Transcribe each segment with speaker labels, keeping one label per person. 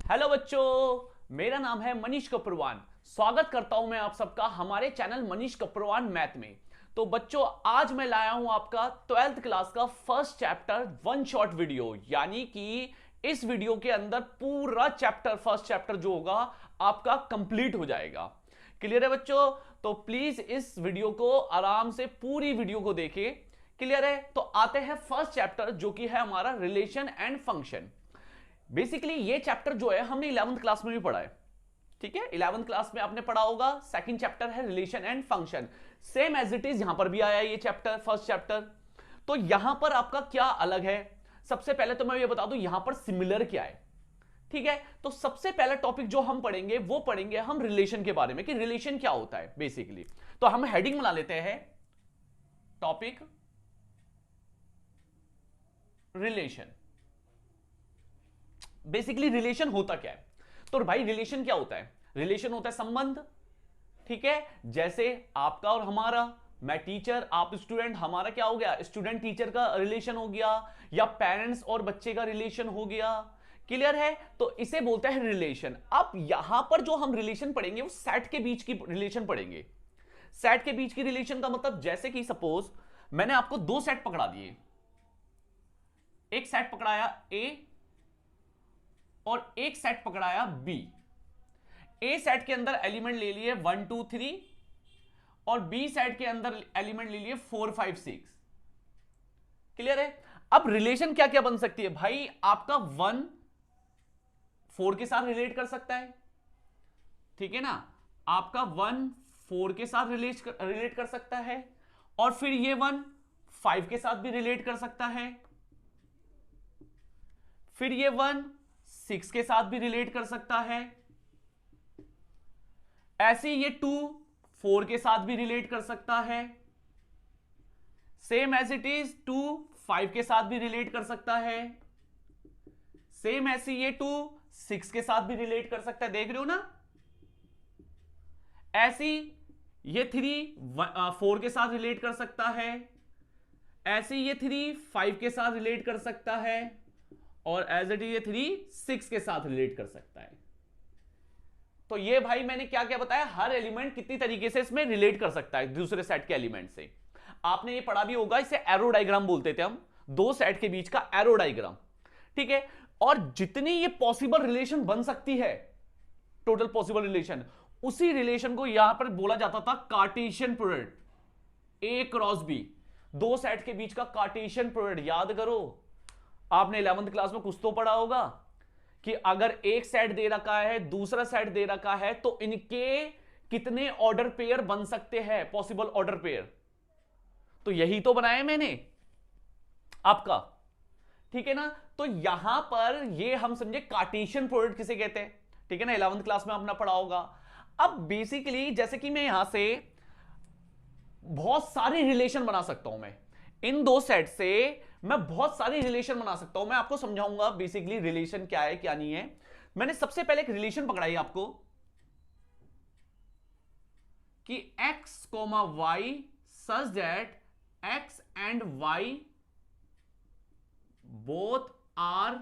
Speaker 1: Hello बच्चों, मेरा नाम है मनीष कपूरवान। स्वागत करता हूं मैं आप सबका हमारे चैनल मनीष कपूरवान मैथ में। तो बच्चों, आज मैं लाया हूं आपका 12th क्लास का first chapter one shot video, यानी कि इस वीडियो के अंदर पूरा चैप्टर, फर्स्ट चैप्टर जो होगा आपका कंप्लीट हो जाएगा। क्लियर है बच्चों? तो प्लीज इस वीडियो को आराम से पूरी वीडियो को देखें। क्लियर है? तो आते हैं फर्स्ट चैप्टर जो कि है हमारा रिलेशन एंड फंक्शन। बेसिकली ये चैप्टर जो है हमने 11th क्लास में भी पढ़ा है। ठीक है, 11th क्लास में आपने पढ़ा होगा। सेकंड चैप्टर है relation and function, same as it is यहां पर भी आया है ये चैप्टर, फर्स्ट चैप्टर। तो यहां पर आपका क्या अलग है? सबसे पहले तो मैं ये बता दूं यहां पर सिमिलर क्या है। ठीक है, तो सबसे पहला टॉपिक जो हम पढ़ेंगे वो पढ़ेंगे हम रिलेशन के बारे में कि रिलेशन क्या होता है बेसिकली। तो हम हेडिंग बना लेते हैं टॉपिक रिलेशन। बेसिकली रिलेशन होता क्या है? तो भाई रिलेशन क्या होता है? रिलेशन होता है संबंध। ठीक है, जैसे आपका और हमारा, मैं टीचर आप स्टूडेंट, हमारा क्या हो गया स्टूडेंट टीचर का रिलेशन हो गया, या पेरेंट्स और बच्चे का रिलेशन हो गया। क्लियर है? तो इसे बोलते हैं रिलेशन। अब यहां पर जो हम रिलेशन पढ़ेंगे वो सेट के बीच की रिलेशन पढ़ेंगे। सेट के बीच की रिलेशन का मतलब जैसे कि सपोज मैंने आपको दो सेट पकड़ा दिए, एक सेट पकड़ाया ए और एक सेट पकड़ाया बी। ए सेट के अंदर एलिमेंट ले लिए 1 2 3 और बी सेट के अंदर एलिमेंट ले लिए 4 5 6। क्लियर है? अब रिलेशन क्या क्या बन सकती है भाई? आपका 1 4 के साथ रिलेट कर सकता है। ठीक है ना? आपका 1 4 के साथ रिलेट कर सकता है, और फिर ये 1 5 के साथ भी रिलेट कर सकता है, फिर ये 1 6 के साथ भी रिलेट कर सकता है, ऐसे ये 2 4 के साथ भी रिलेट कर सकता है, सेम एज इट इज 2 5 के साथ भी रिलेट कर सकता है, सेम ऐसे ये 2 6 के साथ भी रिलेट कर सकता है। देख रहे हो ना? ऐसी ये 3 4 के साथ रिलेट कर सकता है, ऐसे ये 3 5 के साथ रिलेट कर सकता है, और एज इट इज ये 3 6 के साथ रिलेट कर सकता है। तो ये भाई मैंने क्या क्या बताया, हर एलिमेंट कितनी तरीके से इसमें रिलेट कर सकता है दूसरे सेट के एलिमेंट से। आपने ये पढ़ा भी होगा, इसे एरो डायग्राम बोलते थे हम, दो सेट के बीच का एरो डायग्राम। ठीक है, और जितनी ये पॉसिबल रिलेशन बन सकती है, टोटल पॉसिबल रिलेशन, उसी रिलेशन को यहां पर बोला जाता था कार्टेशियन प्रोडक्ट। ए क्रॉस बी, दो सेट के बीच का कार्टेशियन प्रोडक्ट। याद करो, आपने 11th क्लास में कुछ तो पढ़ा होगा कि अगर एक सेट दे रखा है दूसरा सेट दे रखा है तो इनके कितने ऑर्डर पेयर बन सकते हैं, पॉसिबल ऑर्डर पेयर। तो यही तो बनाया मैंने आपका। ठीक है ना? तो यहां पर ये हम समझे कार्टेशियन प्रोडक्ट किसे कहते हैं। ठीक है ना? 11th क्लास में आपने पढ़ा होगा। अब बेसिकली जैसे कि मैं यहां से बहुत सारे रिलेशन बना सकता हूं, मैं इन दो सेट से मैं बहुत सारी रिलेशन बना सकता हूं। मैं आपको समझाऊंगा बेसिकली रिलेशन क्या है क्या नहीं है। मैंने सबसे पहले एक रिलेशन पकड़ाई आपको कि x, y such that x and y both are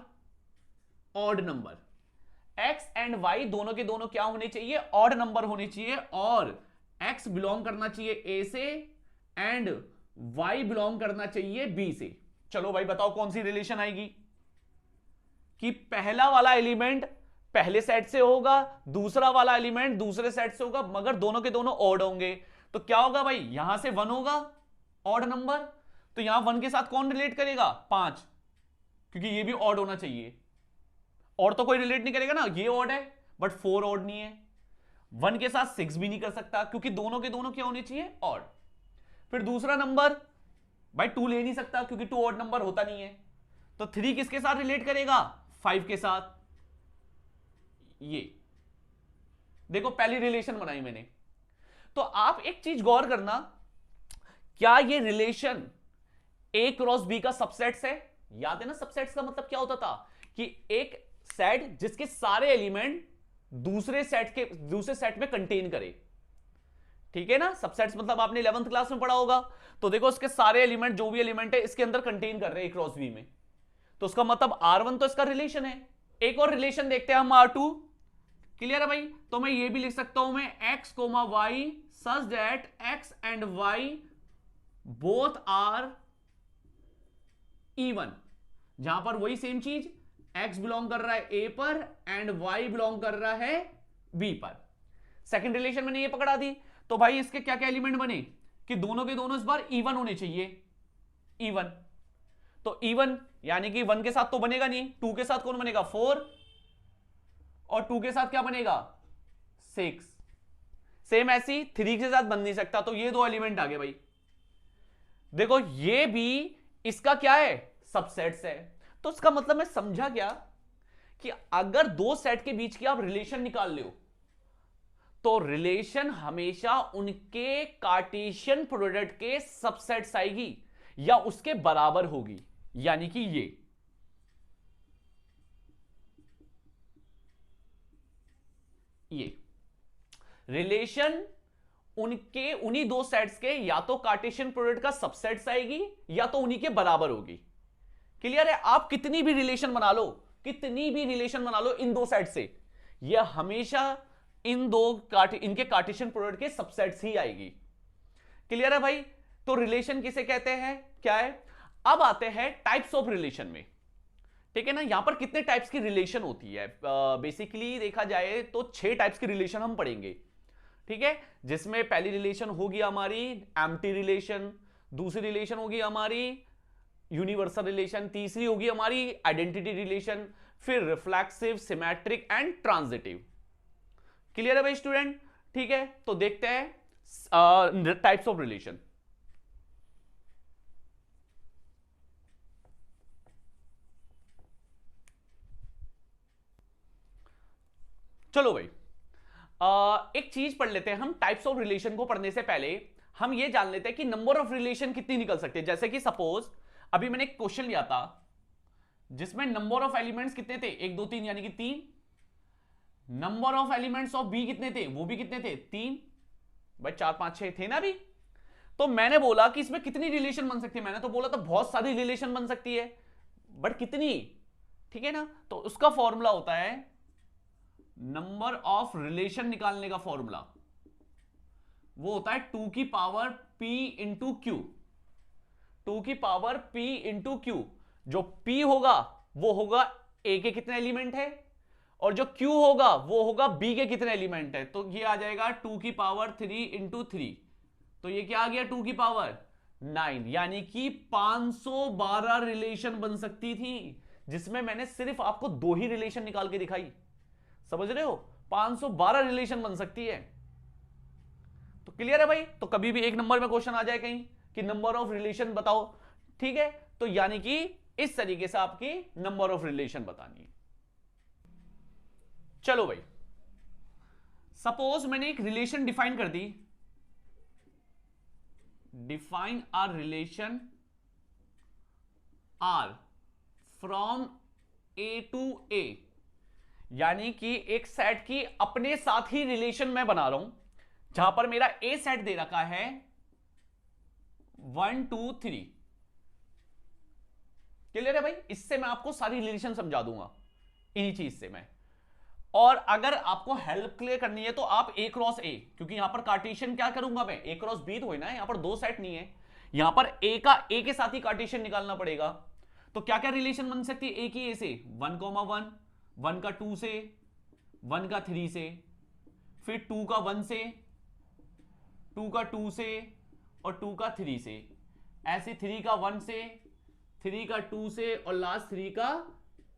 Speaker 1: odd number. x and y दोनों के दोनों क्या होने चाहिए? ऑड नंबर होने चाहिए, और x बिलोंग करना चाहिए a से एंड y बिलोंग करना चाहिए b से। चलो भाई बताओ कौन सी रिलेशन आएगी? कि पहला वाला एलिमेंट पहले सेट से होगा, दूसरा वाला एलिमेंट दूसरे सेट से होगा, मगर दोनों के दोनों ऑड होंगे। तो क्या होगा भाई? यहां से 1 होगा ऑड नंबर, तो यहां 1 के साथ कौन रिलेट करेगा? 5, क्योंकि ये भी ऑड होना चाहिए। और तो कोई रिलेट नहीं करेगा ना, ये ऑड है बट 4 ऑड नहीं है। 1 के साथ 6 भी नहीं कर सकता, क्योंकि दोनों के दोनों क्या होने चाहिए? ऑड। फिर दूसरा नंबर भाई 2 ले नहीं सकता, क्योंकि 2 ऑड नंबर होता नहीं है। तो 3 किसके साथ रिलेट करेगा? 5 के साथ। ये देखो पहली रिलेशन बनाई मैंने। तो आप एक चीज गौर करना, क्या ये रिलेशन ए क्रॉस बी का सबसेट्स है? याद है ना सबसेट्स का मतलब क्या होता था? कि एक सेट जिसके सारे एलिमेंट दूसरे सेट में कंटेन करे। ठीक है ना? सबसेट्स मतलब आपने 11th क्लास में पढ़ा होगा। तो देखो इसके सारे एलिमेंट, जो भी एलिमेंट है इसके अंदर कंटेन कर रहे हैं ए क्रॉस बी में, तो उसका मतलब R1 तो इसका रिलेशन है एक और रिलेशन देखते हैं हम R2। क्लियर है भाई? तो मैं ये भी लिख सकता हूं मैं x comma y such that x and y both are even, जहां पर वही सेम चीज x बिलोंग कर रहा है a पर एंड y बिलोंग कर रहा है b पर। सेकंड रिलेशन मैंने ये पकड़ा दी। तो भाई इसके क्या क्या एलिमेंट बने कि दोनों के दोनों इस बार इवन होने चाहिए, इवन। तो इवन यानी कि 1 के साथ तो बनेगा नहीं, 2 के साथ कौन बनेगा 4, और 2 के साथ क्या बनेगा 6। सेम ऐसी 3 के साथ बन नहीं सकता, तो ये दो एलिमेंट आ गए भाई। देखो ये भी इसका क्या है सबसेट्स है। तो इसका मतलब मैं समझा क्या कि अगर दो सेट के बीच की आप रिलेशन निकाल लो तो रिलेशन हमेशा उनके कार्टेशियन प्रोडक्ट के सबसेट्स आएगी या उसके बराबर होगी, यानी कि ये रिलेशन उनके उन्हीं दो सेट्स के या तो कार्टेशियन प्रोडक्ट का सबसेट्स आएगी या तो उन्हीं के बराबर होगी। क्लियर है? आप कितनी भी रिलेशन बना लो, कितनी भी रिलेशन बना लो इन दो सेट से, यह हमेशा इनके कार्टेशियन प्रोडक्ट के सबसेट्स ही आएगी। क्लियर है भाई? तो रिलेशन किसे कहते हैं, क्या है। अब आते हैं टाइप्स ऑफ रिलेशन में। ठीक है ना? यहां पर कितने टाइप्स की रिलेशन होती है, बेसिकली देखा जाए तो 6 टाइप्स की रिलेशन हम पढ़ेंगे। ठीक है? जिसमें पहली रिलेशन होगी हमारी एम्प्टी रिलेशन, दूसरी रिलेशन होगी हमारी यूनिवर्सल रिलेशन, तीसरी होगी हमारी आइडेंटिटी रिलेशन, फिर reflexive, symmetric and transitive. Clear है भाई स्टूडेंट? ठीक है, तो देखते हैं टाइप्स ऑफ रिलेशन। चलो भाई, एक चीज पढ़ लेते हैं हम। टाइप्स ऑफ रिलेशन को पढ़ने से पहले हम ये जान लेते हैं कि नंबर ऑफ रिलेशन कितनी निकल सकते हैं। जैसे कि सपोज अभी मैंने एक क्वेश्चन लिया था जिसमें नंबर ऑफ एलिमेंट्स कितने थे, 1 2 3 यानी कि 3। Number of elements of B कितने थे, वो भी कितने थे 3। भाई 4 5 6 थे ना अभी। तो मैंने बोला कि इसमें कितनी रिलेशन बन सकती है, मैंने तो बोला था बहुत सारी रिलेशन बन सकती है, बट कितनी। ठीक है ना? तो उसका फॉर्मूला होता है नंबर ऑफ रिलेशन निकालने का फॉर्मूला, वो होता है 2 की पावर p इंटू क्यू। 2 की पावर p इंटू क्यू। जो p होगा वो होगा a के कितने एलिमेंट है, और जो q होगा वो होगा b के कितने एलिमेंट है। तो ये आ जाएगा 2 की पावर 3 इंटू 3। तो ये क्या आ गया 2 की पावर 9, यानी कि 512 रिलेशन बन सकती थी, जिसमें मैंने सिर्फ आपको 2 ही रिलेशन निकाल के दिखाई। समझ रहे हो? 512 रिलेशन बन सकती है। तो क्लियर है भाई? तो कभी भी एक नंबर में क्वेश्चन आ जाए कहीं कि नंबर ऑफ रिलेशन बताओ, ठीक है, तो यानी कि इस तरीके से आपकी नंबर ऑफ रिलेशन बतानी है। चलो भाई, सपोज मैंने एक रिलेशन डिफाइन कर दी, define R relation R from A to A, यानी कि एक सेट की अपने साथ ही रिलेशन मैं बना रहा हूं, जहां पर मेरा ए सेट दे रखा है 1 2 3। क्लियर है भाई? इससे मैं आपको सारी रिलेशन समझा दूंगा इन्हीं चीज से मैं। और अगर आपको हेल्प क्लियर करनी है तो आप ए क्रॉस ए, क्योंकि यहां पर कार्टेशियन क्या करूंगा मैं, ए क्रॉस बी तो है ना, यहां पर 2 सेट नहीं है, यहां पर ए का ए के साथ ही कार्टेशियन निकालना पड़ेगा। तो क्या क्या रिलेशन बन सकती है ए की ए से, 1 1 1 का 2 से, 1 का 3 से, फिर 2 का 1 से, 2 का 2 से, और 2 का 3 से, ऐसे 3 का 1 से, 3 का 2 से, और लास्ट 3 का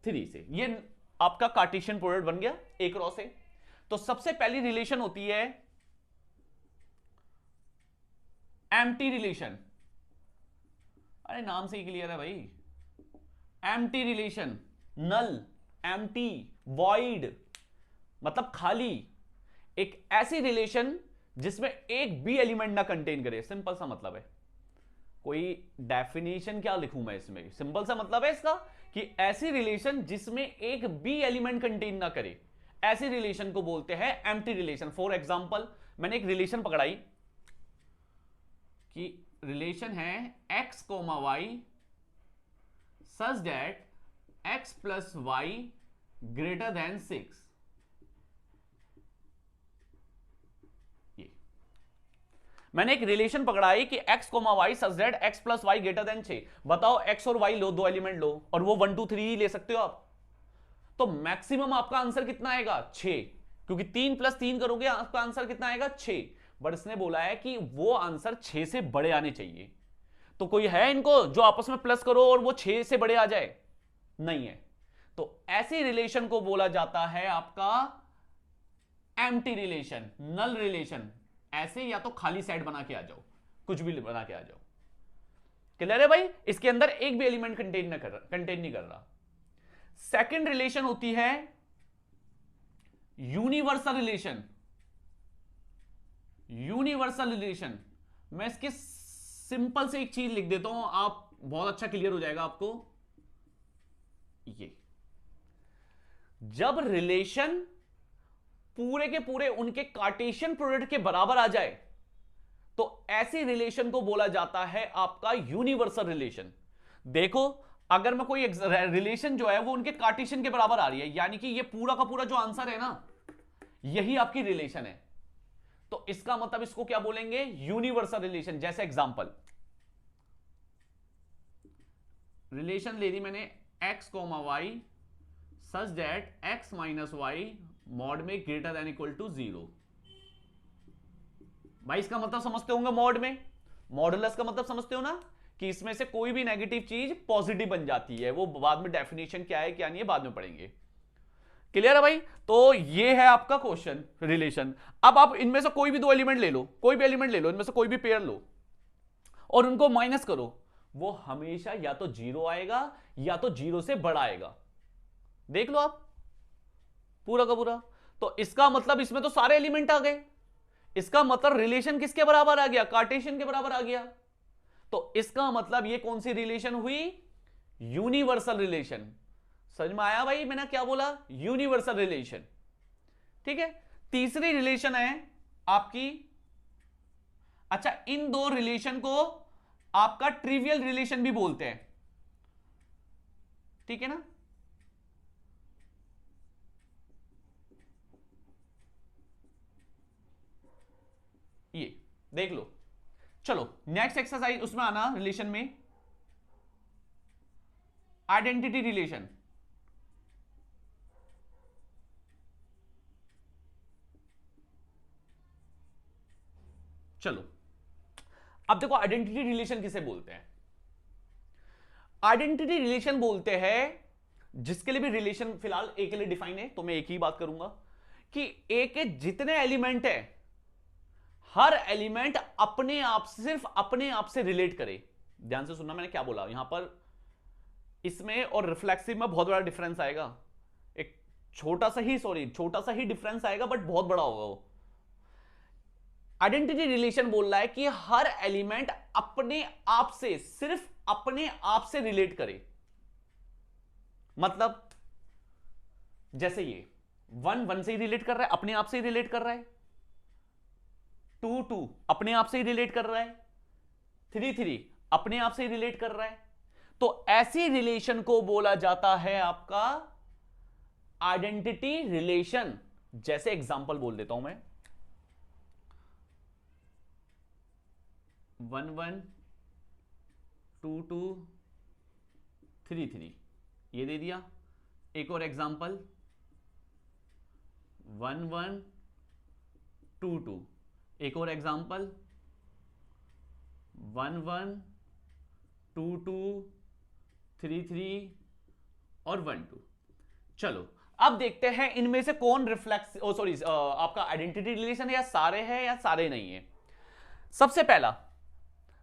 Speaker 1: 3 से। ये आपका कार्टेशियन प्रोडक्ट बन गया ए क्रॉस ए। तो सबसे पहली रिलेशन होती है एम्प्टी रिलेशन। अरे नाम से ही क्लियर है भाई, एम्प्टी रिलेशन, नल, एम्प्टी, वॉइड मतलब खाली। एक ऐसी रिलेशन जिसमें एक भी एलिमेंट ना कंटेन करे, सिंपल सा मतलब है। कोई डेफिनेशन क्या लिखूं मैं इसमें, सिंपल सा मतलब है इसका कि ऐसी रिलेशन जिसमें एक भी एलिमेंट कंटेन ना करे, ऐसी रिलेशन को बोलते हैं एम्प्टी रिलेशन। फॉर एग्जांपल मैंने एक रिलेशन पकड़ाई कि रिलेशन है x comma y such that x plus y greater than 6। ये मैंने एक रिलेशन पकड़ा है कि x comma y such that x plus y greater than 6। बताओ x और y लो, दो एलिमेंट लो, और वो 1 2 3 ही ले सकते हो आप, तो मैक्सिमम आपका आंसर कितना आएगा 6, क्योंकि 3 + 3 करोगे आपका आंसर कितना आएगा 6। बट इसने बोला है कि वो आंसर 6 से बड़े आने चाहिए। तो कोई है इनको जो आपस में प्लस करो और वो 6 से बड़े आ जाए? नहीं है। तो ऐसी रिलेशन को बोला जाता है आपका एम्प्टी रिलेशन, नल रिलेशन। ऐसे या तो खाली सेट बना के आ जाओ, कुछ भी बना के आ जाओ। क्लियर है भाई? इसके अंदर एक भी एलिमेंट कंटेन नहीं कर रहा। सेकंड रिलेशन होती है यूनिवर्सल रिलेशन। यूनिवर्सल रिलेशन, मैं इसके सिंपल से एक चीज लिख देता हूं, आप बहुत अच्छा क्लियर हो जाएगा आपको। ये जब रिलेशन पूरे के पूरे उनके कार्टेशियन प्रोडक्ट के बराबर आ जाए, तो ऐसी रिलेशन को बोला जाता है आपका यूनिवर्सल रिलेशन। देखो, अगर मैं कोई रिलेशन जो है वो उनके कार्टेशियन के बराबर आ रही है, यानी कि ये पूरा का पूरा जो आंसर है ना, यही आपकी रिलेशन है, तो इसका मतलब इसको क्या बोलेंगे? Universal relation. जैसे एग्जांपल, रिलेशन ले ली मैंने x comma y such that x minus y mod में ग्रेटर देन इक्वल टू 0। भाई इसका मतलब समझते होंगे, मॉड में मॉडुलस का मतलब समझते हो ना, कि इसमें से कोई भी नेगेटिव चीज पॉजिटिव बन जाती है। वो बाद में डेफिनेशन क्या है क्या नहीं है बाद में पढ़ेंगे। क्लियर है भाई? तो ये है आपका क्वेश्चन रिलेशन। अब आप इनमें से कोई भी दो एलिमेंट ले लो, कोई भी एलिमेंट ले लो, इनमें से कोई भी पेयर लो और उनको माइनस करो, वो हमेशा या तो 0 आएगा या तो 0 से बड़ा आएगा। देख लो आप पूरा का पूरा। तो इसका मतलब इसमें तो सारे एलिमेंट आ गए, इसका मतलब रिलेशन किसके बराबर आ गया? कार्टेशियन के बराबर आ गया। तो इसका मतलब ये कौन सी रिलेशन हुई? Universal relation. समझ में आया भाई मैंने क्या बोला? Universal relation. ठीक है। तीसरी रिलेशन है आपकी, अच्छा, इन दो रिलेशन को आपका ट्रिवियल रिलेशन भी बोलते हैं, ठीक है ना? ये देख लो। चलो नेक्स्ट एक्सरसाइज, उसमें आना रिलेशन में आइडेंटिटी रिलेशन। चलो अब देखो, आइडेंटिटी रिलेशन किसे बोलते हैं? आइडेंटिटी रिलेशन बोलते हैं जिसके लिए भी रिलेशन फिलहाल ए के लिए डिफाइन है, तो मैं एक ही बात करूंगा कि ए के जितने एलिमेंट है, हर एलिमेंट अपने आप, सिर्फ अपने आप से रिलेट करे। ध्यान से सुनना मैंने क्या बोला यहां पर, इसमें और रिफ्लेक्सिव में बहुत बड़ा डिफरेंस आएगा। एक छोटा सा ही डिफरेंस आएगा, बट बहुत बड़ा होगा वो। आइडेंटिटी रिलेशन बोल रहा है कि हर एलिमेंट अपने आप से, सिर्फ अपने आप से रिलेट करे। मतलब जैसे ये 1 1 से ही रिलेट कर रहा है, अपने आप से ही रिलेट कर रहा है। 2 2 अपने आप से ही रिलेट कर रहा है। 3 3 अपने आप से ही रिलेट कर रहा है। तो ऐसी रिलेशन को बोला जाता है आपका आइडेंटिटी रिलेशन। जैसे एग्जांपल बोल देता हूं मैं, 1 1 2 2 3 3 ये दे दिया। एक और एग्जांपल 1 1 2 2, एक और एग्जांपल 1 1 2 2 3 3 और 1 2। चलो अब देखते हैं इनमें से कौन रिफ्लेक्स आपका आइडेंटिटी रिलेशन है, या सारे हैं या सारे नहीं है। सबसे पहला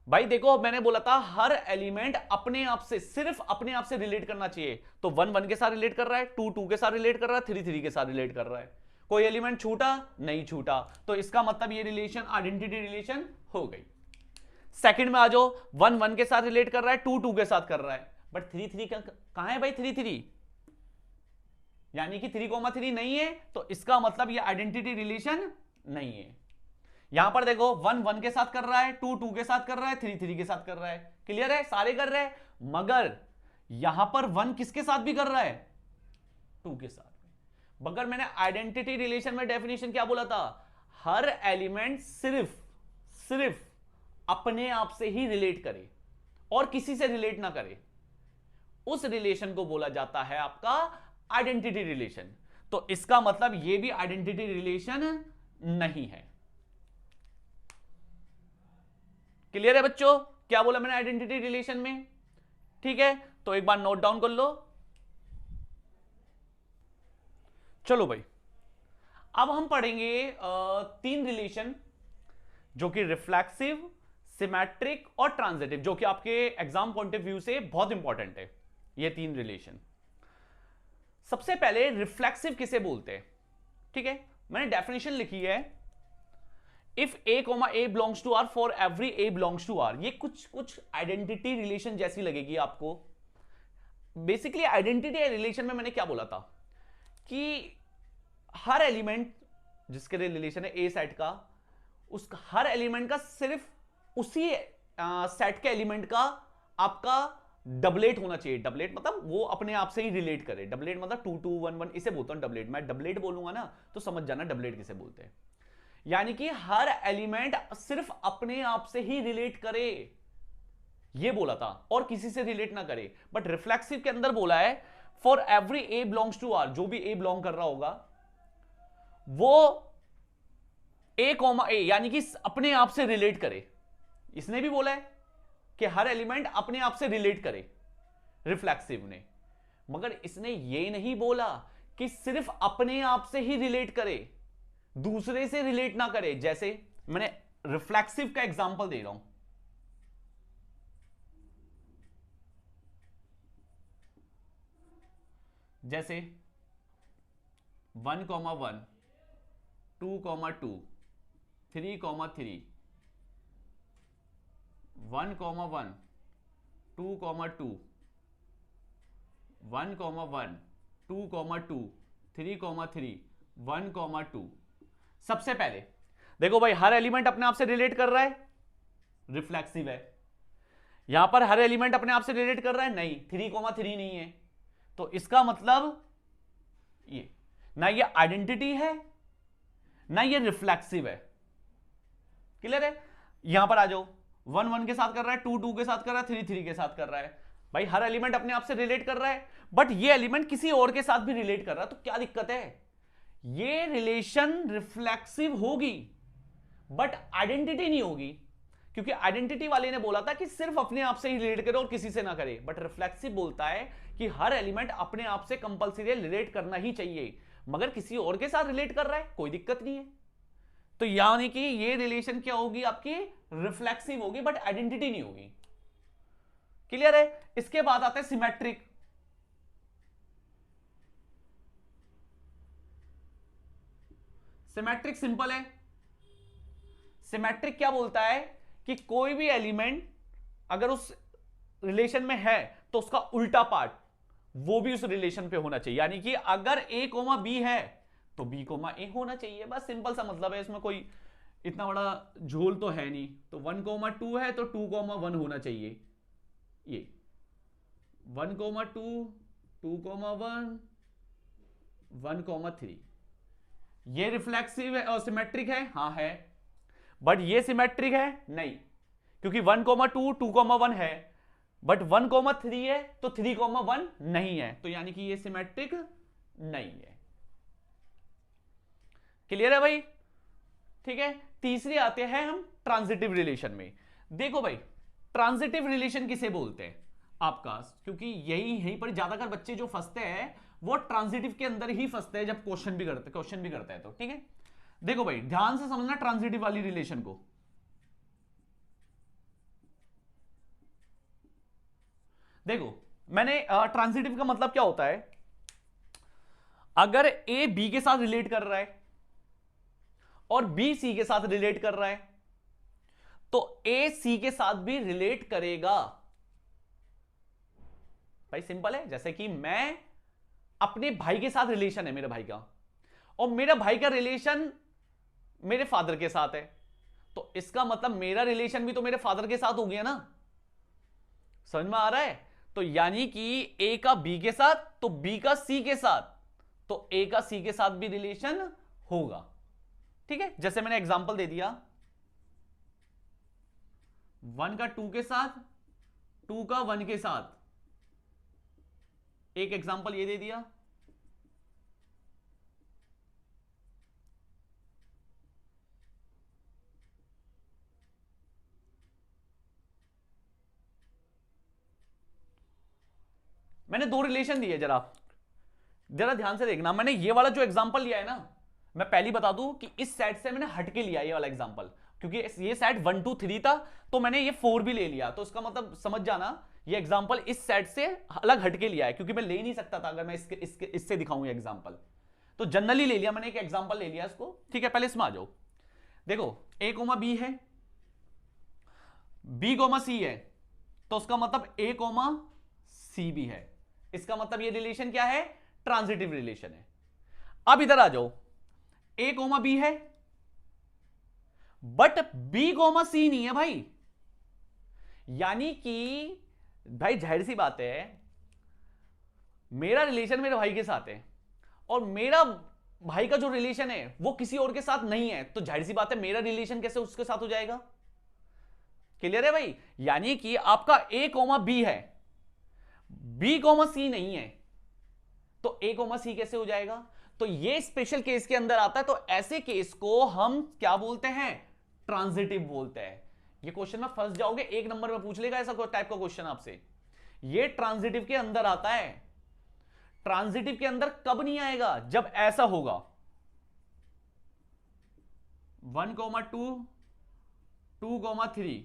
Speaker 1: भाई देखो, मैंने बोला था हर एलिमेंट अपने आप से, सिर्फ अपने आप से रिलेट करना चाहिए। तो 1 1 के साथ रिलेट कर रहा है, 2 2 के साथ रिलेट कर रहा है, 3 3 के साथ रिलेट कर रहा है। कोई एलिमेंट छूटा नहीं छूटा, तो इसका मतलब ये रिलेशन आइडेंटिटी रिलेशन हो गई। सेकंड में आ जाओ, 1 1 के साथ रिलेट कर रहा है, 2 2 के साथ कर रहा है, बट 3 3 कहां है भाई? 3 3 यानी कि 3,3 नहीं है, तो इसका मतलब ये आइडेंटिटी रिलेशन नहीं है। यहां पर देखो 1 1 के साथ कर रहा है, 2 2 के साथ कर रहा है, 3 3 के साथ कर रहा है। क्लियर है? सारे कर रहे हैं, मगर यहां पर 1 किसके साथ भी कर रहा है? 2 के साथ। मगर मैंने आइडेंटिटी रिलेशन में डेफिनेशन क्या बोला था, हर एलिमेंट सिर्फ अपने आप से ही रिलेट करे और किसी से रिलेट ना करे, उस रिलेशन को बोला जाता है आपका आइडेंटिटी रिलेशन। तो इसका मतलब यह भी आइडेंटिटी रिलेशन नहीं है। क्लियर है बच्चों, क्या बोला मैंने आइडेंटिटी रिलेशन में? ठीक है, तो एक बार नोट डाउन कर लो। चलो भाई, अब हम पढ़ेंगे 3 रिलेशन, जो कि रिफ्लेक्सिव, सिमेट्रिक और ट्रांजिटिव, जो कि आपके एग्जाम पॉइंट ऑफ व्यू से बहुत इंपॉर्टेंट है ये 3 रिलेशन। सबसे पहले रिफ्लेक्सिव किसे बोलते हैं? ठीक है, मैंने डेफिनेशन लिखी है, if a, a belongs to R for every a belongs to R. ये कुछ आइडेंटिटी रिलेशन जैसी लगेगी आपको। बेसिकली आइडेंटिटी रिलेशन में मैंने क्या बोला था कि हर एलिमेंट जिसके लिए रिलेशन है ए सेट का, उस हर एलिमेंट का सिर्फ उसी सेट के एलिमेंट का आपका डबलेट होना चाहिए। डबलेट मतलब वो अपने आप से ही रिलेट करे। डबलेट मतलब 2 2 1 1, इसे बोलता हूं डबलेट। मैं डबलेट बोलूंगा ना तो समझ जाना डबलेट किसे बोलते हैं। यानी कि हर एलिमेंट सिर्फ अपने आप से ही रिलेट करे, ये बोला था, और किसी से रिलेट ना करे। बट रिफ्लेक्सिव के अंदर बोला है for every a belongs to R, जो भी ए बिलोंग कर रहा होगा वो ए कॉमा ए यानी कि अपने आप से रिलेट करे। इसने भी बोला है कि हर एलिमेंट अपने आप से रिलेट करे, रिफ्लेक्सिव ने। मगर इसने ये नहीं बोला कि सिर्फ अपने आप से ही रिलेट करे, दूसरे से रिलेट ना करे। जैसे मैंने रिफ्लेक्सिव का एग्जांपल दे रहा हूं, जैसे 1, 1, 2, 2, 3, 3, 1, 1, 2, 2, 1, 1, 2, 2, 3, 3, 1, 2। सबसे पहले देखो भाई, हर एलिमेंट अपने आप से रिलेट कर रहा है, रिफ्लेक्सिव है। यहां पर हर एलिमेंट अपने आप से रिलेट कर रहा है, नहीं, 3, 3 नहीं है। तो इसका मतलब ये ना ये आइडेंटिटी है ना ये रिफ्लेक्सिव है। क्लियर है? यहां पर आ जाओ, 1 1 के साथ कर रहा है, 2 2 के साथ कर रहा है, 3 3 के साथ कर रहा है। भाई हर एलिमेंट अपने आप से रिलेट कर रहा है, बट ये एलिमेंट किसी और के साथ भी रिलेट कर रहा है, तो क्या दिक्कत है? ये रिलेशन रिफ्लेक्सिव होगी बट आइडेंटिटी नहीं होगी, क्योंकि आइडेंटिटी वाले ने बोला था कि सिर्फ अपने आप से ही रिलेट करे और किसी से ना करे। बट रिफ्लेक्सिव बोलता है कि हर एलिमेंट अपने आप से कंपल्सरी रिलेट करना ही चाहिए, मगर किसी और के साथ रिलेट कर रहा है, कोई दिक्कत नहीं है। तो यानी कि ये रिलेशन क्या होगी आपकी? रिफ्लेक्सिव होगी बट आइडेंटिटी नहीं होगी। क्लियर है? इसके बाद आता है सिमेट्रिक। सिमेट्रिक सिंपल है। सिमेट्रिक क्या बोलता है कि कोई भी एलिमेंट अगर उस रिलेशन में है तो उसका उल्टा पार्ट वो भी उस रिलेशन पे होना चाहिए। यानी कि अगर a, b है तो b, a होना चाहिए। बस सिंपल सा मतलब है, इसमें कोई इतना बड़ा झोल तो है नहीं। तो 1, 2 है तो 2, 1 होना चाहिए। ये 1, 2, 2, 1, 1, 3 ये रिफ्लेक्सिव है और सिमेट्रिक है? हाँ है। बट ये सिमेट्रिक है? नहीं, क्योंकि 1, 2, 2, 1 है, बट 1, 3 है तो 3, 1 नहीं है। तो यानी कि ये सिमेट्रिक नहीं है। क्लियर है भाई? ठीक है। तीसरी आते हैं हम ट्रांजिटिव रिलेशन में। देखो भाई, ट्रांजिटिव रिलेशन किसे बोलते हैं आपका, क्योंकि यहीं पर ज्यादातर बच्चे जो फंसते हैं वो ट्रांजिटिव के अंदर ही फंसते हैं जब क्वेश्चन भी करते हैं। तो ठीक है, देखो भाई ध्यान से समझना ट्रांजिटिव वाली रिलेशन को। देखो मैंने ट्रांजिटिव का मतलब क्या होता है, अगर ए बी के साथ रिलेट कर रहा है और बी सी के साथ रिलेट कर रहा है तो ए सी के साथ भी रिलेट करेगा। भाई सिंपल है। जैसे कि मैं अपने भाई के साथ रिलेशन है मेरे भाई का, और मेरा भाई का रिलेशन मेरे फादर के साथ है, तो इसका मतलब मेरा रिलेशन भी तो मेरे फादर के साथ हो गया ना। समझ में आ रहा है? तो यानी कि ए का बी के साथ तो बी का सी के साथ, तो ए का सी के साथ भी रिलेशन होगा। ठीक है, जैसे मैंने एग्जांपल दे दिया 1 का 2 के साथ, 2 का 1 के साथ, एक एग्जांपल ये दे दिया। मैंने दो रिलेशन दिए, जरा ध्यान से देखना। मैंने ये वाला जो एग्जांपल लिया है ना, मैं पहले बता दूं कि इस सेट से मैंने हटके लिया ये वाला एग्जांपल, क्योंकि ये सेट 1 2 3 था, तो मैंने ये 4 भी ले लिया। तो इसका मतलब समझ जाना, ये एग्जांपल इस सेट से अलग हटके लिया है, क्योंकि मैं ले नहीं सकता था अगर मैं इससे दिखाऊं ये एग्जांपल। तो जनरली ले लिया मैंने, एक एग्जांपल ले लिया इसको। ठीक है, पहले इसमें आ जाओ। देखो ए कोमा बी है, बी कोमा सी है, तो उसका मतलब ए कोमा सी भी है। इसका मतलब ये रिलेशन क्या है? ट्रांजिटिव रिलेशन है। अब इधर आ जाओ, ए कोमा बी है बट बी कोमा सी नहीं है भाई। यानी कि भाई जाहिर सी बात है, मेरा रिलेशन मेरे भाई के साथ है और मेरा भाई का जो रिलेशन है वो किसी और के साथ नहीं है, तो जाहिर सी बात है मेरा रिलेशन कैसे उसके साथ हो जाएगा? क्लियर है भाई? यानी कि आपका ए कोमा बी है, बी कोमा सी नहीं है, तो ए कोमा सी कैसे हो जाएगा? तो ये स्पेशल केस के अंदर आता है। तो ऐसे केस को हम क्या बोलते हैं? ट्रांजिटिव बोलते हैं। ये क्वेश्चन में फंस जाओगे, एक नंबर में पूछ लेगा ऐसा टाइप का क्वेश्चन आपसे। ये ट्रांजिटिव के अंदर आता है। ट्रांजिटिव के अंदर कब नहीं आएगा? जब ऐसा होगा 1 2 2 3।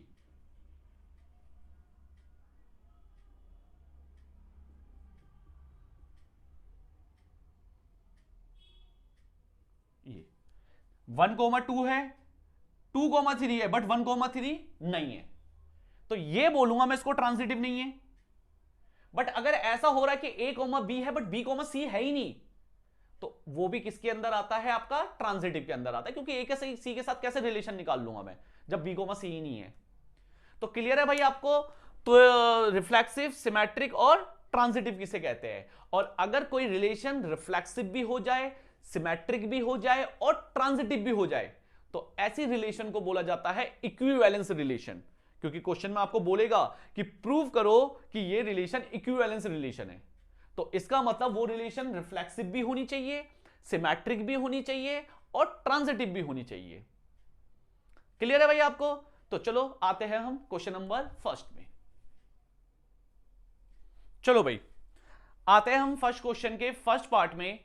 Speaker 1: ये 1 2 है, 2 3 है, बट 1 3 नहीं है, तो ये बोलूंगा मैं इसको ट्रांजिटिव नहीं है। बट अगर ऐसा हो रहा है कि ए कोमा बी है बट बी कोमा सी है ही नहीं, तो वो भी किसके अंदर आता है? आपका ट्रांजिटिव के अंदर आता है, क्योंकि ए के सी के साथ कैसे रिलेशन निकाल लूंगा मैं जब बी कोमा सी ही नहीं है। तो क्लियर है भाई आपको? तो रिफ्लेक्सिव, सिमेट्रिक और ट्रांजिटिव किसे कहते हैं? और अगर कोई रिलेशन रिफ्लेक्सिव भी हो जाए, सिमेट्रिक भी हो जाए और ट्रांजिटिव भी हो जाए, तो ऐसी रिलेशन को बोला जाता है इक्विवेलेंस रिलेशन। क्योंकि क्वेश्चन में आपको बोलेगा कि प्रूव करो कि ये रिलेशन इक्विवेलेंस रिलेशन है, तो इसका मतलब वो रिलेशन रिफ्लेक्सिव भी होनी चाहिए, सिमेट्रिक भी होनी चाहिए और ट्रांजिटिव भी होनी चाहिए। क्लियर है भाई आपको? तो चलो आते हैं हम क्वेश्चन नंबर फर्स्ट में। चलो भाई आते हैं हम फर्स्ट क्वेश्चन के फर्स्ट पार्ट में,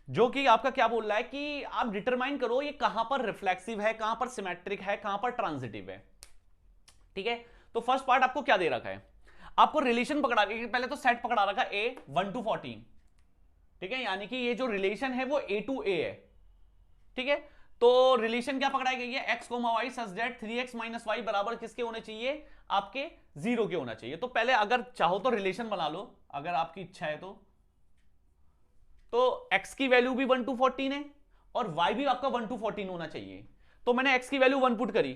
Speaker 1: जो कि आपका क्या बोल रहा है कि आप डिटरमाइन करो ये कहां पर रिफ्लेक्सिव है, कहां पर सिमेट्रिक है, कहां पर ट्रांजिटिव है। ठीक है, तो फर्स्ट पार्ट आपको क्या दे रखा है? आपको रिलेशन पकड़ा, पहले तो सेट पकड़ा रखा ए 1 to 14। ठीक है, यानी कि ये जो रिलेशन है वो ए टू ए है। ठीक है, तो रिलेशन क्या पकड़ाई गई है? x y such that 3x - y बराबर किसके होने चाहिए? आपके 0 के होना चाहिए। तो पहले अगर चाहो तो रिलेशन बना लो, अगर आपकी इच्छा है तो x की वैल्यू भी 1 to 14 है और y भी आपका 1 to 14 होना चाहिए। तो मैंने x की वैल्यू 1 पुट करी,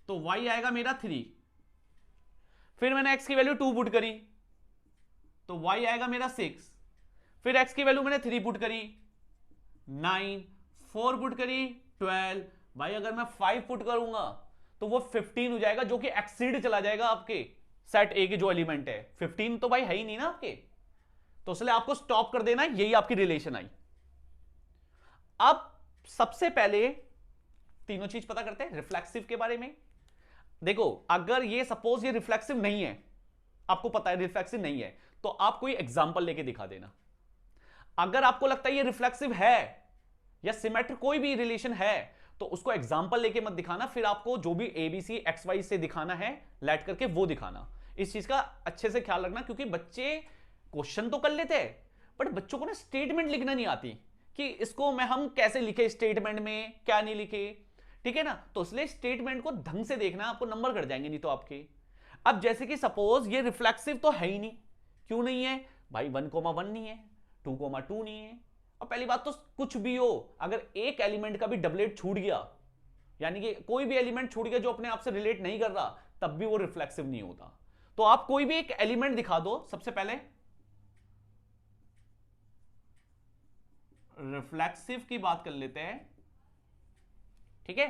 Speaker 1: तो y आएगा मेरा 3। फिर मैंने x की वैल्यू 2 पुट करी, तो y आएगा मेरा 6। फिर x की वैल्यू मैंने 3 पुट करी 9, 4 पुट करी 12। भाई अगर मैं 5 पुट करूंगा तो वो 15 हो जाएगा, जो कि एक्सीड चला जाएगा आपके सेट ए के जो एलिमेंट है। 15 तो भाई है ही नहीं ना आपके, तो इसलिए आपको स्टॉप कर देना। यही आपकी रिलेशन आई। अब सबसे पहले तीनों चीज पता करते हैं रिफ्लेक्सिव के बारे में। देखो अगर ये सपोज ये रिफ्लेक्सिव नहीं है, आपको पता है रिफ्लेक्सिव नहीं है, तो आप कोई एग्जांपल लेके दिखा देना। अगर आपको लगता है ये रिफ्लेक्सिव है या सिमेट्रिक कोई भी रिलेशन है, तो उसको एग्जांपल लेके मत दिखाना। फिर आपको जो भी एबीसी एक्स वाई से दिखाना है लेट करके वो दिखाना। इस चीज का अच्छे से ख्याल रखना, क्योंकि बच्चे क्वेश्चन तो कर लेते हैं बट बच्चों को ना स्टेटमेंट लिखना नहीं आती कि इसको मैं हम कैसे लिखे, स्टेटमेंट में क्या नहीं लिखे। ठीक है ना, तो इसलिए स्टेटमेंट को ढंग से देखना, आपको नंबर कट जाएंगे नहीं तो आपके। अब जैसे कि सपोज ये रिफ्लेक्सिव तो है ही नहीं। क्यों नहीं है भाई? 1,1 नहीं है, 2,2 नहीं है। और पहली बात तो कुछ भी हो, अगर एक एलिमेंट का भी डबलेट छूट गया, यानी कि कोई भी एलिमेंट छूट गया जो अपने आप से रिलेट नहीं कर रहा, तब भी वो रिफ्लेक्सिव नहीं होता। तो आप कोई भी एक एलिमेंट दिखा दो सबसे पहले। रिफ्लेक्सिव की बात कर लेते हैं, ठीक है।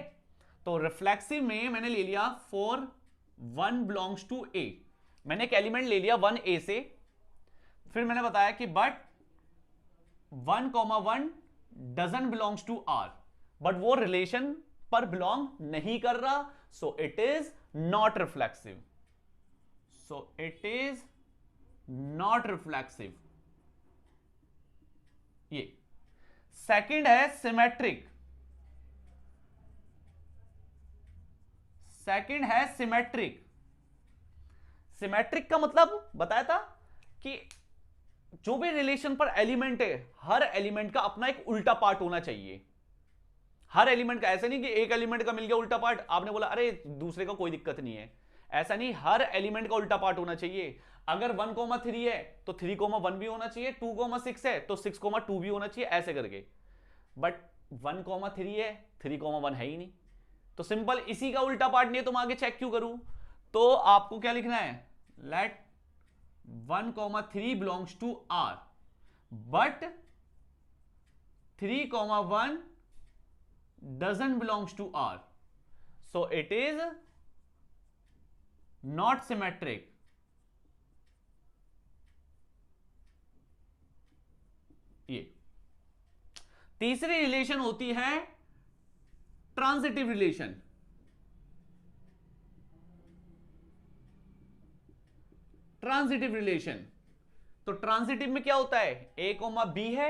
Speaker 1: तो रिफ्लेक्सिव में मैंने ले लिया फॉर 1 बिलोंग्स टू ए, मैंने एक एलिमेंट ले लिया 1a से, फिर मैंने बताया कि but 1,1 doesn't belongs to R, but वो रिलेशन पर बिलोंग नहीं कर रहा, so it is not reflexive, so it is not reflexive. ये सेकंड है सिमेट्रिक, सेकंड है सिमेट्रिक। सिमेट्रिक का मतलब बताया था कि जो भी रिलेशन पर एलिमेंट है, हर एलिमेंट का अपना एक उल्टा पार्ट होना चाहिए। हर एलिमेंट का, ऐसा नहीं कि एक एलिमेंट का मिल गया उल्टा पार्ट, आपने बोला अरे दूसरे का कोई दिक्कत नहीं है, ऐसा नहीं, हर एलिमेंट का उल्टा पार्ट होना चाहिए। अगर 1,3 है तो 3,1 भी होना चाहिए, 2,6 है तो 6,2 भी होना चाहिए, ऐसे करके। बट 1,3 है, 3,1 है ही नहीं, तो सिंपल इसी का उल्टा पार्ट नहीं है तो मैं आगे चेक क्यों करूं। तो आपको क्या लिखना है, let 1,3 belongs to R but 3,1 doesn't belongs to R, so it is not symmetric। ये तीसरी रिलेशन होती है ट्रांजिटिव रिलेशन। ट्रांजिटिव रिलेशन, तो ट्रांजिटिव में क्या होता है, a, b है,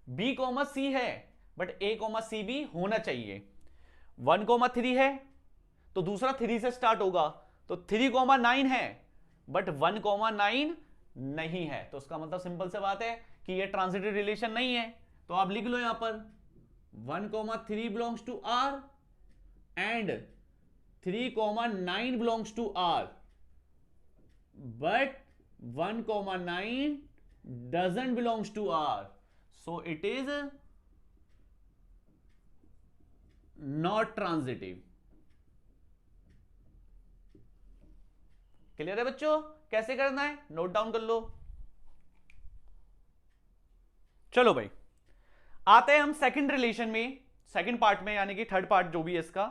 Speaker 1: b, c है, बट a, c भी होना चाहिए। 1,3 है तो दूसरा 3 से स्टार्ट होगा, तो 3,9 है बट 1,9 नहीं है, तो उसका मतलब सिंपल से बात है कि ये ट्रांजिटिव रिलेशन नहीं है। तो आप लिख लो यहां पर 1,3 belongs to R and 3,9 belongs to R, but 1,9 doesn't belongs to R, so it is not transitive। Clear है बच्चों, कैसे करना है नोट डाउन कर लो। चलो भाई आते हैं हम सेकंड रिलेशन में, सेकंड पार्ट में, यानी कि थर्ड पार्ट जो भी है इसका।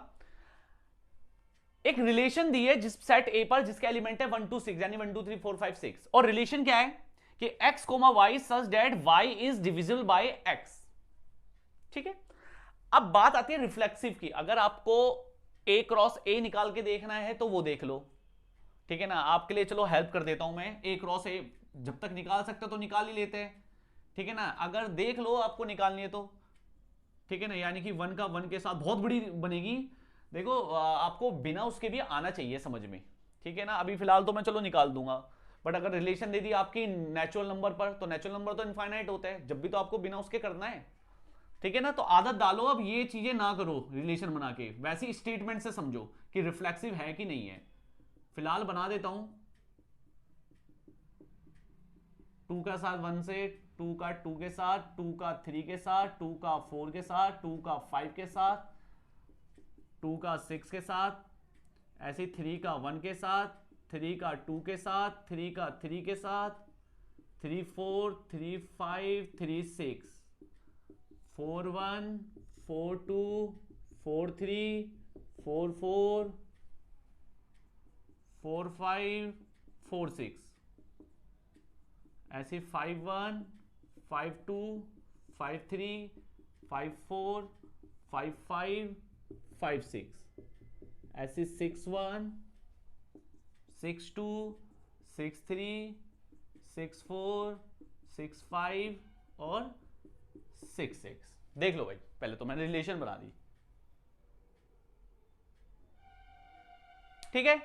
Speaker 1: एक रिलेशन दी है जिस सेट ए पर जिसके एलिमेंट है 1 2 6, यानी 1 2 3 4 5 6, और रिलेशन क्या है कि x, y such that y is divisible by x, ठीक है। अब बात आती है रिफ्लेक्सिव की। अगर आपको a क्रॉस a निकाल के देखना है तो वो देख लो, ठीक है ना, आपके लिए चलो हेल्प कर देता हूं मैं, a क्रॉस a जब तक निकाल सकते तो निकाल ही लेते हैं, ठीक है ना। अगर देख लो आपको निकालनी है तो, ठीक है ना, यानी कि 1 का 1 के साथ बहुत बड़ी बनेगी। देखो आपको बिना उसके भी आना चाहिए समझ में, ठीक है ना। अभी फिलहाल तो मैं चलो निकाल दूंगा, बट अगर रिलेशन दे दी आपकी नेचुरल नंबर पर, तो नेचुरल नंबर तो इनफाइनाइट होता है, जब भी तो आपको बिना उसके करना है, ठीक है ना। तो आदत डालो, अब ये चीजें ना करो रिलेशन बना के, वैसी स्टेटमेंट से समझो कि रिफ्लेक्सिव है कि नहीं है। फिलहाल बना देता हूं, 2 का साथ 1 से, 2 का 2 के साथ, 2 का 3 के साथ, 2 का 4 के साथ, 2 का 5 के साथ, 2 का 6 के साथ, ऐसे 3 का 1 के साथ, 3 का 2 के साथ, 3 का 3 के साथ, 3 4 3 5 3 6, 4 1 4 2 4 3 4 4 4 5 4 6, ऐसे 5 1 5 2 5 3 5 4 5 5 5 6, ऐसे 6 1 6 2 6 3 6 4 6 5 और 6 6। देख लो भाई, पहले तो मैंने रिलेशन बना दी, ठीक है।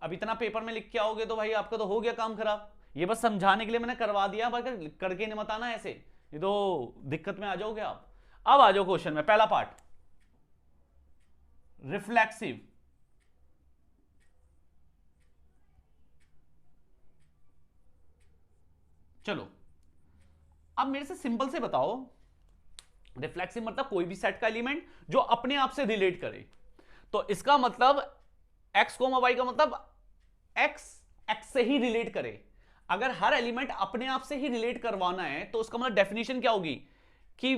Speaker 1: अब इतना पेपर में लिख के आओगे तो भाई आपका तो हो गया काम खराब। ये बस समझाने के लिए मैंने करवा दिया, बस करके नहीं बताना ऐसे, ये तो दिक्कत में आ जाओगे आप। अब आ जाओ क्वेश्चन में, पहला पार्ट रिफ्लेक्सिव। चलो अब मेरे से सिंपल से बताओ, रिफ्लेक्सिव मतलब कोई भी सेट का एलिमेंट जो अपने आप से रिलेट करे। तो इसका मतलब x, y का मतलब x से ही रिलेट करे। अगर हर एलिमेंट अपने आप से ही रिलेट करवाना है तो उसका मतलब डेफिनेशन क्या होगी कि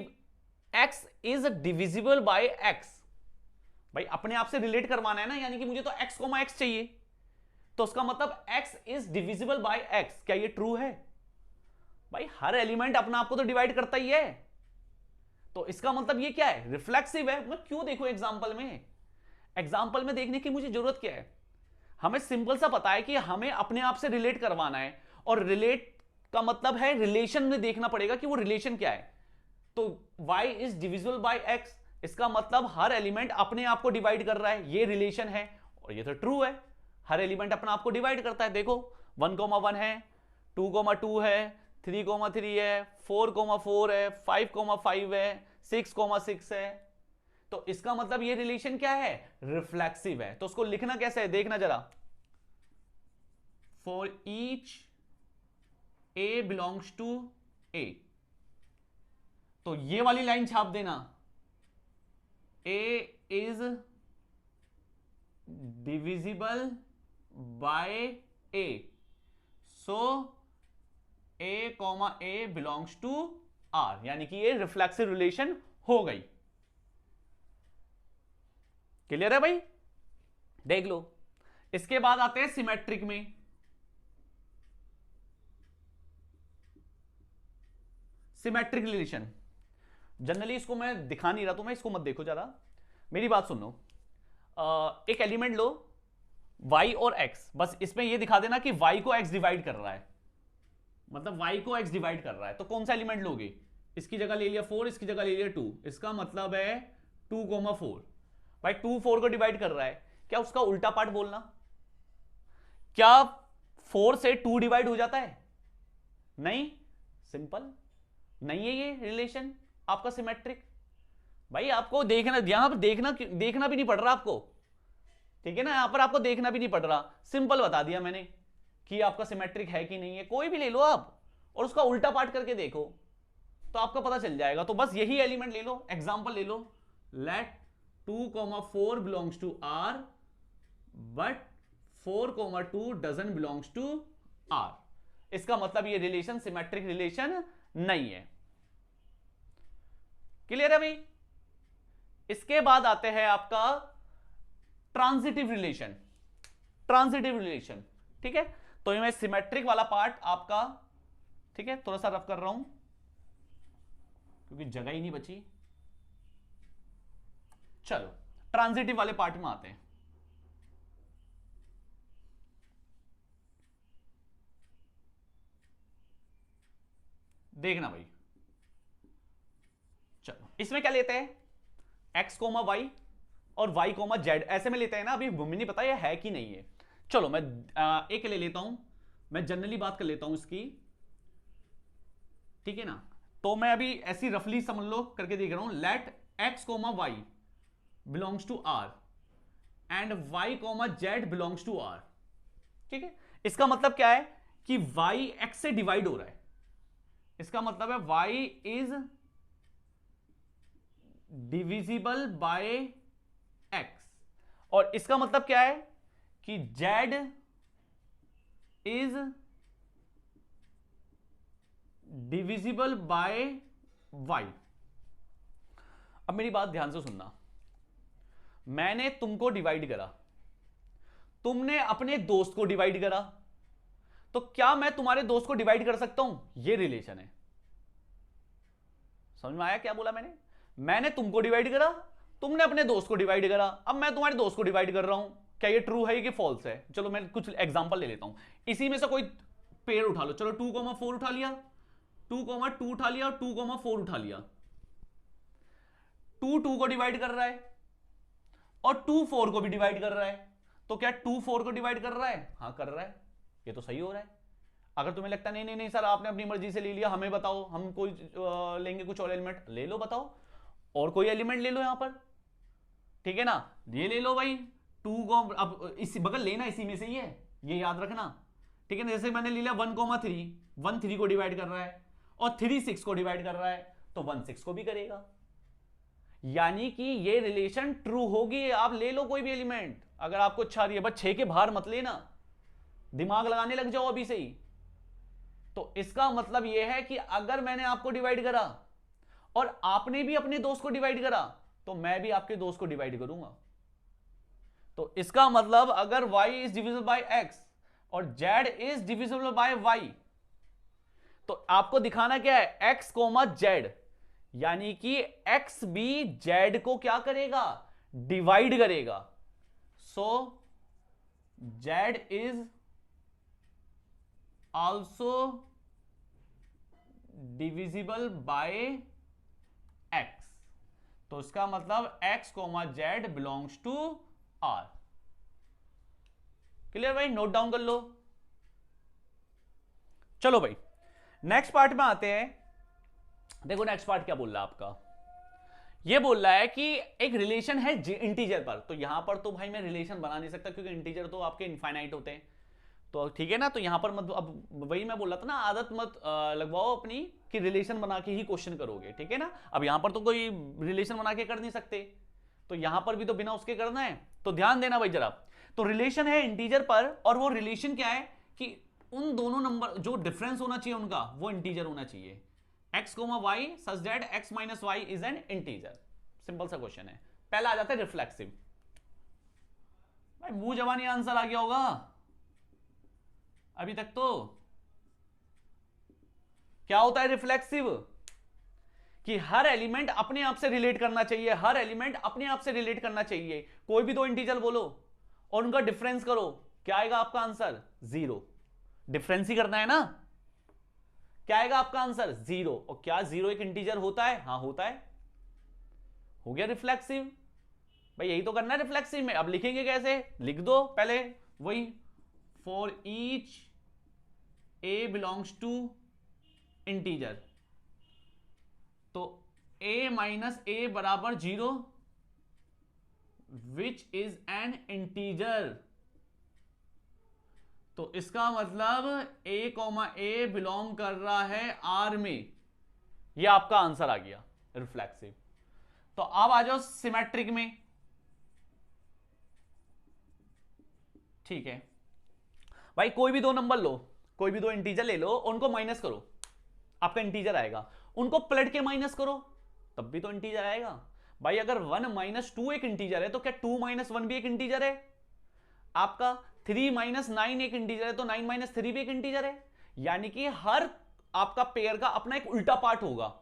Speaker 1: x is divisible by x। भाई अपने आप से रिलेट करवाना है ना, यानी कि मुझे तो x, x चाहिए, तो उसका मतलब x is divisible by x। क्या ये ट्रू है? भाई हर एलिमेंट अपना आप को तो डिवाइड करता ही है, तो इसका मतलब ये क्या है? रिफ्लेक्सिव है। मैं क्यों देखूं एग्जांपल में? एग्जांपल में देखने की मुझे जरूरत क्या है? हमें सिंपल सा पता है कि हमें अपने आप से रिलेट करवाना है, और रिलेट का मतलब है रिलेशन में देखना पड़ेगा कि वो रिलेशन क्या है। तो y is divisible by x, इसका मतलब हर एलिमेंट अपने आप को डिवाइड कर रहा है, ये रिलेशन है, और ये तो ट्रू है। हर एलिमेंट अपना आप को डिवाइड करता है। देखो 1,1 है, 2,2 है, 3,3 है, 4,4 है, 5,5 है, 6,6 है। तो इसका मतलब ये रिलेशन क्या है? रिफ्लेक्सिव है। तो उसको लिखना कैसे है देखना जरा। For each A belongs to A, तो ये वाली लाइन छाप देना, A is divisible by A, so A belongs to R, यानी कि ये रिफ्लेक्सिव रिलेशन हो गई। क्लियर है भाई? देख लो। इसके बाद आते हैं सिमेट्रिक में। सिमेट्रिक रिलेशन जनरली इसको मैं दिखा नहीं रहा, तो मैं इसको मत देखो ज्यादा, मेरी बात सुनो। एक एलिमेंट लो y और x, बस इसमें ये दिखा देना कि y को x डिवाइड कर रहा है, मतलब y को x डिवाइड कर रहा है। तो कौन सा एलिमेंट लोगे? इसकी जगह ले लिया 4, इसकी जगह ले लिया 2, इसका मतलब है 2,4। भाई 2 4 को डिवाइड कर रहा है, क्या उसका उल्टा पार्ट बोलना? क्या 4 से 2 डिवाइड हो जाता है? नहीं, सिंपल नहीं है ये रिलेशन आपका सिमेट्रिक। भाई आपको देखना, यहां पर देखना भी नहीं पड़ रहा आपको, ठीक है ना? यहां पर आपको देखना भी नहीं पड़ रहा, सिंपल बता दिया मैंने कि आपका सिमेट्रिक है कि नहीं है। कोई भी ले लो आप और उसका उल्टा पार्ट करके देखो तो आपको पता चल जाएगा। तो बस यही एलिमेंट ले लो, एग्जांपल ले लो, let 2,4 belongs to R but 4,2 doesn't belongs to R। इसका मतलब ये रिलेशन सिमेट्रिक रिलेशन नहीं है। क्लियर है भाई? इसके बाद आते हैं आपका ट्रांजिटिव रिलेशन। ट्रांजिटिव रिलेशन, ठीक है? तो ये मैं सिमेट्रिक वाला पार्ट आपका, ठीक है, थोड़ा सा रफ कर रहा हूं क्योंकि जगह ही नहीं बची। चलो ट्रांजिटिव वाले पार्ट में आते हैं। देखना भाई, चलो इसमें क्या लेते हैं? x, y और y, z ऐसे में लेते हैं ना। अभी मुझे नहीं पता ये है कि नहीं है। चलो मैं एक ले लेता हूं, मैं जनरली बात कर लेता हूं इसकी, ठीक है ना? तो मैं अभी ऐसी रफली समझ लो करके देख रहा हूं, let x, y belongs to r and y, z belongs to r। ठीक है, इसका मतलब क्या है कि y x से डिवाइड हो रहा है। इसका मतलब है y is divisible by x, और इसका मतलब क्या है कि z is divisible bye y। अब मेरी बात ध्यान से सुनना, मैंने तुमको डिवाइड करा, तुमने अपने दोस्त को डिवाइड करा, तो क्या मैं तुम्हारे दोस्त को डिवाइड कर सकता हूं? ये रिलेशन है। समझ में आया क्या बोला मैंने? मैंने तुमको डिवाइड करा, तुमने अपने दोस्त को डिवाइड करा, अब मैं तुम्हारे दोस्त को डिवाइड कर रहा हूं। क्या ये ट्रू है कि फॉल्स है? चलो मैं कुछ एग्जांपल ले लेता हूं। इसी में से कोई पेयर उठा लो। चलो 2,4 उठा लिया, 2,2 उठा लिया और 2,4 उठा लिया। 2 को डिवाइड कर रहा है और 2 4 को भी डिवाइड कर रहा है। तो क्या 2 4 को डिवाइड कर रहा है? हाँ कर रहा है, ये तो सही हो रहा है। अगर तुम्हें लगता नहीं नहीं नहीं सर आपने अपनी मर्जी से ले लिया, हमें बताओ, हम कोई लेंगे कुछ और एलिमेंट, ले लो, बताओ और कोई एलिमेंट ले लो यहां पर, ठीक है ना? ये ले लो भाई 2 को, अब इसी बगल लेना, इसी में से ही है, ये याद रखना, ठीक है ना? जैसे मैंने ले लिया 1,3, 1 3 को डिवाइड कर रहा है और 3 6 को डिवाइड कर रहा है, तो 1 6 को भी करेगा, यानी कि ये रिलेशन ट्रू होगी। आप ले लो कोई भी एलिमेंट अगर आपको अच्छा रही है, बस 6 के बाहर मत लेना, दिमाग लगाने लग जाओ अभी से ही, तो इसका मतलब यह है कि अगर मैंने आपको डिवाइड करा और आपने भी अपने दोस्त को डिवाइड करा तो मैं भी आपके दोस्त को डिवाइड करूंगा। तो इसका मतलब अगर y is divisible by x और z is divisible bye y, तो आपको दिखाना क्या है, x कोमा z, यानी कि x भी z को क्या करेगा, डिवाइड करेगा। So z is also divisible by x। तो इसका मतलब x comma z belongs to r। Clear भाई, नोट डाउन कर लो। चलो भाई नेक्स्ट पार्ट में आते हैं। देखो नेक्स्ट पार्ट क्या बोल रहा है आपका, ये बोल रहा है कि एक रिलेशन है इंटीजर पर। तो यहां पर तो भाई मैं रिलेशन बना नहीं सकता क्योंकि इंटीजर तो आपके इनफाइनाइट होते हैं, तो ठीक है ना। तो यहां पर मत, अब वही मैं बोल रहा था ना, आदत मत लगवाओ अपनी कि रिलेशन बना के ही क्वेश्चन करोगे, ठीक है ना। अब यहां पर तो कोई रिलेशन बना के कर नहीं सकते, तो यहां पर भी तो बिना उसके करना है। तो ध्यान देना भाई जरा। तो रिलेशन है इंटीजर पर, और वो रिलेशन क्या है कि उन दोनों नंबर जो डिफरेंस होना चाहिए उनका वो इंटीजर होना चाहिए, x, y such that x minus y is an integer. Simple सा क्वेश्चन है। पहला आ जाता है रिफ्लेक्सिव। भाई मुंह जवानी आंसर आ गया होगा अभी तक तो। क्या होता है रिफ्लेक्सिव, कि हर एलिमेंट अपने आप से रिलेट करना चाहिए, हर एलिमेंट अपने आप से रिलेट करना चाहिए। कोई भी दो इंटीजर बोलो और उनका डिफरेंस करो, क्या आएगा आपका आंसर, 0। डिफरेंस ही करना है ना, क्या आएगा आपका आंसर, 0। और क्या 0 एक इंटीजर होता है, हाँ होता है, हो गया रिफ्लेक्सिव। भाई यही तो करना है रिफ्लेक्सिव में। अब लिखेंगे कैसे, लिख दो पहले वही, for each a belongs to integer, तो a माइनस ए बराबर 0 विच इज एन इंटीजर। तो इसका मतलब a कॉमा ए बिलोंग कर रहा है R में। यह आपका आंसर आ गया रिफ्लेक्सिव। तो अब आ जाओ सिमेट्रिक में। ठीक है भाई, कोई भी दो नंबर लो, कोई भी दो इंटीजर ले लो, उनको माइनस करो, आपका इंटीजर आएगा। उनको पलट के माइनस करो, तब भी तो इंटीजर आएगा। भाई अगर 1 माइनस 2 एक इंटीजर है तो क्या 2 माइनस 1 भी एक इंटीजर है? आपका 3 माइनस 9 एक इंटीजर है तो 9 माइनस 3 भी एक इंटीजर है। यानी कि हर आपका पेयर का अपना एक उल्टा पार्ट होगा,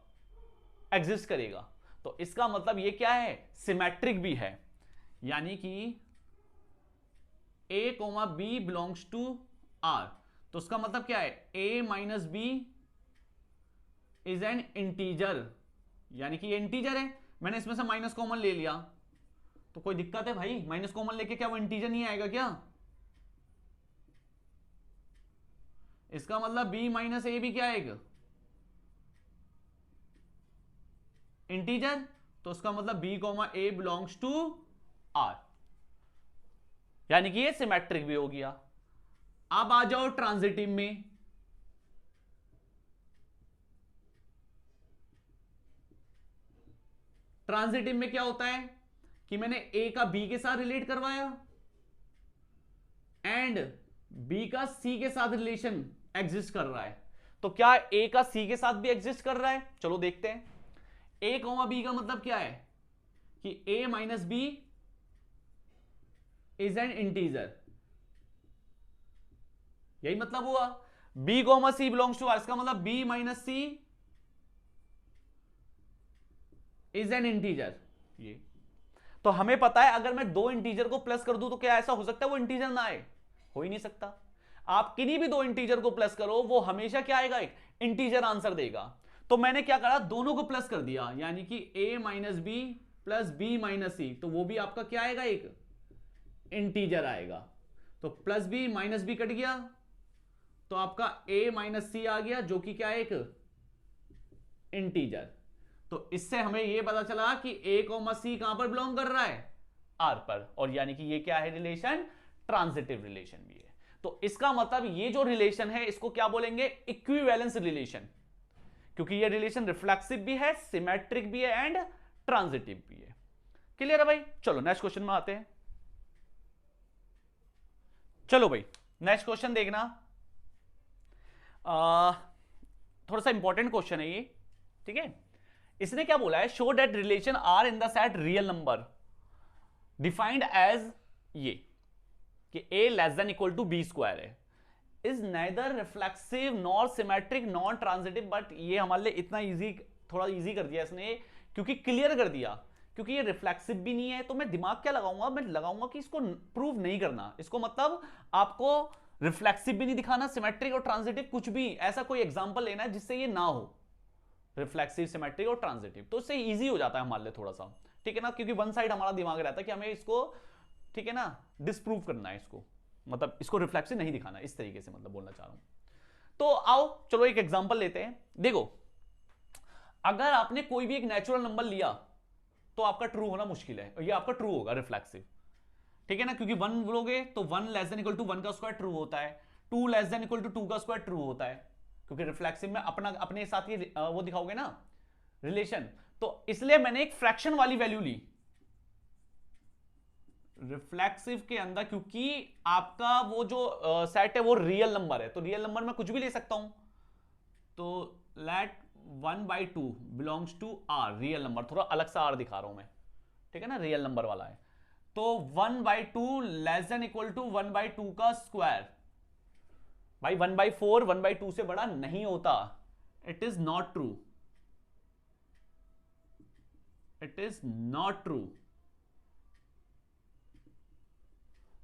Speaker 1: एग्जिस्ट करेगा। तो इसका मतलब ये क्या है, सिमेट्रिक भी है। यानी कि a comma b belongs to r। तो उसका मतलब क्या है, a minus b is an integer, यानी कि ये इंटीजर है। मैंने इसमें से माइनस कॉमन ले लिया, तो कोई दिक्कत है भाई, माइनस कॉमन लेके क्या वो इंटीजर नहीं आएगा क्या? इसका मतलब b माइनस ए भी क्या आएगा, इंटीजर। तो उसका मतलब b comma A belongs to r, यानी कि ये सिमेट्रिक भी हो गया। अब आ जाओ ट्रांजिटिव में। ट्रांजिटिव में क्या होता है कि मैंने a का b के साथ रिलेट करवाया एंड b का c के साथ रिलेशन एग्जिस्ट कर रहा है। तो क्या a का c के साथ भी एग्जिस्ट कर रहा है? चलो देखते हैं। a कॉमा b का मतलब क्या है कि a minus b is an integer, यही मतलब हुआ। b comma c belongs to r, इसका मतलब b minus c is an integer. ये तो हमें पता है अगर मैं दो इंटीजर को प्लस कर दूं तो क्या ऐसा हो सकता है वो इंटीजर ना आए? हो ही नहीं सकता। आप किन्हीं भी दो इंटीजर को प्लस करो वो हमेशा क्या आएगा, एक इंटीजर आंसर देगा। तो मैंने क्या करा, दोनों को प्लस कर दिया, यानी कि a minus B plus B minus C, तो वो भी आपका क्या आएगा, एक इंटीजर आएगा। तो प्लस बी माइनस बी कट गया तो आपका a माइनस सी आ गया, जो कि क्या है, एक इंटीजर। तो इससे हमें यह पता चला कि a कॉमा सी कहां पर बिलोंग कर रहा है, r पर, और यानी कि ये क्या है रिलेशन, ट्रांजिटिव रिलेशन भी है। तो इसका मतलब ये जो रिलेशन है इसको क्या बोलेंगे, इक्विवेलेंस रिलेशन, क्योंकि ये रिलेशन रिफ्लेक्सिव भी है, सिमेट्रिक भी है एंड ट्रांजिटिव भी है। क्लियर है भाई? चलो नेक्स्ट क्वेश्चन में आते हैं। चलो भाई नेक्स्ट क्वेश्चन देखना। थोड़ा सा इंपॉर्टेंट क्वेश्चन है ये, ठीक है। इसने क्या बोला है, show that relation R in the set real number defined as ये कि a less than equal to B square है, is neither reflexive nor symmetric non transitive. But ये हमारे लिए इतना इजी, थोड़ा इजी कर दिया इसने, क्योंकि क्लियर कर दिया, क्योंकि ये रिफ्लेक्सिव भी नहीं है, तो मैं दिमाग क्या लगाऊंगा, मैं लगाऊंगा कि इसको प्रूव नहीं करना। इसको मतलब आपको रिफ्लेक्सिव भी नहीं दिखाना, सिमेट्रिक और ट्रांजिटिव कुछ भी, ऐसा कोई एग्जांपल लेना है जिससे ये ना हो, रिफ्लेक्सिव सिमेट्रिक और ट्रांजिटिव, तो इससे इजी हो जाता है हमारे लिए थोड़ा सा, ठीक है ना। क्योंकि वन साइड हमारा दिमाग रहता है कि हमें इसको, ठीक है ना, डिस्प्रूव करना है इसको, मतलब इसको रिफ्लेक्सिव नहीं दिखाना, इस तरीके से मतलब बोलना चाह रहा हूं। तो आओ चलो एक एग्जांपल लेते हैं। देखो, अगर आपने कोई भी एक नेचुरल नंबर लिया तो आपका ट्रू होना मुश्किल है, ये आपका ट्रू होगा रिफ्लेक्सिव, ठीक है ना, क्योंकि वन बोलोगे तो one less than equal to one का स्क्वायर ट्रू होता है, two less than equal to two का स्क्वायर ट्रू होता है, क्योंकि रिफ्लेक्सिव में अपने साथ ये वो दिखाओगे ना रिलेशन। तो इसलिए मैंने एक फ्रैक्शन वाली वैल्यू ली रिफ्लेक्सिव के अंदर, क्योंकि आपका वो जो सेट है वो रियल नंबर है, तो रियल नंबर में कुछ भी ले सकता हूं। तो let 1/2 belongs to R, real number, थोड़ा अलग सा आर दिखा रहा हूं मैं, ठीक है ना, रियल नंबर वाला है। तो 1/2 लेस देन इक्वल टू 1/2 का स्क्वायर, भाई 1/4 1/2 से बड़ा नहीं होता, it is not true, it is not true,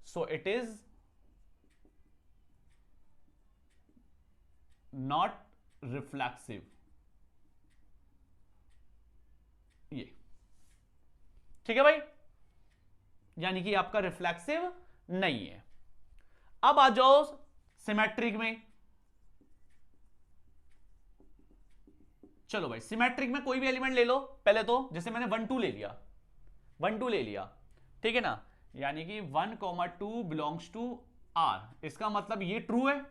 Speaker 1: so it is not reflexive, ये ठीक है भाई, यानी कि आपका रिफ्लेक्सिव नहीं है। अब आ जाओ सिमेट्रिक में। चलो भाई सिमेट्रिक में कोई भी एलिमेंट ले लो पहले, तो जैसे मैंने 1 2 ले लिया, 1 2 ले लिया, ठीक है ना, यानी कि 1,2 बिलोंग्स टू आर, इसका मतलब ये ट्रू है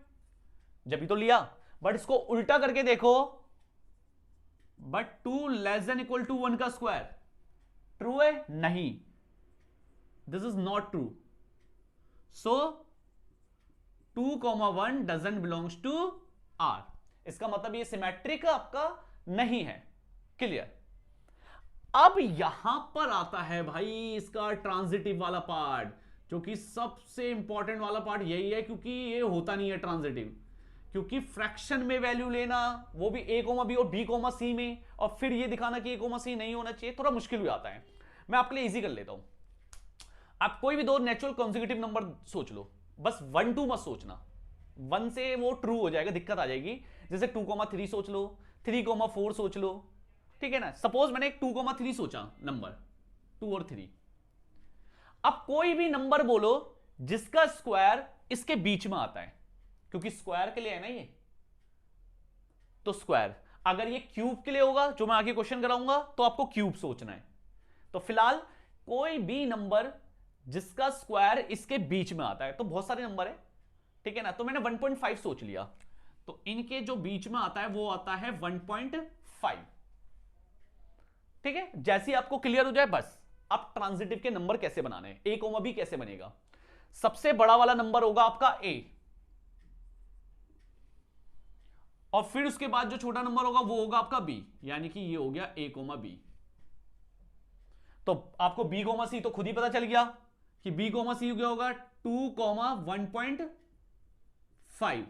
Speaker 1: जब भी तो लिया। बट इसको उल्टा करके देखो, but 2 less than equal to 1 का स्क्वायर ट्रू है, नहीं, this is not true, so 2,1 doesn't belongs to R, इसका मतलब ये सिमेट्रिक आपका नहीं है, क्लियर। अब यहां पर आता है भाई इसका ट्रांजिटिव वाला पार्ट, जो कि सबसे इंपॉर्टेंट वाला पार्ट यही है, क्योंकि ये होता नहीं है ट्रांजिटिव, क्योंकि फ्रैक्शन में वैल्यू लेना, वो भी a, b और b, c में, और फिर ये दिखाना कि a, c नहीं होना चाहिए, थोड़ा मुश्किल हो जाता है। मैं आपके लिए इजी कर लेता हूं, आप कोई भी दो नेचुरल कॉन्जिक्यूटिव नंबर सोच लो, बस 1 2 मत सोचना, 1 से वो ट्रू हो जाएगा, दिक्कत आ जाएगी। जैसे 2,3 सोच लो, 3,4 सोच लो, ठीक है ना। सपोज मैंने एक 2,3 सोचा नंबर, 2 और 3। अब कोई भी नंबर बोलो जिसका स्क्वायर इसके बीच में आता है, क्योंकि स्क्वायर के लिए है ना ये, तो स्क्वायर, अगर ये क्यूब के लिए होगा जो मैं आगे क्वेश्चन कराऊंगा तो आपको क्यूब सोचना है। तो फिलहाल कोई भी नंबर जिसका स्क्वायर इसके बीच में आता है, तो बहुत सारे नंबर है, ठीक है ना, तो मैंने 1.5 सोच लिया, तो इनके जो बीच में आता है वो आता है 1.5, ठीक है। जैसे आपको क्लियर हो जाए बस अब ट्रांजिटिव के नंबर कैसे बनाने हैं, a, b कैसे बनेगा। सबसे बड़ा वाला नंबर होगा आपका a, और फिर उसके बाद जो छोटा नंबर होगा वो होगा आपका b, यानी कि ये हो गया a, b। तो आपको b, c तो खुद ही पता चल गया कि b, c क्या होगा, 2,1.5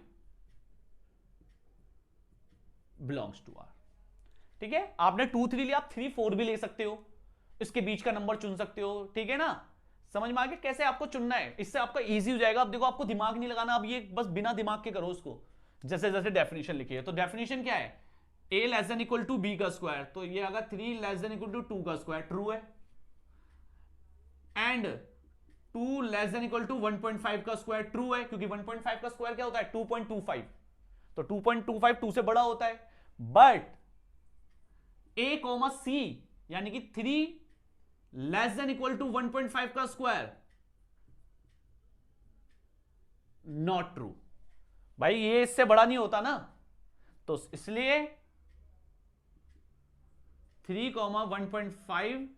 Speaker 1: बिलोंग्स टू आर, ठीक है। आपने 2 3 लिया, आप 3 4 भी ले सकते हो, इसके बीच का नंबर चुन सकते हो, ठीक है ना। समझ में आ गया कैसे आपको चुनना है, इससे आपका इजी हो जाएगा। अब देखो आपको दिमाग नहीं लगाना, अब ये बस बिना दिमाग के करो उसको, जैसे जैसे डेफिनेशन लिखी है। तो डेफिनेशन क्या है, a less than equal to b का स्क्वायर, तो ये अगर 3 लेस देन इक्वल टू 2 का स्क्वायर ट्रू है, and 2 less than equal to 1.5 का स्क्वायर ट्रू है, क्योंकि 1.5 का स्क्वायर क्या होता है, 2.25, तो 2.25 2 से बड़ा होता है। बट a, c यानी कि 3 लेस देन इक्वल टू 1.5 का स्क्वायर नॉट ट्रू, भाई ये इससे बड़ा नहीं होता ना, तो इसलिए 3,1.5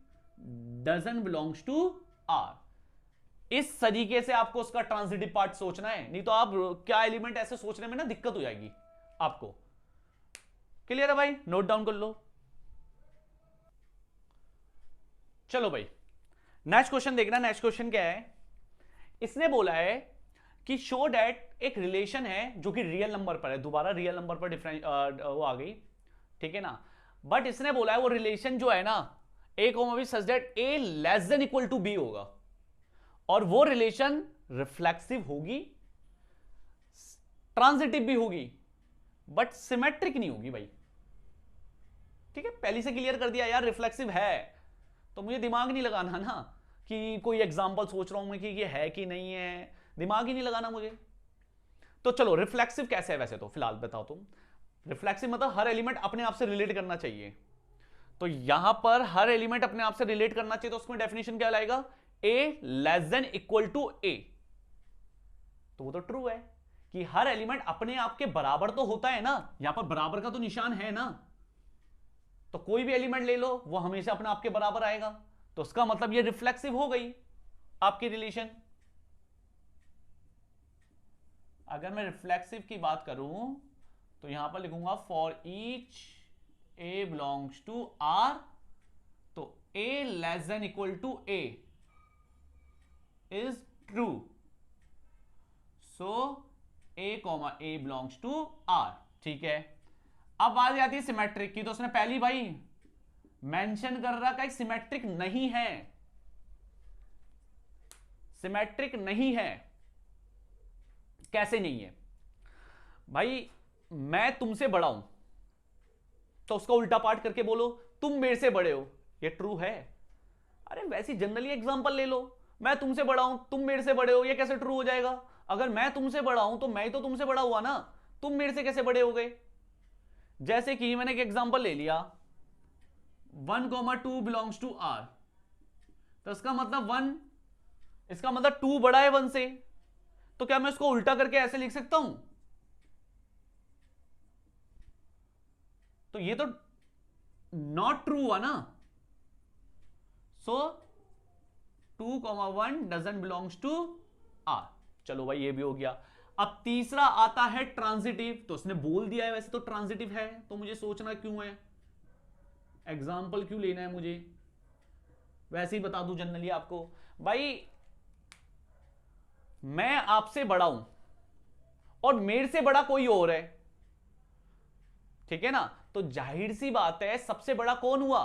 Speaker 1: डजंट बिलोंग्स टू आर। इस तरीके से आपको उसका ट्रांजिटिव पार्ट सोचना है, नहीं तो आप क्या एलिमेंट ऐसे सोचने में ना दिक्कत हो जाएगी, आपको। क्लियर है भाई, नोट डाउन कर लो। चलो भाई नेक्स्ट क्वेश्चन देखना। नेक्स्ट क्वेश्चन क्या है, इसने बोला है कि शो डैट एक रिलेशन है जो कि रियल नंबर पर है। दोबारा रियल नंबर पर डिफरेंस वो आ गई, ठीक है ना। बट इसने बोला है वो रिलेशन जो है ना A comma B such that A less than equal to B होगा, और वो रिलेशन रिफ्लेक्सिव होगी, ट्रांजिटिव भी होगी, बट सिमेट्रिक नहीं होगी भाई। ठीक है, पहले से क्लियर कर दिया यार, रिफ्लेक्सिव है तो मुझे दिमाग नहीं लगाना ना कि कोई एग्जांपल सोच रहा हूं मैं कि ये है कि नहीं है, दिमाग ही नहीं लगाना मुझे। तो चलो रिफ्लेक्सिव कैसे है वैसे, तो फिलहाल बताओ तुम। रिफ्लेक्सिव मतलब हर एलिमेंट अपने आप से रिलेट करना चाहिए। तो यहां पर हर एलिमेंट अपने आप से रिलेट करना चाहिए, तो उसमें डेफिनेशन क्या लाएगा, ए less than equal to A. तो वो तो ट्रू है कि हर एलिमेंट अपने आप के बराबर तो होता है ना, यहां पर बराबर का तो निशान है ना, तो कोई भी एलिमेंट ले लो वो हमेशा अपने आप के बराबर आएगा। तो उसका मतलब ये रिफ्लेक्सिव हो गई आपकी रिलेशन। अगर मैं रिफ्लेक्सिव की बात करूं तो यहां पर लिखूंगा for each A belongs to R, तो A less than equal to A is true, so A comma A belongs to R. ठीक है, अब बात जाती है सिमेट्रिक की, तो उसने पहली भाई मेंशन कर रहा है सिमेट्रिक नहीं है, सिमेट्रिक नहीं है। कैसे नहीं है भाई, मैं तुमसे बड़ा हूं तो उसका उल्टा पार्ट करके बोलो तुम मेरे से बड़े हो, ये ट्रू है। अरे वैसी जनरली एग्जांपल ले लो, मैं तुमसे बड़ा हूं तुम मेरे से बड़े हो, ये कैसे ट्रू हो जाएगा। अगर मैं तुमसे बड़ा हूं तो मैं तो तुमसे बड़ा हुआ ना, तुम मेरे से कैसे बड़े हो गए। जैसे कि मैंने एक एग्जांपल ले लिया 1,2 बिलोंग्स टू आर, तो इसका मतलब 1, इसका मतलब 2 बड़ा है 1 से, तो क्या मैं इसको उल्टा करके ऐसे लिख सकता हूं, तो ये तो नॉट ट्रू हुआ ना। सो 2,1 डजंट बिलोंग्स टू आर। चलो भाई ये भी हो गया। अब तीसरा आता है ट्रांजिटिव, तो उसने बोल दिया है वैसे तो ट्रांजिटिव है, तो मुझे सोचना क्यों है, एग्जाम्पल क्यों लेना है मुझे, वैसे ही बता दूं जनरली आपको। भाई मैं आपसे बड़ा हूं और मेरे से बड़ा कोई और है, ठीक है ना, तो जाहिर सी बात है सबसे बड़ा कौन हुआ,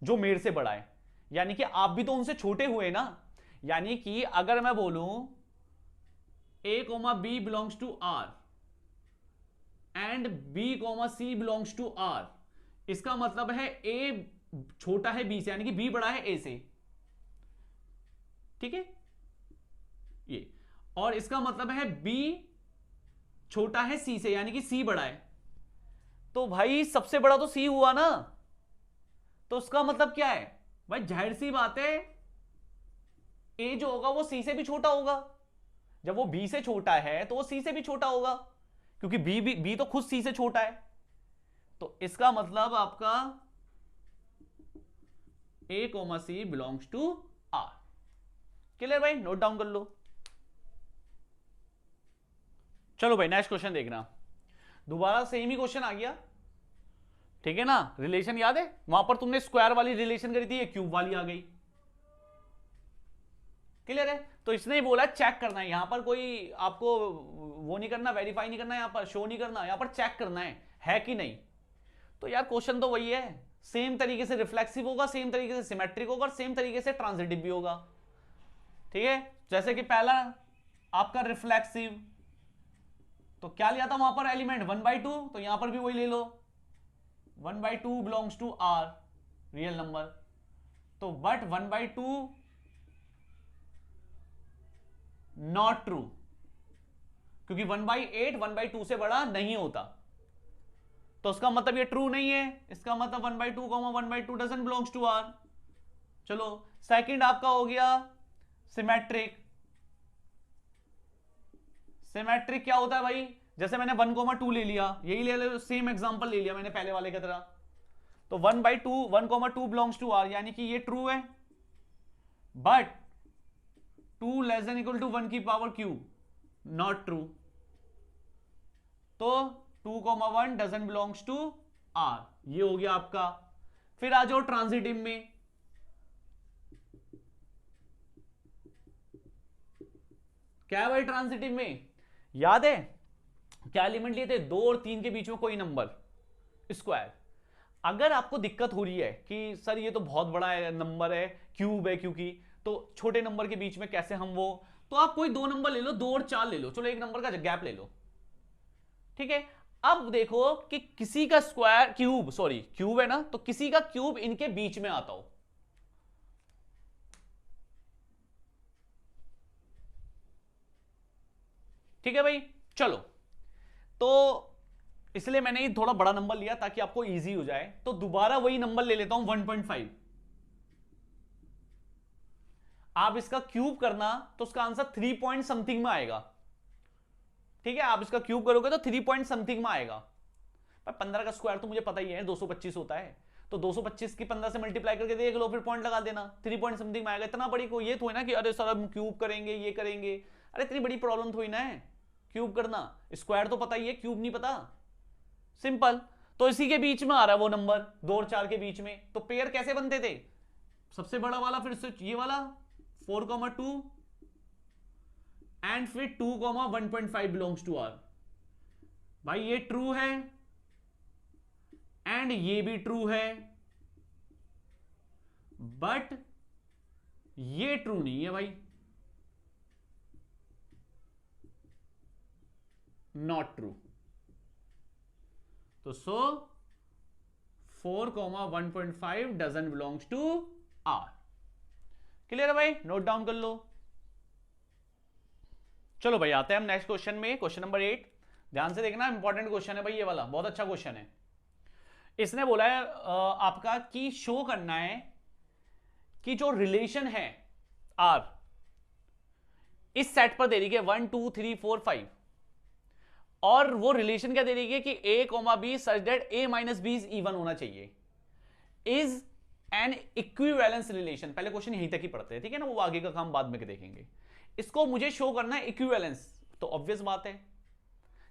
Speaker 1: जो मेरे से बड़ा है, यानी कि आप भी तो उनसे छोटे हुए ना। यानी कि अगर मैं बोलूं a comma b belongs to R and b comma c belongs to R, इसका मतलब है a छोटा है b से, यानी कि b बड़ा है a से, ठीक है ये, और इसका मतलब है b छोटा है c से, यानी कि c बड़ा है। तो भाई सबसे बड़ा तो c हुआ ना, तो उसका मतलब क्या है भाई, जाहिर सी बात है a जो होगा वो c से भी छोटा होगा, जब वो b से छोटा है तो वो c से भी छोटा होगा, क्योंकि b तो खुद c से छोटा है। तो इसका मतलब आपका a comma c belongs to R. Clear भाई, नोट डाउन कर लो। चलो भाई नेक्स्ट क्वेश्चन देखना, दोबारा सेम ही क्वेश्चन आ गया, ठीक है ना। रिलेशन याद है, वहां पर तुमने स्क्वायर वाली रिलेशन करी थी, ये क्यूब वाली आ गई। क्लियर है, तो इसने ही बोला चेक करना है, यहां पर कोई आपको वो नहीं करना, वेरीफाई नहीं करना, यहां पर शो नहीं करना, यहां पर चेक करना है कि नहीं। तो यार क्वेश्चन तो वही है, सेम तरीके से रिफ्लेक्सिव होगा, सेम तरीके से सिमेट्रिक होगा, और सेम तरीके से ट्रांजिटिव भी होगा। ठीक है, जैसे कि पहला आपका रिफ्लेक्सिव, तो क्या लिया था वहां पर एलिमेंट 1/2, तो यहां पर भी वही ले लो 1/2 belongs to R, real number. तो बट 1/2 नॉट ट्रू, क्योंकि 1/8 1/2 से बड़ा नहीं होता, तो उसका मतलब ये ट्रू नहीं है, इसका मतलब 1/2 1/2 डजंट बिलोंग्स टू आर। चलो सेकंड आपका हो गया सिमेट्रिक। सिमेट्रिक क्या होता है भाई, जैसे मैंने 1,2 ले लिया, यही ले लो, सेम एग्जांपल ले लिया मैंने पहले वाले की तरह, तो 1/2 1,2 बिलोंग्स टू आर, यानी कि ये ट्रू है, but 2 less than equal to 1 की पावर क्यूब नॉट ट्रू। तो 2,1 डजंट बिलोंग्स टू आर, ये हो गया आपका। फिर आ जाओ ट्रांजिटिव में, क्या है भाई ट्रांजिटिव में, याद है क्या एलिमेंट लिए थे, 2 और 3 के बीच में कोई नंबर स्क्वायर। अगर आपको दिक्कत हो रही है कि सर ये तो बहुत बड़ा नंबर है, क्यूब है क्योंकि, तो छोटे नंबर के बीच में कैसे हम वो, तो आप कोई 2 नंबर ले लो, 2 और 4 ले लो, चलो 1 नंबर का गैप ले लो, ठीक है। अब देखो कि किसी का स्क्वायर क्यूब, सॉरी क्यूब है ना, तो किसी का क्यूब इनके बीच में आता हो, ठीक है भाई। चलो, तो इसलिए मैंने ये थोड़ा बड़ा नंबर लिया ताकि आपको इजी हो जाए, तो दोबारा वही नंबर ले लेता हूं 1.5। आप इसका क्यूब करना तो उसका आंसर 3 पॉइंट समथिंग में आएगा, ठीक है। आप इसका क्यूब करोगे तो 3 पॉइंट समथिंग में आएगा। पर 15 का स्क्वायर तो मुझे पता ही है 225 होता है, तो 225 की 15 से मल्टीप्लाई करके देख लो, फिर पॉइंट लगा देना, 3 पॉइंट समथिंग में आएगा। इतना बड़ी को ये थोड़ी ना कि अरे सर हम क्यूब करेंगे ये करेंगे, अरे इतनी बड़ी प्रॉब्लम थोड़ी ना है क्यूब करना, स्क्वायर तो पता ही है, क्यूब नहीं पता, सिंपल। तो इसी के बीच में आ रहा है वो नंबर 2 और 4 के बीच में, तो पेयर कैसे बनते थे, सबसे बड़ा वाला फिर से ये वाला 4,2 एंड फिर 2,1.5 बिलोंग्स टू आर। भाई ये ट्रू है एंड ये भी ट्रू है, बट ये ट्रू नहीं है भाई, नॉट ट्रू। तो so 4,1.5 doesn't belongs to R. Clear है भाई, नोट डाउन कर लो। चलो भाई आते हैं हम नेक्स्ट क्वेश्चन में, क्वेश्चन नंबर 8। ध्यान से देखना, इंपॉर्टेंट क्वेश्चन है भाई ये वाला, बहुत अच्छा क्वेश्चन है। इसने बोला है आपका कि शो करना है कि जो रिलेशन है आर इस सेट पर दे रही है 1 2 3 4 5, और वो रिलेशन क्या दे रही है कि a comma b such that a minus b is even होना चाहिए, इज एन इक्विवेलेंस रिलेशन। पहले क्वेश्चन यहीं तक ही पढ़ते हैं, ठीक है ना, वो आगे का काम बाद में देखेंगे। इसको मुझे शो करना है इक्विवेलेंस, तो ऑब्वियस बात है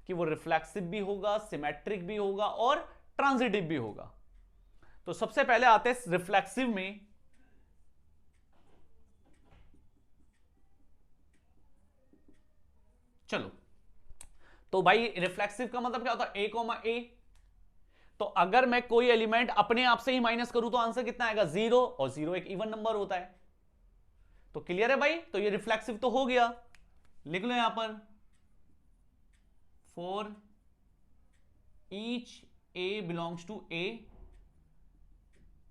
Speaker 1: कि वो रिफ्लेक्सिव भी होगा, सिमेट्रिक भी होगा और ट्रांजिटिव भी होगा। तो सबसे पहले आते हैं रिफ्लेक्सिव में। चलो, तो भाई रिफ्लेक्सिव का मतलब क्या होता है, a कॉमा a। तो अगर मैं कोई एलिमेंट अपने आप से ही माइनस करूं तो आंसर कितना आएगा, 0, और 0 एक इवन नंबर होता है। तो क्लियर है भाई, तो ये रिफ्लेक्सिव तो हो गया, लिख लो यहां पर for each a belongs to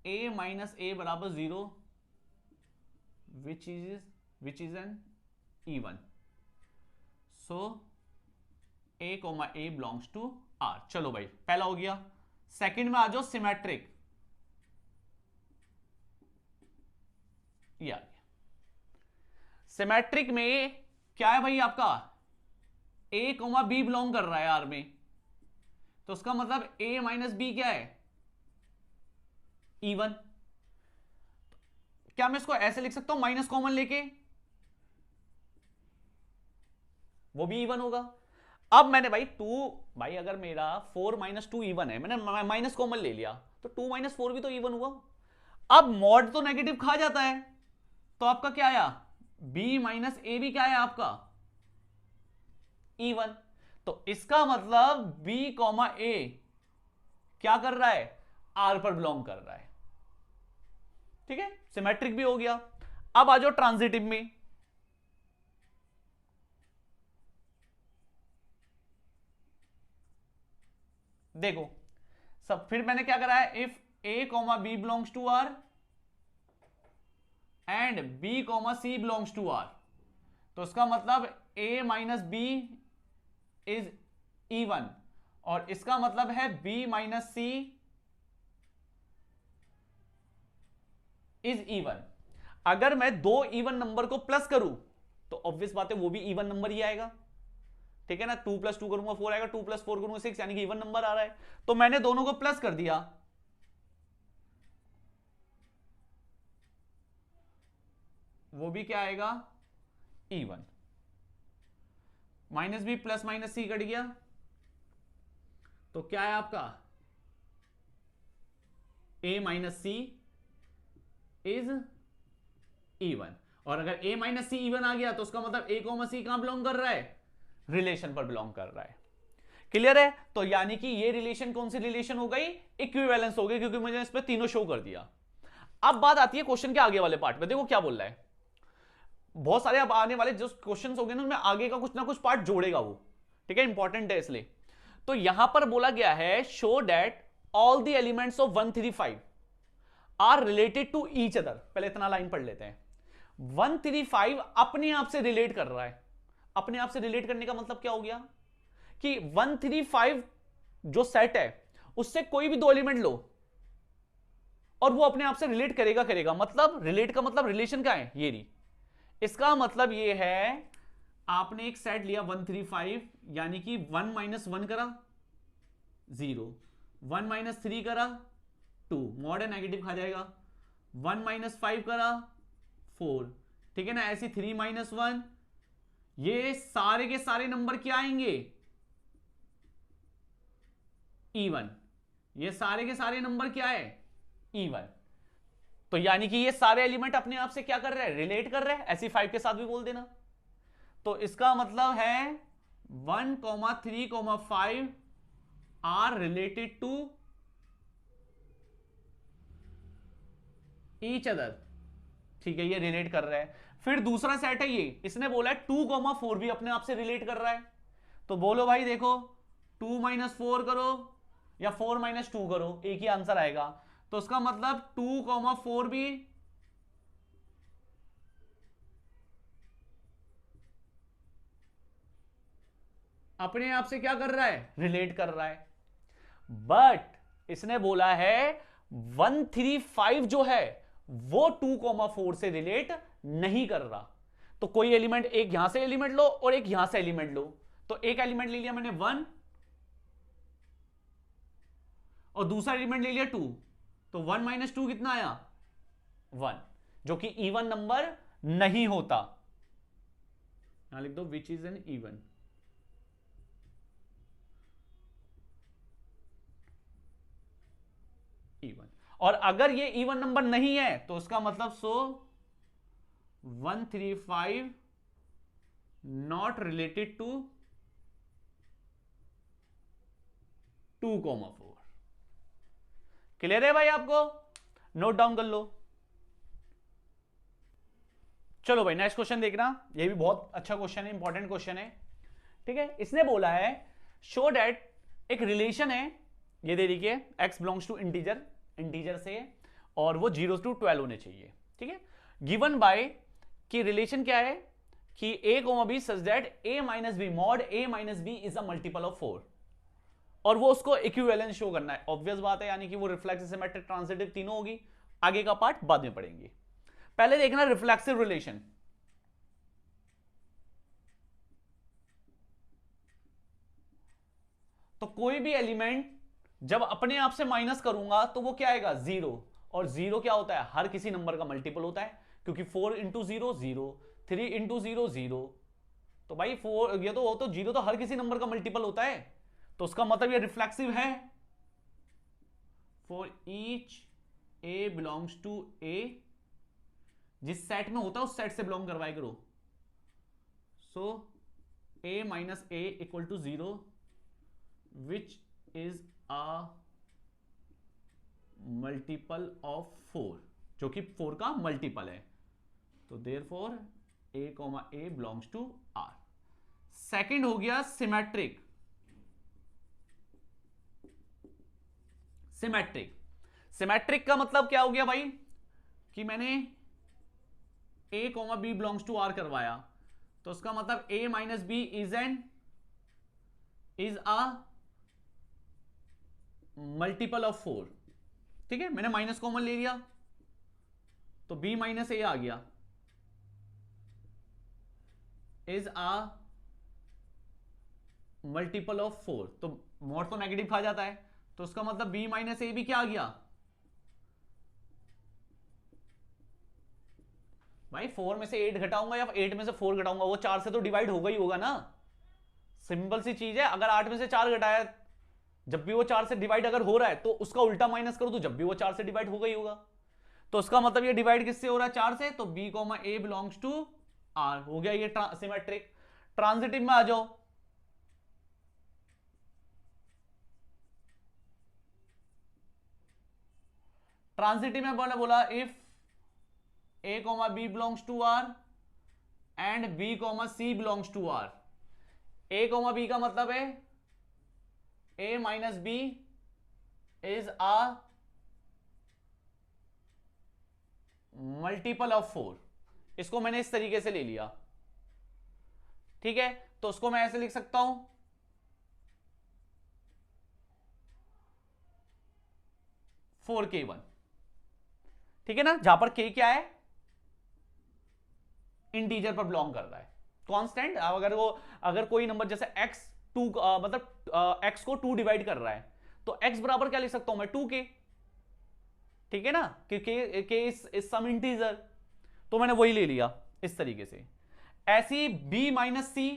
Speaker 1: a minus a बराबर 0 which is an even, so a comma a belongs to r। चलो भाई पहला हो गया। सेकंड में आ जाओ सिमेट्रिक, ये आ गया। सिमेट्रिक में क्या है भाई आपका, a कॉमा b बिलोंग कर रहा है r में, तो उसका मतलब a माइनस बी क्या है, इवन। क्या मैं इसको ऐसे लिख सकता हूं माइनस कॉमन लेके, वो भी इवन होगा। अब मैंने भाई 2, भाई अगर मेरा 4 माइनस 2 इवन है, मैंने माइनस कॉमन ले लिया, तो 2 माइनस 4 भी तो इवन हुआ। अब मॉड तो नेगेटिव खा जाता है, तो आपका क्या आया, b माइनस ए भी क्या है आपका, इवन। तो इसका मतलब b कॉमा ए क्या कर रहा है, r पर बिलोंग कर रहा है, ठीक है, सिमेट्रिक भी हो गया। अब आ जाओ ट्रांजिटिव में। देखो सब, फिर मैंने क्या करा है, if a comma b belongs to r and b comma c belongs to r, तो इसका मतलब a minus b is even, और इसका मतलब है b minus C is even. अगर मैं 2 इवन नंबर को प्लस करूं तो ऑब्वियस बात है वो भी इवन नंबर ही आएगा, ठीक है ना। 2 प्लस 2 करूंगा 4 आएगा, 2 प्लस 4 करूंगा 6, यानी कि इवन नंबर आ रहा है। तो मैंने दोनों को प्लस कर दिया, वो भी क्या आएगा, even. Minus B plus minus C cut गया, तो क्या है आपका a minus C is even. और अगर a माइनस सी इवन आ गया तो उसका मतलब a कॉमा सी कहां बिलोंग कर रहा है, रिलेशन पर बिलोंग कर रहा है। क्लियर है? तो यानी कि ये रिलेशन कौन सी रिलेशन हो गई, इक्विवेलेंस हो गई, क्योंकि मुझे इस पे तीनों शो कर दिया। अब बात आती है क्वेश्चन के आगे वाले पार्ट में, देखो क्या बोल रहा है। बहुत सारे अब आने वाले जो क्वेश्चंस हो गए ना, उनमें आगे का कुछ ना कुछ पार्ट जोड़ेगा वो, ठीक है, इंपॉर्टेंट है इसलिए। तो यहां पर बोला गया है show that all the elements of 135 are related to each other. पहले इतना लाइन पढ़ लेते हैं। 135 अपने आप से रिलेट कर रहा है। अपने आप से रिलेट करने का मतलब क्या हो गया कि 135 जो सेट है उससे कोई भी दो एलिमेंट लो और वो अपने आप से रिलेट करेगा करेगा। मतलब रिलेट का मतलब रिलेशन क्या है, ये रही। इसका मतलब ये है आपने एक सेट लिया 135, यानी कि 1 माइनस 1 करा 0, 1 माइनस 3 करा 2, मॉड है नेगेटिव खा जाएगा, 1 माइनस 5 करा 4, ठीक है ना। ऐसे 3 माइनस 1, ये सारे के सारे नंबर क्या आएंगे, इवन। ये सारे के सारे नंबर क्या है, इवन। तो यानी कि ये सारे एलिमेंट अपने आप से क्या कर रहे हैं, रिलेट कर रहे हैं। ऐसी 5 के साथ भी बोल देना। तो इसका मतलब है 1, 3, 5 are related to each other, ठीक है, ये रिलेट कर रहा है। फिर दूसरा सेट है ये, इसने बोला है 2, 4 भी अपने आप से रिलेट कर रहा है। तो बोलो भाई देखो 2 माइनस 4 करो या 4 माइनस 2 करो, एक ही आंसर आएगा। तो उसका मतलब 2, 4 भी अपने आप से क्या कर रहा है, रिलेट कर रहा है। बट इसने बोला है 135 जो है वो 2, 4 से रिलेट नहीं कर रहा। तो कोई एलिमेंट, एक यहां से एलिमेंट लो और एक यहां से एलिमेंट लो। तो एक एलिमेंट ले लिया मैंने 1 और दूसरा एलिमेंट ले लिया 2, तो 1 माइनस 2 कितना आया, 1, जो कि इवन नंबर नहीं होता। यहां लिख दो विच इज एन इवन। इवन। और अगर ये इवन नंबर नहीं है तो उसका मतलब 135 नॉट रिलेटेड टू 2, 4। क्लियर है भाई आपको, नोट डाउन कर लो। चलो भाई नेक्स्ट क्वेश्चन देखना, ये भी बहुत अच्छा क्वेश्चन है, इंपॉर्टेंट क्वेश्चन है, ठीक है। इसने बोला है शो दैट एक रिलेशन है, ये दे देखिए x belongs to integer, integer से, और वो 0 to 12 होने चाहिए, ठीक है। गिवन बाय कि रिलेशन क्या है कि a, b such that a minus b mod a minus b is a multiple of 4, और वो उसको इक्विवेलेंस शो करना है। ऑब्वियस बात है, यानी कि वो रिफ्लेक्सिव, सिमेट्रिक, ट्रांजिटिव तीनों होगी। आगे का पार्ट बाद में पढ़ेंगे, पहले देखना रिफ्लेक्सिव रिलेशन। तो कोई भी एलिमेंट जब अपने आप से माइनस करूंगा तो वो क्या आएगा, 0। और 0 क्या होता है, हर किसी नंबर का मल्टीपल होता है, क्योंकि 4 इंटू 0 0, 3 इंटू 0 0। तो भाई 4 ये तो, वो तो 0 तो हर किसी नंबर का मल्टीपल होता है। तो उसका मतलब ये रिफ्लेक्सिव है। For each A belongs to A, जिस सेट में होता है उस सेट से बिलोंग करवाए करो। So A minus A equal to 0 which is a multiple of 4, जो कि 4 का मल्टीपल है। तो therefore a, a belongs to R। Second हो गया सिमेट्रिक। सिमेट्रिक, सिमेट्रिक का मतलब क्या हो गया भाई कि मैंने a, b belongs to R करवाया, तो उसका मतलब a minus b is a multiple of 4, ठीक है। मैंने माइनस कॉमन ले लिया तो b माइनस ए आ गया, इज अ मल्टीपल ऑफ 4। तो मॉड तो नेगेटिव खा जाता है, तो उसका मतलब b माइनस ए भी क्या आ गया भाई, 4 में से 8 घटाऊंगा या 8 में से 4 घटाऊंगा, वो 4 से तो डिवाइड होगा ही होगा ना। सिंपल सी चीज है, अगर 8 में से 4 घटाया जब भी वो 4 से डिवाइड अगर हो रहा है तो उसका उल्टा माइनस करो तो जब भी वो 4 से डिवाइड हो गई होगा। तो उसका मतलब ये डिवाइड किससे हो रहा है? 4 से। तो b comma A belongs to R हो गया ये सिमेट्रिक। ट्रांजिटिव में आ जाओ। ट्रांजिटिव में बोला if a comma b belongs to R and b comma c belongs to R. a comma b का मतलब है a minus b is a multiple of 4। इसको मैंने इस तरीके से ले लिया, ठीक है। तो उसको मैं ऐसे लिख सकता हूं 4k1, ठीक है ना, जहां पर k क्या है? इंटीजर पर बिलोंग कर रहा है, कांस्टेंट। अगर कोई नंबर जैसे x 2 मतलब x को 2 डिवाइड कर रहा है तो x बराबर क्या लिख सकता हूं मैं? 2k, ठीक है ना, कि k इज सम इंटीजर। तो मैंने वही ले लिया इस तरीके से। ऐसी b minus C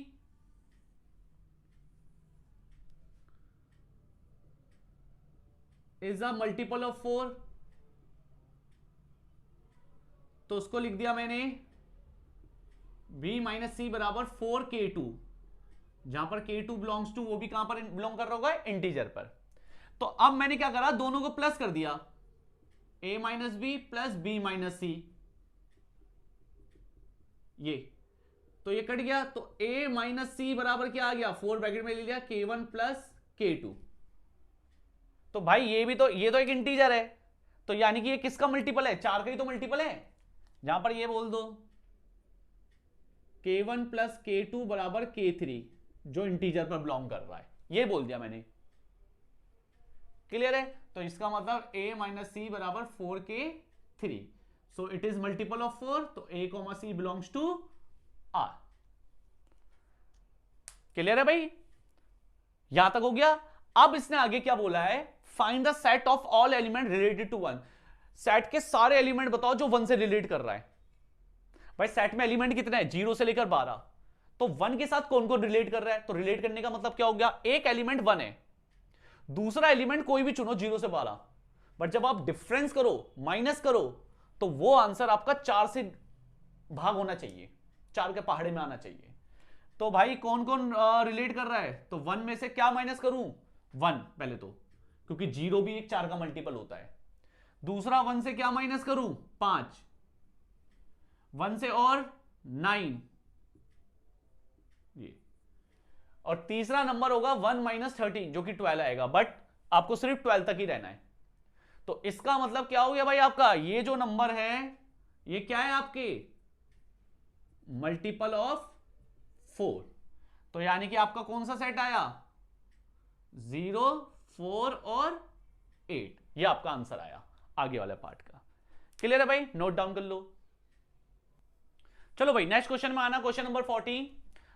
Speaker 1: is a multiple of 4, तो उसको लिख दिया मैंने b माइनस सी बराबर 4k2, जहां पर k2 बिलोंग्स टू, वो भी कहां पर बिलोंग कर रहा होगा? इंटीजर पर। तो अब मैंने क्या करा? दोनों को प्लस कर दिया, a minus B plus b minus C, ये तो ये कट गया। तो a माइनस सी बराबर क्या आ गया? 4 ब्रैकेट में ले लिया k1 प्लस k2। तो भाई ये तो एक इंटीजर है, तो यानी कि ये किसका मल्टीपल है? 4 का ही तो मल्टीपल है। जहां पर ये बोल दो k1 प्लस k2 बराबर k3, जो इंटीजर पर बिलोंग कर रहा है, ये बोल दिया मैंने। क्लियर है? तो इसका मतलब a माइनस सी बराबर 4k3, so it is multiple of 4, तो a comma c belongs to r। Clear है भाई? यहां तक हो गया। अब इसने आगे क्या बोला है? Find the set of all element related to 1। Set के सारे एलिमेंट बताओ जो 1 से रिलेट कर रहा है। भाई सेट में एलिमेंट कितने हैं? 0 से लेकर 12। तो 1 के साथ कौन कौन रिलेट कर रहा है? तो रिलेट करने का मतलब क्या हो गया? एक एलिमेंट 1 है, दूसरा एलिमेंट कोई भी चुनो 0 से 12, बट जब आप डिफरेंस करो, माइनस करो, तो वो आंसर आपका 4 से भाग होना चाहिए, 4 के पहाड़े में आना चाहिए। तो भाई कौन कौन रिलेट कर रहा है? तो 1 में से क्या माइनस करूं? 1 पहले तो, क्योंकि 0 भी एक 4 का मल्टीपल होता है। दूसरा 1 से क्या माइनस करूं? 5। 1 से और 9, ये। और तीसरा नंबर होगा 1 माइनस 13, जो कि 12 आएगा, बट आपको सिर्फ 12 तक ही रहना है। तो इसका मतलब क्या हो गया भाई? आपका ये जो नंबर है ये क्या है? आपके मल्टीपल ऑफ 4। तो यानी कि आपका कौन सा सेट आया? 0, 4 और 8, ये आपका आंसर आया आगे वाले पार्ट का। क्लियर है भाई? नोट डाउन कर लो। चलो भाई नेक्स्ट क्वेश्चन में आना, क्वेश्चन नंबर 14।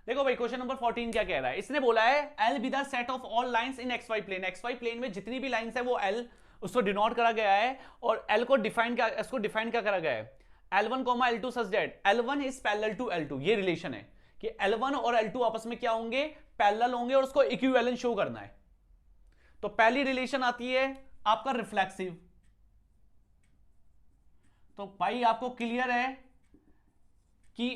Speaker 1: देखो भाई क्वेश्चन नंबर 14 क्या कह रहा है? इसने बोला है L be the set of all lines in x y plane. X y plane में जितनी भी लाइंस है वो एल, उसको डिनोट करा गया है। और एल को डिफाइन क्या करा गया है? L1 comma L2 such that L1 is parallel to L2। ये रिलेशन है कि L1 और L2 आपस में क्या होंगे? पैरेलल होंगे, और उसको इक्विवेलेंट शो करना है। तो पहली रिलेशन आती है आपका रिफ्लेक्सिव। तो भाई आपको क्लियर है कि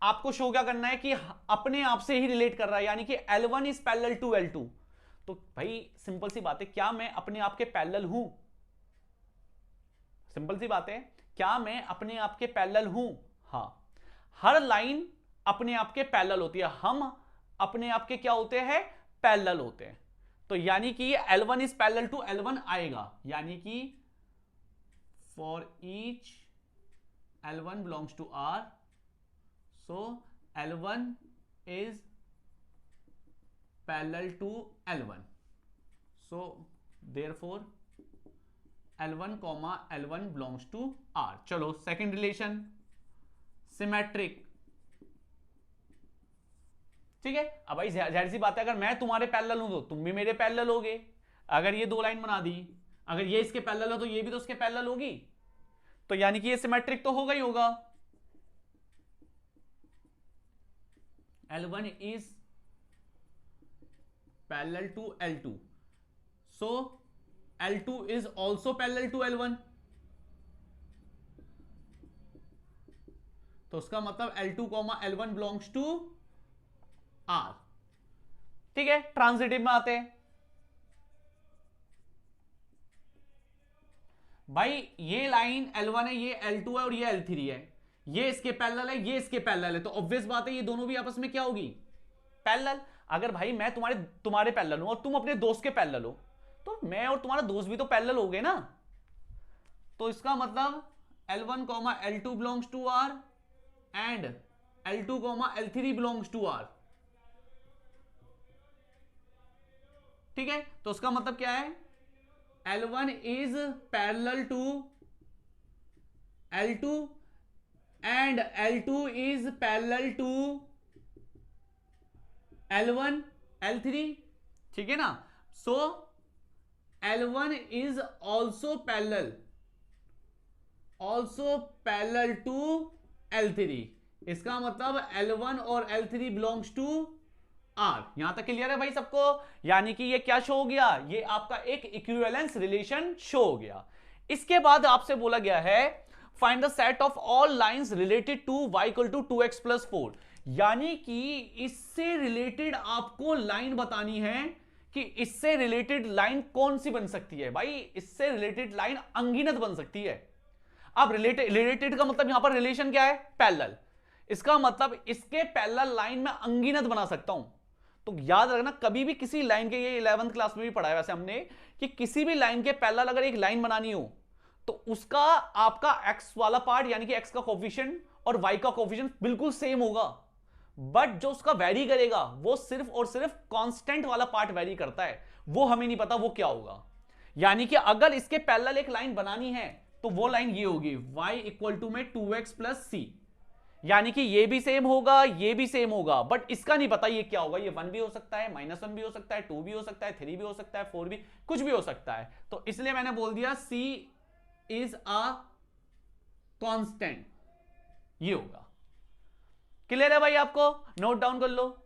Speaker 1: आपको शो क्या करना है? कि अपने आप से ही रिलेट कर रहा है, यानी कि L1 is parallel to L2। तो भाई सिंपल सी बात है, क्या मैं अपने आप के पैरेलल हूं? सिंपल सी बात है, क्या मैं अपने आप के पैरेलल हूं? हां, हर लाइन अपने आप के पैरेलल होती है, हम अपने आप के क्या होते हैं? पैरेलल होते हैं। तो यानी कि ये L1 is parallel to L1 आएगा, यानी कि for each L1 belongs to R, so L1 is parallel to L1, so therefore L1 comma L1 belongs to R। चलो सेकंड रिलेशन सिमेट्रिक, ठीक है। अब भाई जाहिर सी बात है, अगर मैं तुम्हारे पैरेलल हूं तो तुम भी मेरे पैरेलल होगे। अगर ये दो लाइन बना दी, अगर ये इसके पैरेलल हो तो ये भी तो उसके पैरेलल होगी, तो यानी कि ये सिमेट्रिक तो होगा ही होगा। L1 is parallel to L2, so L2 is also parallel to L1, तो उसका मतलब L2, L1 belongs to R। ठीक है, ट्रांजिटिव में आते हैं। भाई ये लाइन L1 है, ये L2 है और ये L3 है, ये इसके पैरेलल है, ये इसके पैरेलल है, तो ऑब्वियस बात है ये दोनों भी आपस में क्या होगी, पैरेलल। अगर भाई मैं तुम्हारे पैरेलल हूं और तुम अपने दोस्त के पैरेलल हो, तो मैं और तुम्हारा दोस्त भी तो पैरेलल हो गए ना। तो इसका मतलब L1, L2 belongs to R and L2, L3 belongs to R। ठीक है, तो उसका मतलब क्या है, L1 is parallel to L2 and L2 is parallel to L1, L3। ठीक है ना, so L1 is also parallel to L3। इसका मतलब L1 और L3 बिलोंग्स टू R। यहां तक क्लियर है भाई सबको? यानी कि ये क्या शो हो गया, ये आपका एक इक्विवेलेंस रिलेशन शो हो गया। इसके बाद आपसे बोला गया है find the set of all lines related to y equal to 2x plus 4। यानी कि इससे रिलेटेड आपको लाइन बतानी है कि इससे रिलेटेड लाइन कौन सी बन सकती है। भाई इससे रिलेटेड लाइन अनगिनत बन सकती है। अब रिलेटेड का मतलब यहां पर रिलेशन क्या है, पैरेलल। इसका मतलब इसके पैरेलल लाइन में अनगिनत बना सकता हूं। तो याद रखना, कभी भी किसी लाइन के, ये 11th क्लास में भी पढ़ा है वैसे हमने, कि किसी भी लाइन के पैरेलल अगर एक लाइन बनानी हो तो उसका आपका x वाला पार्ट यानी कि x का कोफिशिएंट और y का कोफिशिएंट बिल्कुल सेम होगा, बट जो उसका वेरी करेगा वो सिर्फ और सिर्फ कांस्टेंट वाला पार्ट वेरी करता है, वो हमें नहीं पता वो क्या होगा। यानी कि अगर इसके पैरेलल एक लाइन बनानी है तो वो लाइन ये होगी y इक्वल टू में 2x प्लस c। यानी कि ये भी सेम होगा, ये भी सेम होगा, बट इसका नहीं पता ये क्या होगा। ये 1 भी हो सकता है, -1 भी हो सकता है, 2 भी हो सकता है, 3 भी हो सकता है, 4 भी, कुछ भी हो सकता है। तो इसलिए मैंने बोल दिया c इज अ कांस्टेंट, ये होगा। क्लियर है भाई आपको? नोट डाउन कर लो।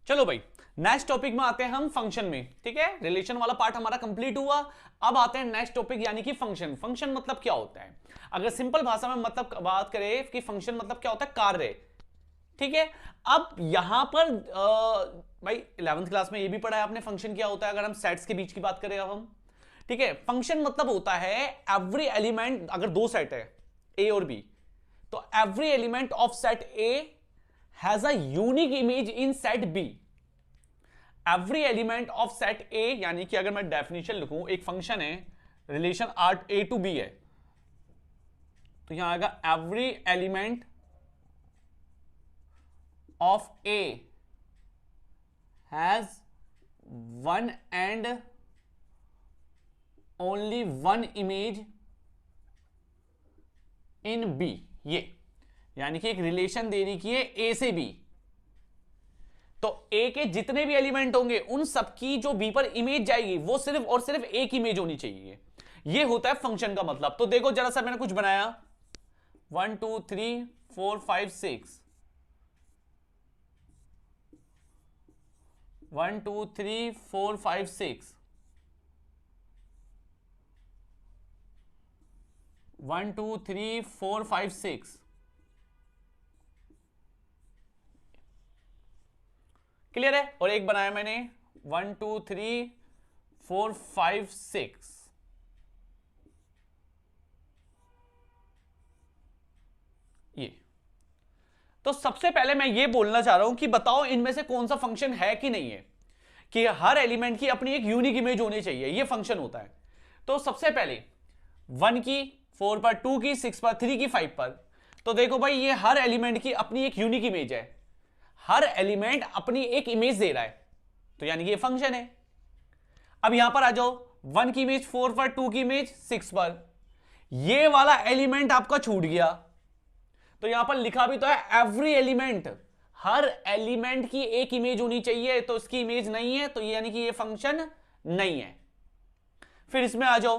Speaker 1: चलो भाई नेक्स्ट टॉपिक में आते हैं हम फंक्शन में। ठीक है, रिलेशन वाला पार्ट हमारा कंप्लीट हुआ। अब आते हैं नेक्स्ट टॉपिक यानी कि फंक्शन। फंक्शन मतलब क्या होता है? अगर सिंपल भाषा में मतलब बात करें कि फंक्शन मतलब क्या होता है, कार्य। ठीक है, अब यहां पर भाई 11th क्लास में ये भी पढ़ा है आपने फंक्शन क्या होता है, अगर हम सेट्स के बीच की बात करें अब हम। ठीक है, फंक्शन मतलब होता है एवरी एलिमेंट, अगर दो सेट है ए और बी, तो every element of set A has a unique image in set B. Every element of set A, यानी कि अगर मैं डेफिनेशन लिखूं, एक फंक्शन है रिलेशन आर्ट ए टू बी है, तो यहां आएगा every element of A has one and only one image in B. ये यानी कि एक रिलेशन दे रही है ए से बी, तो ए के जितने भी एलिमेंट होंगे उन सबकी जो बी पर इमेज जाएगी वो सिर्फ और सिर्फ एक इमेज होनी चाहिए। ये होता है फंक्शन का मतलब। तो देखो जरा सा मैंने कुछ बनाया, 1 2 3 4 5 6, 1 2 3 4 5 6, 1 2 3 4 5 6। क्लियर है? और एक बनाया मैंने 1 2 3 4 5 6। ये तो सबसे पहले मैं ये बोलना चाह रहा हूं कि बताओ इनमें से कौन सा फंक्शन है कि नहीं है, कि हर एलिमेंट की अपनी एक यूनिक इमेज होनी चाहिए, ये फंक्शन होता है। तो सबसे पहले 1 की, 4 पर, 2 की, 6 पर, 3 की, 5 पर। तो देखो भाई ये हर एलिमेंट की अपनी एक यूनिक इमेज है, हर एलिमेंट अपनी एक इमेज दे रहा है, तो यानी कि ये फंक्शन है। अब यहां पर आ जाओ, 1 की इमेज 4 पर, 2 की इमेज 6 पर, ये वाला एलिमेंट आपका छूट गया। तो यहां पर लिखा भी तो है एवरी एलिमेंट, हर एलिमेंट की एक इमेज होनी चाहिए, तो इसकी इमेज नहीं है, तो यानी कि ये फंक्शन नहीं है। फिर इसमें आ जाओ,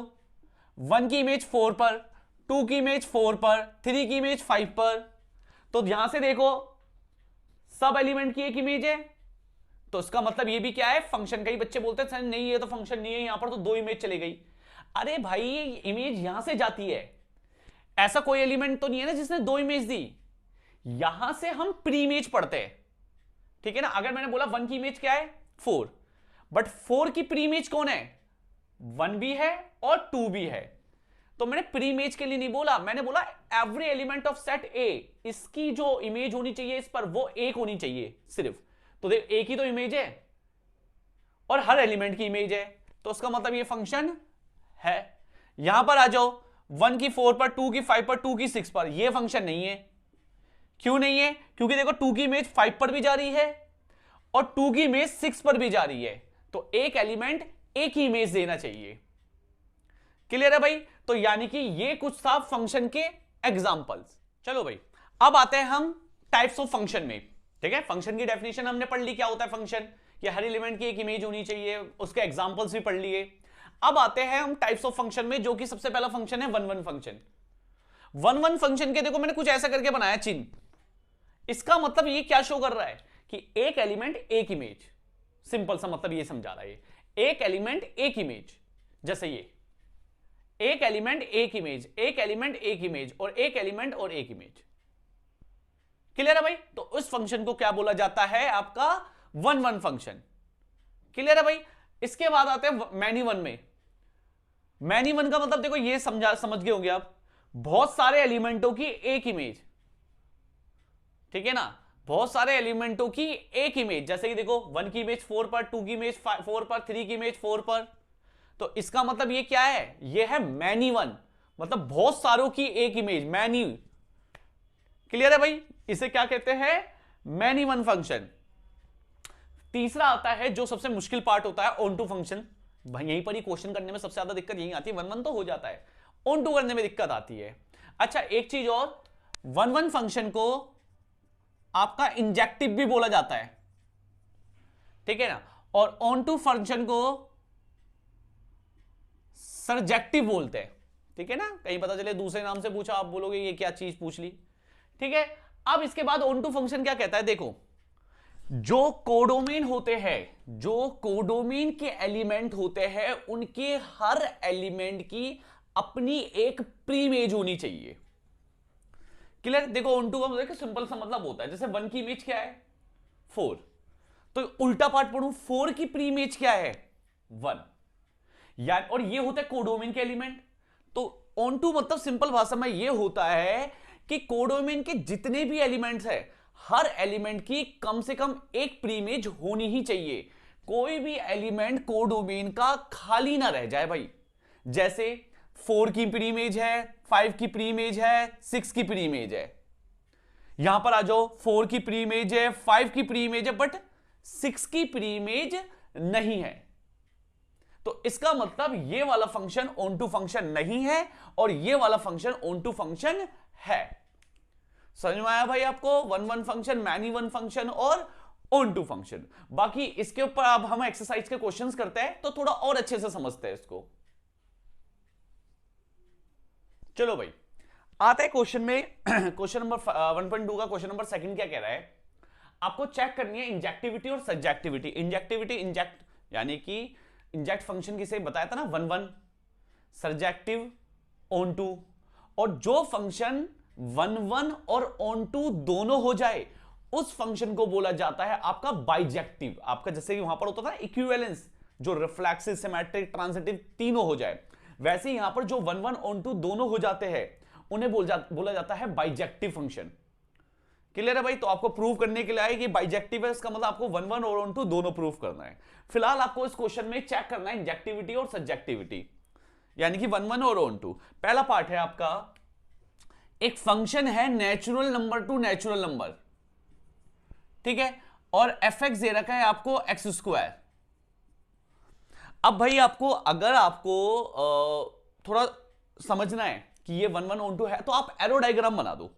Speaker 1: 1 की इमेज 4 पर, 2 की इमेज 4 पर, 3 की इमेज 5 पर। तो यहां से देखो सब एलिमेंट की एक इमेज है, तो इसका मतलब ये भी क्या है, फंक्शन। कई बच्चे बोलते हैं नहीं ये तो फंक्शन नहीं है, यहां पर तो 2 इमेज चली गई। अरे भाई इमेज यहां से जाती है, ऐसा कोई एलिमेंट तो नहीं है ना जिसने 2 इमेज दी। यहां से हम प्री इमेज पढ़ते हैं, ठीक है ना। अगर मैंने बोला 1 की इमेज क्या है 4, बट 4 की प्री इमेज कौन है, 1 भी है और 2 भी है। तो मैंने प्री इमेज के लिए नहीं बोला, मैंने बोला एवरी एलिमेंट ऑफ सेट ए, इसकी जो इमेज होनी चाहिए इस पर वो एक होनी चाहिए सिर्फ। तो देख एक ही तो इमेज है और हर एलिमेंट की इमेज है, तो उसका मतलब ये फंक्शन है। यहां पर आ जाओ, 1 की 4 पर, 2 की 5 पर, 2 की 6 पर, ये फंक्शन नहीं है। क्यों नहीं है, क्योंकि देखो 2 की इमेज 5 पर भी जा रही है और 2 की इमेज 6 पर भी जा रही है, तो एक एलिमेंट एक ही इमेज देना चाहिए। क्लियर है भाई। तो यानी कि ये कुछ था फंक्शन के एग्जांपल्स। चलो भाई अब आते हैं हम टाइप्स ऑफ फंक्शन में, ठीक है। फंक्शन की डेफिनेशन हमने पढ़ ली, क्या होता है फंक्शन, कि हर एलिमेंट की एक इमेज होनी चाहिए, उसके एग्जांपल्स भी पढ़ लिए। अब आते हैं हम टाइप्स ऑफ फंक्शन में, जो कि सबसे पहला फंक्शन है 1 1 फंक्शन। 1 1 फंक्शन के देखो मैंने कुछ ऐसा करके बनाया चिन्ह, इसका मतलब ये क्या शो कर रहा है कि एक एलिमेंट एक इमेज, सिंपल सा मतलब ये समझा रहा है, एक एलिमेंट एक इमेज, जैसे ये एक एलिमेंट एक इमेज, एक एलिमेंट एक इमेज और एक एलिमेंट और एक इमेज। क्लियर है भाई। तो उस फंक्शन को क्या बोला जाता है, आपका 1 1 फंक्शन। क्लियर है भाई। इसके बाद आते हैं मैनी वन में। मैनी वन का मतलब देखो ये समझ गए होंगे आप, बहुत सारे एलिमेंटों की एक इमेज, ठीक है ना, बहुत सारे एलिमेंटों की एक इमेज। जैसे कि देखो 1 की इमेज 4 पर, 2 की इमेज 4 पर, 3 की इमेज 4 पर, तो इसका मतलब ये क्या है, ये है मैनी वन, मतलब बहुत सारों की एक इमेज, मैनी। क्लियर है भाई, इसे क्या कहते हैं, मैनी वन फंक्शन। तीसरा आता है जो सबसे मुश्किल पार्ट होता है, ऑन टू फंक्शन। भाई यहीं पर ही क्वेश्चन करने में सबसे ज्यादा दिक्कत यही आती है, 1 1 तो हो जाता है, ऑन टू करने में दिक्कत आती है। अच्छा एक चीज और, 1 1 फंक्शन को आपका इंजेक्टिव भी बोला जाता है, ठीक है ना, और ऑन टू फंक्शन को सरजेक्टिव बोलते हैं, ठीक है ना। कहीं पता चले दूसरे नाम से पूछा, आप बोलोगे ये क्या चीज पूछ ली, ठीक है। अब इसके बाद ऑन टू फंक्शन क्या कहता है, देखो जो कोडोमेन होते हैं, जो कोडोमेन के एलिमेंट होते हैं, उनके हर एलिमेंट की अपनी एक प्री इमेज होनी चाहिए। क्लियर। देखो ऑन टू का मतलब सिंपल सा मतलब होता है, जैसे 1 की इमेज क्या है 4, तो उल्टा पार्ट पढ़ूं, 4 की प्री इमेज क्या है 1, यार, और ये होता है कोडोमेन के एलिमेंट। तो ऑन टू मतलब सिंपल भाषा में ये होता है कि कोडोमेन के जितने भी एलिमेंट्स हैं, हर एलिमेंट की कम से कम एक प्री इमेज होनी ही चाहिए, कोई भी एलिमेंट कोडोमेन का खाली ना रह जाए भाई। जैसे 4 की प्री इमेज है, 5 की प्री इमेज है, 6 की प्री इमेज है। यहां पर आ जाओ, 4 की प्री इमेज है, 5 की प्री इमेज है, बट 6 की प्री इमेज नहीं है, तो इसका मतलब ये वाला फंक्शन ऑन टू फंक्शन नहीं है और ये वाला फंक्शन ऑन टू फंक्शन है। समझ में आया भाई आपको, 1 1 फंक्शन, मैनी वन फंक्शन और ऑन टू फंक्शन। बाकी इसके ऊपर अब हम एक्सरसाइज के क्वेश्चंस करते हैं तो थोड़ा और अच्छे से समझते हैं इसको। चलो भाई आते हैं क्वेश्चन में। क्वेश्चन नंबर 1.2 का क्वेश्चन नंबर 2 क्या कह रहा है, आपको चेक करनी है इंजेक्टिविटी और सब्जेक्टिविटी। इंजेक्टिविटी, इंजेक्ट यानी कि इंजेक्ट फंक्शन किसे बताया था ना 1 1, सब्जेक्टिव ऑन टू, और जो फंक्शन 1 1 और ऑन टू दोनों हो जाए उस फंक्शन को बोला जाता है आपका बाइजेक्टिव। आपका जैसे कि वहां पर होता था इक्विवेलेंस, जो रिफ्लेक्सिव, सिमेट्रिक, ट्रांजिटिव तीनों हो जाए, वैसे यहां पर जो 1 1 ऑन टू दोनों हो जाते हैं उन्हें बोला जाता है बाइजेक्टिव फंक्शन। क्लियर है भाई। तो आपको प्रूव करने के लिए आए कि बाइजेक्टिव है, इसका मतलब आपको 1 1 और ऑन टू दोनों प्रूव करना है। फिलहाल आपको इस क्वेश्चन में चेक करना है इंजेक्टिविटी और सब्जेक्टिविटी, यानी कि 1 1 और ऑन टू। पहला पार्ट है आपका, एक फंक्शन है natural number two natural number, ठीक है, और fx दे रखा है आपको x²। अब भाई आपको अगर आपको थोड़ा समझना है कि ये 1 1 ऑन टू है तो आप एरो डायग्राम बना दो,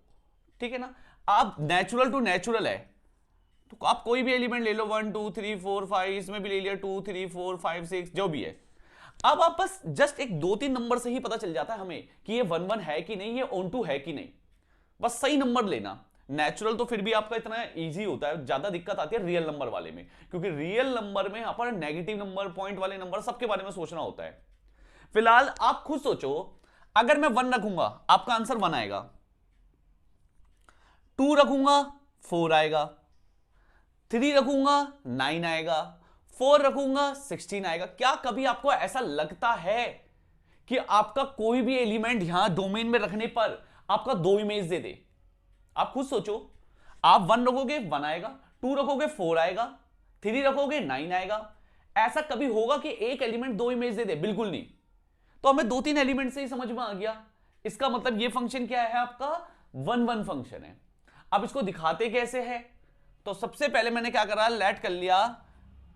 Speaker 1: ठीक है ना। आप नेचुरल टू नेचुरल है तो आप कोई भी एलिमेंट ले लो, 1 2 3 4 5, इसमें भी ले लिया 2 3 4 5 6 जो भी है। अब आप बस जस्ट एक 2-3 नंबर से ही पता चल जाता है हमें कि ये 1 1 है कि नहीं, ये ऑन टू है कि नहीं, बस सही नंबर लेना। नेचुरल तो फिर भी आपका इतना इजी होता है, ज्यादा दिक्कत आती है रियल नंबर वाले में, क्योंकि रियल नंबर में यहां पर नेगेटिव नंबर, पॉइंट वाले नंबर, सबके बारे में सोचना होता है। फिलहाल आप खुद सोचो, अगर मैं 1 रखूंगा आपका आंसर 1 आएगा, 2 रखूंगा 4 आएगा, 3 रखूंगा 9 आएगा, 4 रखूंगा 16 आएगा। क्या कभी आपको ऐसा लगता है कि आपका कोई भी एलिमेंट यहां डोमेन में रखने पर आपका 2 इमेज दे दे? आप खुद सोचो, आप 1 रखोगे 1 आएगा, 2 रखोगे 4 आएगा, 3 रखोगे 9 आएगा। ऐसा कभी होगा कि एक एलिमेंट 2 इमेज दे दे? बिल्कुल नहीं। तो हमें 2-3 एलिमेंट से ही समझ में आ गया, इसका मतलब ये फंक्शन क्या है आपका? 1-1 फंक्शन है। अब इसको दिखाते कैसे है? तो सबसे पहले मैंने क्या करा, लेट कर लिया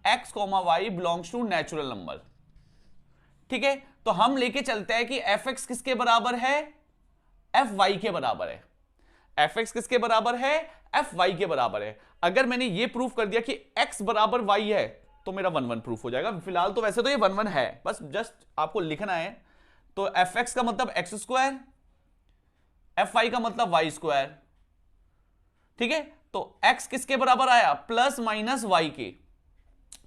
Speaker 1: x, y belongs to natural number. ठीक है, तो हम लेके चलते हैं कि fx किसके बराबर है? fy के बराबर है। fx किसके बराबर है? fy के बराबर है। अगर मैंने ये प्रूफ कर दिया कि x बराबर y है तो मेरा 1-1 प्रूफ हो जाएगा। फिलहाल तो वैसे तो ये 1-1 है, बस जस्ट आपको लिखना है। तो fx का मतलब x², fy का मतलब y²। ठीक है, तो x किसके बराबर आया? प्लस माइनस y के,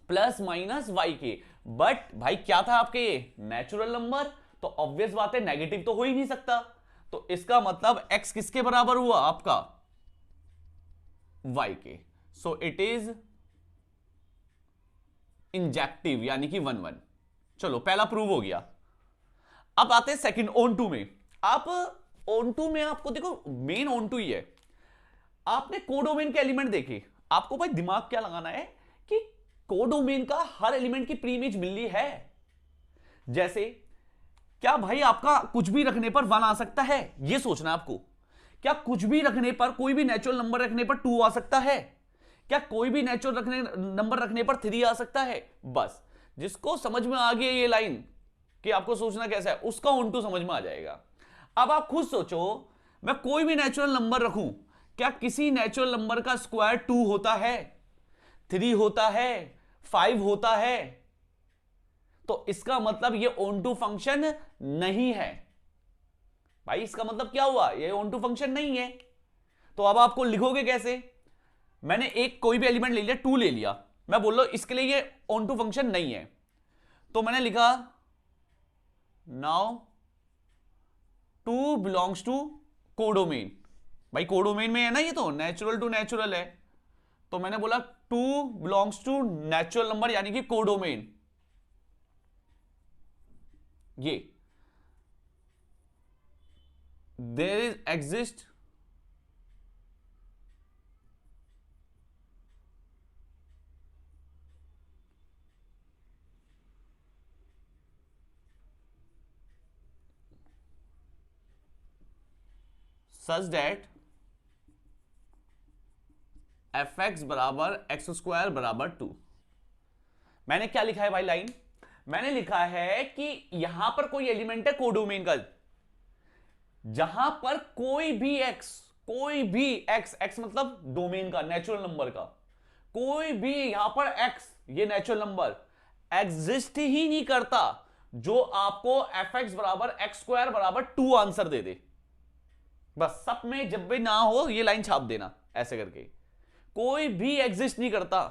Speaker 1: प्लस माइनस y के। बट भाई क्या था आपके? ये नेचुरल नंबर, तो ऑब्वियस बात है नेगेटिव तो हो ही नहीं सकता। तो इसका मतलब x किसके बराबर हुआ आपका? y के। सो इट इज इंजेक्टिव, यानी कि 1-1। चलो पहला प्रूव हो गया। अब आते हैं सेकंड, ऑन टू में। आप ऑन टू में आपको देखो मेन ऑन टू ही है। आपने कोडोमेन के एलिमेंट देखे, आपको भाई दिमाग क्या लगाना है कि कोडोमेन का हर एलिमेंट की प्री इमेज मिल रही है। जैसे क्या भाई आपका कुछ भी रखने पर 1 आ सकता है? यह सोचना आपको। क्या कुछ भी रखने पर, कोई भी नेचुरल नंबर रखने पर 2 आ सकता है? क्या कोई भी नेचुरल नंबर रखने पर 3 आ सकता है? बस जिसको समझ में आ गया ये लाइन कि आपको सोचना कैसा है, उसका ऑन टू समझ में आ जाएगा। अब आप खुद सोचो, मैं कोई भी नेचुरल नंबर रखूं, क्या किसी नेचुरल नंबर का स्क्वायर 2 होता है, 3 होता है, 5 होता है? तो इसका मतलब ये ऑन टू फंक्शन नहीं है। भाई इसका मतलब क्या हुआ? ये ऑन टू फंक्शन नहीं है। तो अब आपको लिखोगे कैसे? मैंने एक कोई भी एलिमेंट ले लिया, 2 ले लिया, मैं बोल रहा हूं इसके लिए ये ऑन टू फंक्शन नहीं है, तो मैंने लिखा नाउ 2 बिलोंग्स टू कोडोमेन। भाई कोडोमेन में है ना, ये तो नेचुरल टू नेचुरल है, तो मैंने बोला 2 बिलोंग्स टू नेचुरल नंबर, यानी कि कोडोमेन। ये there is exist such that fx बराबर x² बराबर 2। मैंने क्या लिखा है भाई लाइन? मैंने लिखा है कि यहां पर कोई एलिमेंट है कोडोमेन का, जहां पर कोई भी x मतलब डोमेन का, नेचुरल नंबर का, कोई भी यहां पर x, ये नेचुरल नंबर एग्जिस्ट ही नहीं करता जो आपको fx बराबर x² बराबर 2 आंसर दे दे। बस सब में जब भी ना हो ये लाइन छाप देना ऐसे करके, कोई भी एग्जिस्ट नहीं करता,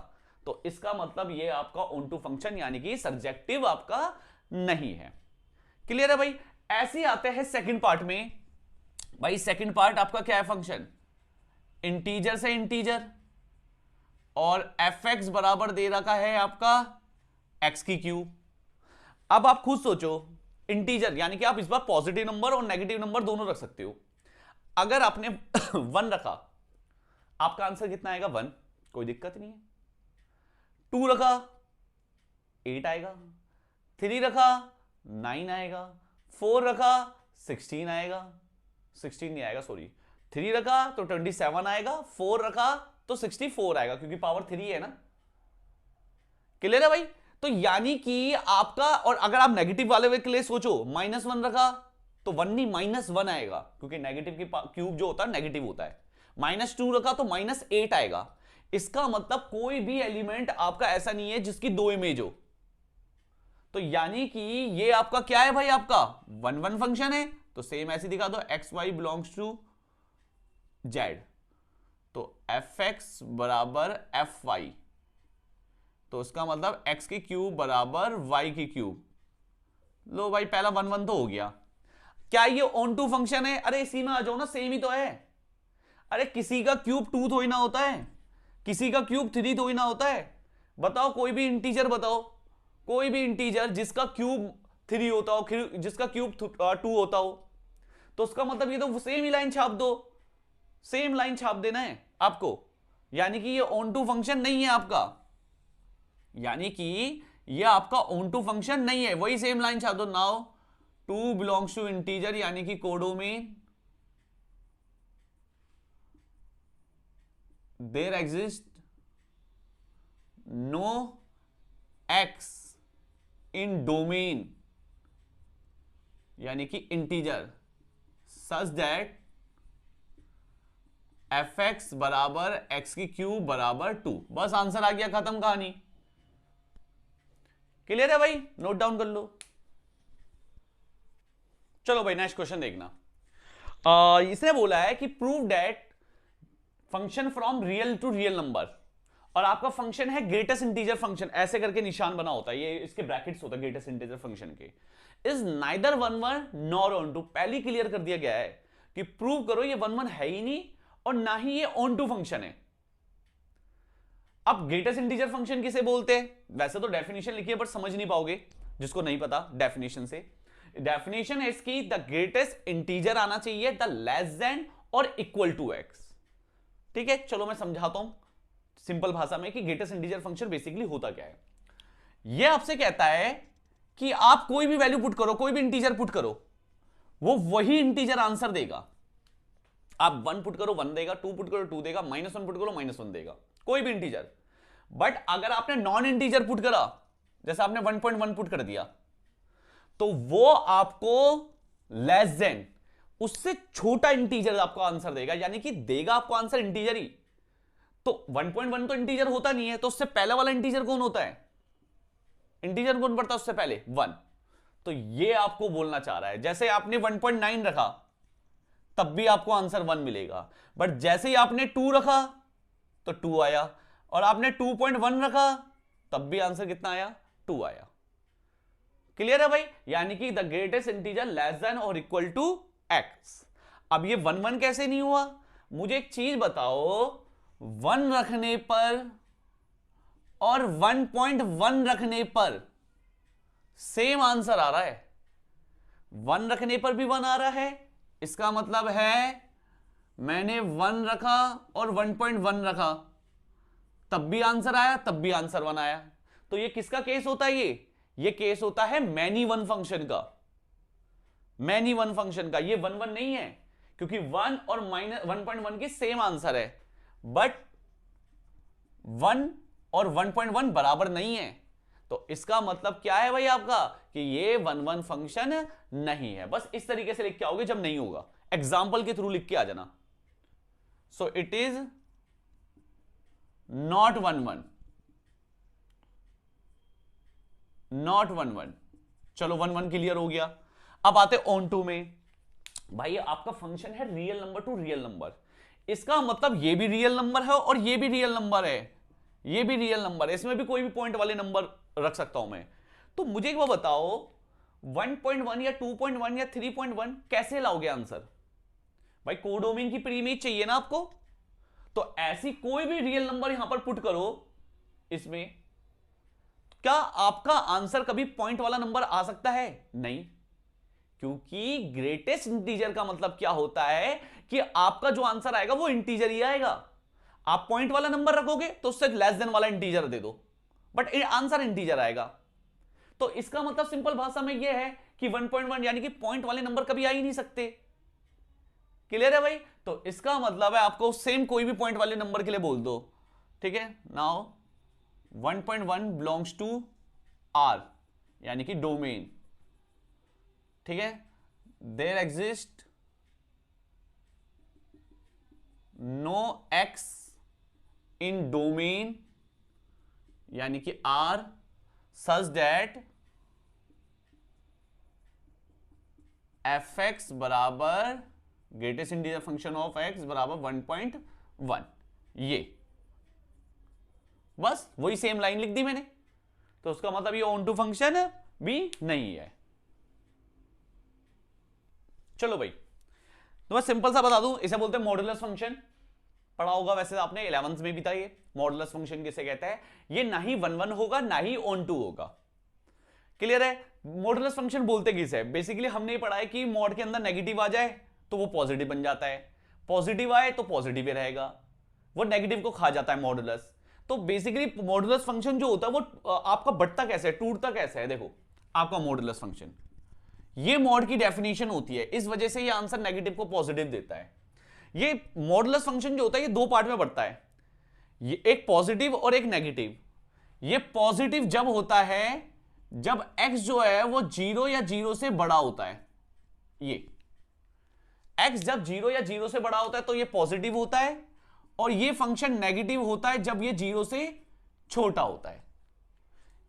Speaker 1: तो इसका मतलब ये आपका ऑन टू फंक्शन यानी कि सर्जेक्टिव आपका नहीं है। क्लियर है भाई? ऐसे आते हैं सेकंड पार्ट में। भाई सेकंड पार्ट आपका क्या है? फंक्शन इंटीजर से इंटीजर, और fx बराबर दे रखा है आपका x की क्यूब। अब आप खुद सोचो, इंटीजर यानी कि आप इस बार पॉजिटिव नंबर और नेगेटिव नंबर दोनों रख सकते हो। अगर आपने 1 रखा, आपका आंसर कितना आएगा? 1, कोई दिक्कत नहीं है। 2 रखा 8 आएगा, 3 रखा 9 आएगा, 4 रखा 16 आएगा, 16 नहीं आएगा सॉरी, 3 रखा तो 27 आएगा, 4 रखा तो 64 आएगा, क्योंकि पावर 3 है ना। क्लियर है भाई? तो यानी कि आपका, और अगर आप नेगेटिव वाले के लिए सोचो, -1 रखा तो 1 नहीं -1 आएगा, क्योंकि नेगेटिव की क्यूब जो होता है नेगेटिव होता है। -2 रखा तो -8 आएगा। इसका मतलब कोई भी एलिमेंट आपका ऐसा नहीं है जिसकी 2 इमेज हो। तो यानी कि ये आपका क्या है भाई? आपका 1-1 फंक्शन है। तो सेम ऐसे दिखा दो, xy बिलोंग्स टू z, तो एफ एक्स बराबर एफ वाई, तो इसका मतलब एक्स की क्यूब बराबर वाई की क्यूब। लो भाई पहला 1 1 तो हो गया। क्या ये ऑन टू फंक्शन है? अरे इसी में आ जाओ ना, सेम ही तो है। अरे किसी का क्यूब 2 थोड़ी ना होता है, किसी का क्यूब 3 थोड़ी ना होता है। बताओ कोई भी इंटीजर बताओ, कोई भी इंटीजर जिसका क्यूब 3 होता हो, जिसका क्यूब 2 होता हो, तो उसका मतलब ये तो सेम ही लाइन छाप दो, सेम लाइन छाप देना है आपको। यानी कि ये ऑन टू फंक्शन नहीं है आपका, यानी कि ये आपका ऑन टू फंक्शन नहीं है, वही सेम लाइन छाप दो। नाउ 2 बिलोंग्स टू इंटीजर, यानी कि codomain there exist no x in domain, यानी कि integer such that F x बराबर एक्स की क्यूब बराबर 2। बस आंसर आ गया, खत्म कहानी। क्लियर है भाई? नोट डाउन कर लो। चलो भाई नेक्स्ट क्वेश्चन देखना। इसने बोला है कि prove that function from real to real number, और आपका फंक्शन है ग्रेटेस्ट इंटीजर फंक्शन, ऐसे करके निशान बना होता है, ये इसके ब्रैकेट्स होता है ग्रेटेस्ट इंटीजर फंक्शन के, is neither 1 1 nor onto. पहले क्लियर कर दिया गया है कि प्रूव करो ये 1 1 है ही नहीं और ना ही ये ऑन टू फंक्शन है। अब ग्रेटेस्ट इंटीजर फंक्शन किसे बोलते हैं? वैसे तो डेफिनेशन लिखी है बट समझ नहीं पाओगे जिसको नहीं पता डेफिनेशन से। डेफिनेशन है इसकी, द ग्रेटेस्ट इंटीजर आना चाहिए द लेस देन और इक्वल टू एक्स। ठीक है, चलो मैं समझाता हूं सिंपल भाषा में कि ग्रेटेस्ट इंटीजर फंक्शन बेसिकली होता क्या है। यह आपसे कहता है कि आप कोई भी वैल्यू पुट करो, कोई भी इंटीजर पुट करो, वो वही इंटीजर आंसर देगा। आप 1 पुट करो 1 देगा, 2 पुट करो 2 देगा, -1 पुट करो -1 देगा, कोई भी इंटीजर। बट अगर आपने नॉन इंटीजर पुट करा, जैसे आपने 1.1 पुट कर दिया, तो वो आपको लेस देन, उससे छोटा इंटीजर आपको आंसर देगा, यानी कि देगा आपको आंसर इंटीजर ही। तो 1.1 तो इंटीजर होता नहीं है, तो उससे पहले वाला इंटीजर कौन होता है? इंटीजर कौन पड़ता है उससे पहले? 1। तो ये आपको बोलना चाह रहा है, जैसे आपने 1.9 रखा तब भी आपको आंसर 1 मिलेगा, बट जैसे ही आपने 2 रखा तो 2 आया, और आपने 2.1 रखा तब भी आंसर कितना आया? 2 आया। क्लियर है भाई? यानी कि the greatest integer less than और इक्वल टू एक्स। अब ये 1 1 कैसे नहीं हुआ? मुझे एक चीज बताओ, 1 रखने पर और 1.1 रखने पर सेम आंसर आ रहा है। 1 रखने पर भी 1 आ रहा है, इसका मतलब है मैंने 1 रखा और 1.1 रखा, तब भी आंसर आया, तब भी आंसर 1 आया। तो ये किसका केस होता है? ये केस होता है मैनी वन फंक्शन का। मैनी वन फंक्शन का ये 1 1 नहीं है, क्योंकि 1 और -1.1 की सेम आंसर है, बट 1 और 1.1 बराबर नहीं है। तो इसका मतलब क्या है भाई आपका? कि ये 1 1 फंक्शन नहीं है। बस इस तरीके से लिख के आओगे जब नहीं होगा, एग्जाम्पल के थ्रू लिख के आ जाना। सो इट इज नॉट 1 1, नॉट 1 1। चलो 1 1 क्लियर हो गया। अब आते ऑन टू में। भाई आपका फंक्शन है real number two real number, इसका मतलब ये भी रियल नंबर है और ये भी रियल नंबर है, ये भी रियल नंबर है, इसमें भी कोई भी पॉइंट वाले नंबर रख सकता हूं मैं। तो मुझे एक बार बताओ, 1.1 या 2.1 या 3.1 कैसे लाओगे आंसर? भाई कोडोमेन की प्रीइमेज चाहिए ना आपको, तो ऐसी कोई भी रियल नंबर यहां पर पुट करो इसमें, क्या आपका आंसर कभी पॉइंट वाला नंबर आ सकता है? नहीं, क्योंकि ग्रेटेस्ट इंटीजर का मतलब क्या होता है कि आपका जो आंसर आएगा वो इंटीजर ही आएगा। आप पॉइंट वाला नंबर रखोगे तो उससे लेस देन वाला इंटीजर दे दो, बट आंसर इंटीजर आएगा। तो इसका मतलब सिंपल भाषा में यह है कि 1.1 यानी कि पॉइंट वाले नंबर कभी आ ही नहीं सकते। क्लियर है भाई? तो इसका मतलब है आपको सेम कोई भी पॉइंट वाले नंबर के लिए बोल दो। ठीक है, नाउ 1.1 बिलोंग्स टू आर, यानी कि डोमेन। ठीक है, there exist no x in domain, यानी कि R, such that F x बराबर greatest integer function of X बराबर 1.1। ये बस वही सेम लाइन लिख दी मैंने, तो उसका मतलब ये ऑन टू फंक्शन भी नहीं है। चलो भाई, तो मैं सिंपल सा बता दूं, इसे बोलते हैं मॉडुलस फंक्शन। पढ़ा होगा वैसे आपने, 11th में भी था ये। मॉडुलस फंक्शन किसे कहते हैं? ये ना ही 1 1 होगा ना ही ऑन टू होगा। क्लियर है? मॉडुलस फंक्शन बोलते किसे? बेसिकली हमने पढ़ा है कि मॉड के अंदर नेगेटिव आ जाए तो वो पॉजिटिव बन जाता है, पॉजिटिव आए तो पॉजिटिव ही रहेगा, वो नेगेटिव को खा जाता है मॉडुलस। तो बेसिकली मॉडुलस फंक्शन जो होता है वो आपका बढ़ता कैसे है, टूटता कैसे है? देखो आपका मॉडुलस फंक्शन, ये मॉड की डेफिनेशन होती है, इस वजह से ये आंसर नेगेटिव को पॉजिटिव देता है। ये मॉडुलस फंक्शन जो होता है ये दो पार्ट में बढ़ता है, ये एक पॉजिटिव और एक नेगेटिव। ये पॉजिटिव जब होता है जब x जो है वो 0 या 0 से बड़ा होता है। ये x जब 0 या 0 से बड़ा होता है तो ये पॉजिटिव होता है, और ये फंक्शन नेगेटिव होता है जब ये 0 से छोटा होता है।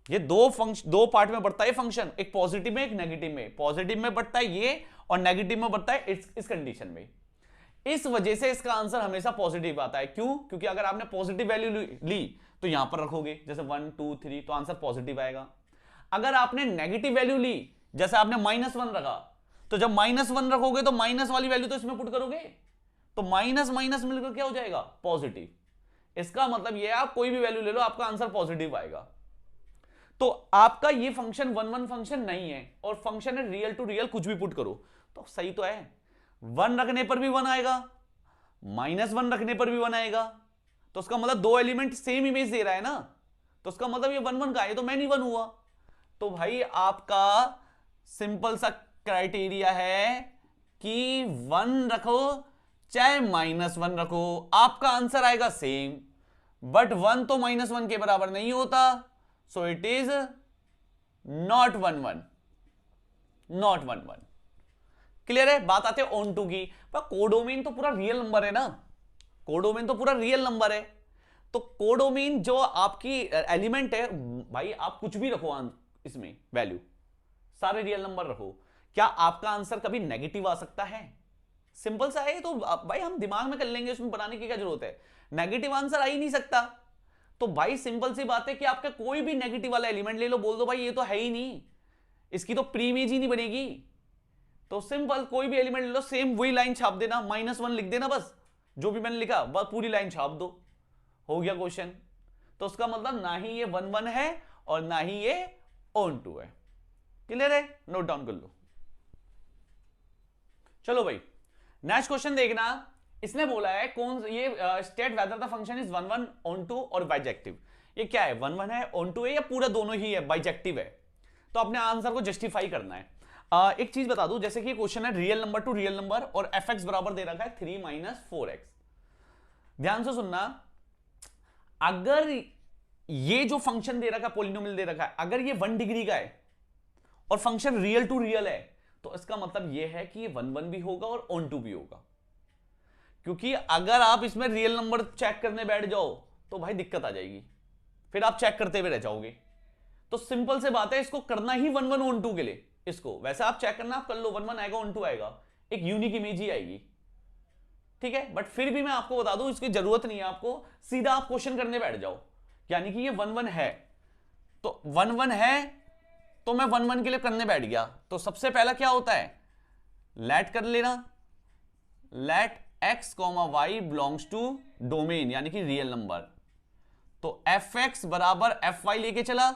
Speaker 1: ये दो पार्ट में बढ़ता है फंक्शन, एक पॉजिटिव में एक नेगेटिव में। पॉजिटिव में बढ़ता है ये और नेगेटिव में बढ़ता है इस कंडीशन में। इस वजह से इसका आंसर हमेशा पॉजिटिव आता है। क्यों? क्योंकि अगर आपने पॉजिटिव वैल्यू ली तो यहां पर रखोगे, जैसे 1 2 3, तो आंसर पॉजिटिव आएगा। अगर आपने नेगेटिव वैल्यू ली, जैसे आपने -1 रखा, तो जब -1 रखोगे तो माइनस वाली वैल्यू तो इसमें पुट करोगे, तो माइनस माइनस मिलकर क्या हो जाएगा? पॉजिटिव। इसका मतलब यह आप कोई भी वैल्यू ले लो आपका आंसर पॉजिटिव आएगा। तो आपका ये फंक्शन 1 1 फंक्शन नहीं है, और फंक्शन है रियल टू रियल, कुछ भी पुट करो तो सही तो है। 1 रखने पर भी 1 आएगा, -1 रखने पर भी 1 आएगा, तो उसका मतलब दो एलिमेंट सेम इमेज दे रहा है ना, तो उसका मतलब ये 1 1 का है, तो मैनी 1 हुआ। तो भाई आपका सिंपल सा क्राइटेरिया है कि 1 रखो चाहे -1 रखो, आपका आंसर आएगा सेम। बट 1 तो -1 के बराबर नहीं होता, सो it is not 1 1, not 1 1। Clear है? बात आते हैं ऑन टू की। पर कोडोमेन तो पूरा रियल नंबर है ना, कोडोमेन तो पूरा रियल नंबर है, तो कोडोमेन जो आपकी एलिमेंट है भाई, आप कुछ भी रखो इसमें वैल्यू, सारे रियल नंबर रखो, क्या आपका आंसर कभी नेगेटिव आ सकता है? सिंपल सा है, तो भाई हम दिमाग में कर लेंगे, उसमें बनाने की क्या जरूरत है? नेगेटिव आंसर आ ही नहीं सकता। तो भाई सिंपल सी बात है कि आपका कोई भी नेगेटिव वाला एलिमेंट ले लो, बोल दो भाई ये तो है ही नहीं, इसकी तो प्री इमेज ही नहीं बनेगी। तो सिंपल कोई भी एलिमेंट ले लो, सेम वही लाइन छाप देना, -1 लिख देना, बस जो भी मैंने लिखा बस पूरी लाइन छाप दो, हो गया क्वेश्चन। तो उसका मतलब ना ही ये 1 1 है और ना ही ये ऑन टू है। क्लियर है? नोट डाउन कर लो। चलो भाई नेक्स्ट क्वेश्चन देखना। इसने बोला है कौन ये state whether the function is 1 1 onto और बाइजेक्टिव। ये क्या है? 1 1 है, ऑन टू है, या पूरा दोनों ही है, बाइजेक्टिव है? तो अपने आंसर को जस्टिफाई करना है। एक चीज बता दूं, जैसे कि क्वेश्चन है real number two real number और fx बराबर दे रखा है 3 - 4x। ध्यान से सुनना, अगर ये जो फंक्शन दे रखा है, पॉलिनोमियल दे रखा है, अगर ये 1 डिग्री का है और फंक्शन रियल टू रियल है, तो इसका मतलब यह है कि ये 1 1 भी होगा और ऑन टू भी होगा। क्योंकि अगर आप इसमें रियल नंबर चेक करने बैठ जाओ तो भाई दिक्कत आ जाएगी, फिर आप चेक करते हुए रह जाओगे। तो सिंपल से बात है, इसको करना ही 1 1 ऑन टू के लिए। इसको वैसे आप चेक करना, आप कर लो, 1 1 आएगा, ऑन टू आएगा, एक यूनिक इमेज ही आएगी, ठीक है। बट फिर भी मैं आपको बता दूं, इसकी जरूरत नहीं है आपको, सीधा आप क्वेश्चन करने बैठ जाओ। यानी कि ये 1 1 है, तो 1 1 है तो मैं 1 1 के लिए करने बैठ गया। तो सबसे पहला क्या होता है, लेट कर लेना, let x, y belongs to domain, यानी कि रियल नंबर। तो fx बराबर fy लेके चला,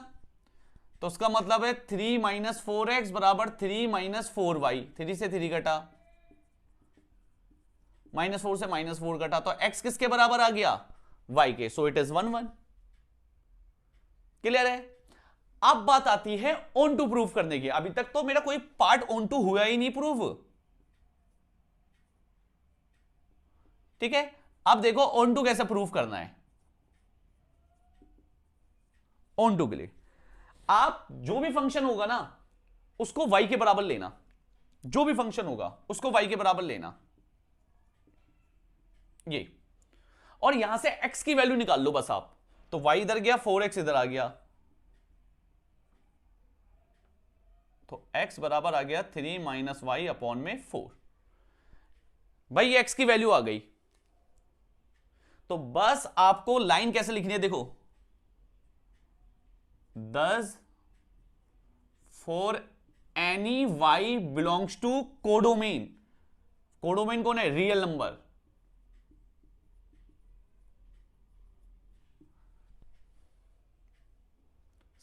Speaker 1: तो उसका मतलब है 3 - 4x बराबर 3 - 4y। 3 से 3 घटा, -4 से -4 घटा, तो x किसके बराबर आ गया? y के। सो इट इज 1 1। क्लियर है? अब बात आती है ऑन टू प्रूफ करने की। अभी तक तो मेरा कोई पार्ट ऑन टू हुआ ही नहीं प्रूफ, ठीक है। अब देखो ऑन टू कैसे प्रूफ करना है। ऑन टू के लिए आप जो भी फंक्शन होगा ना उसको y के बराबर लेना, जो भी फंक्शन होगा उसको y के बराबर लेना, ये, और यहां से x की वैल्यू निकाल लो बस आप। तो y इधर गया, 4x इधर आ गया, तो x बराबर आ गया 3 - y अपॉन में 4। भाई ये x की वैल्यू आ गई, तो बस आपको लाइन कैसे लिखनी है, देखो, does for any y belongs to codomain. Codomain कौन है, रियल नंबर।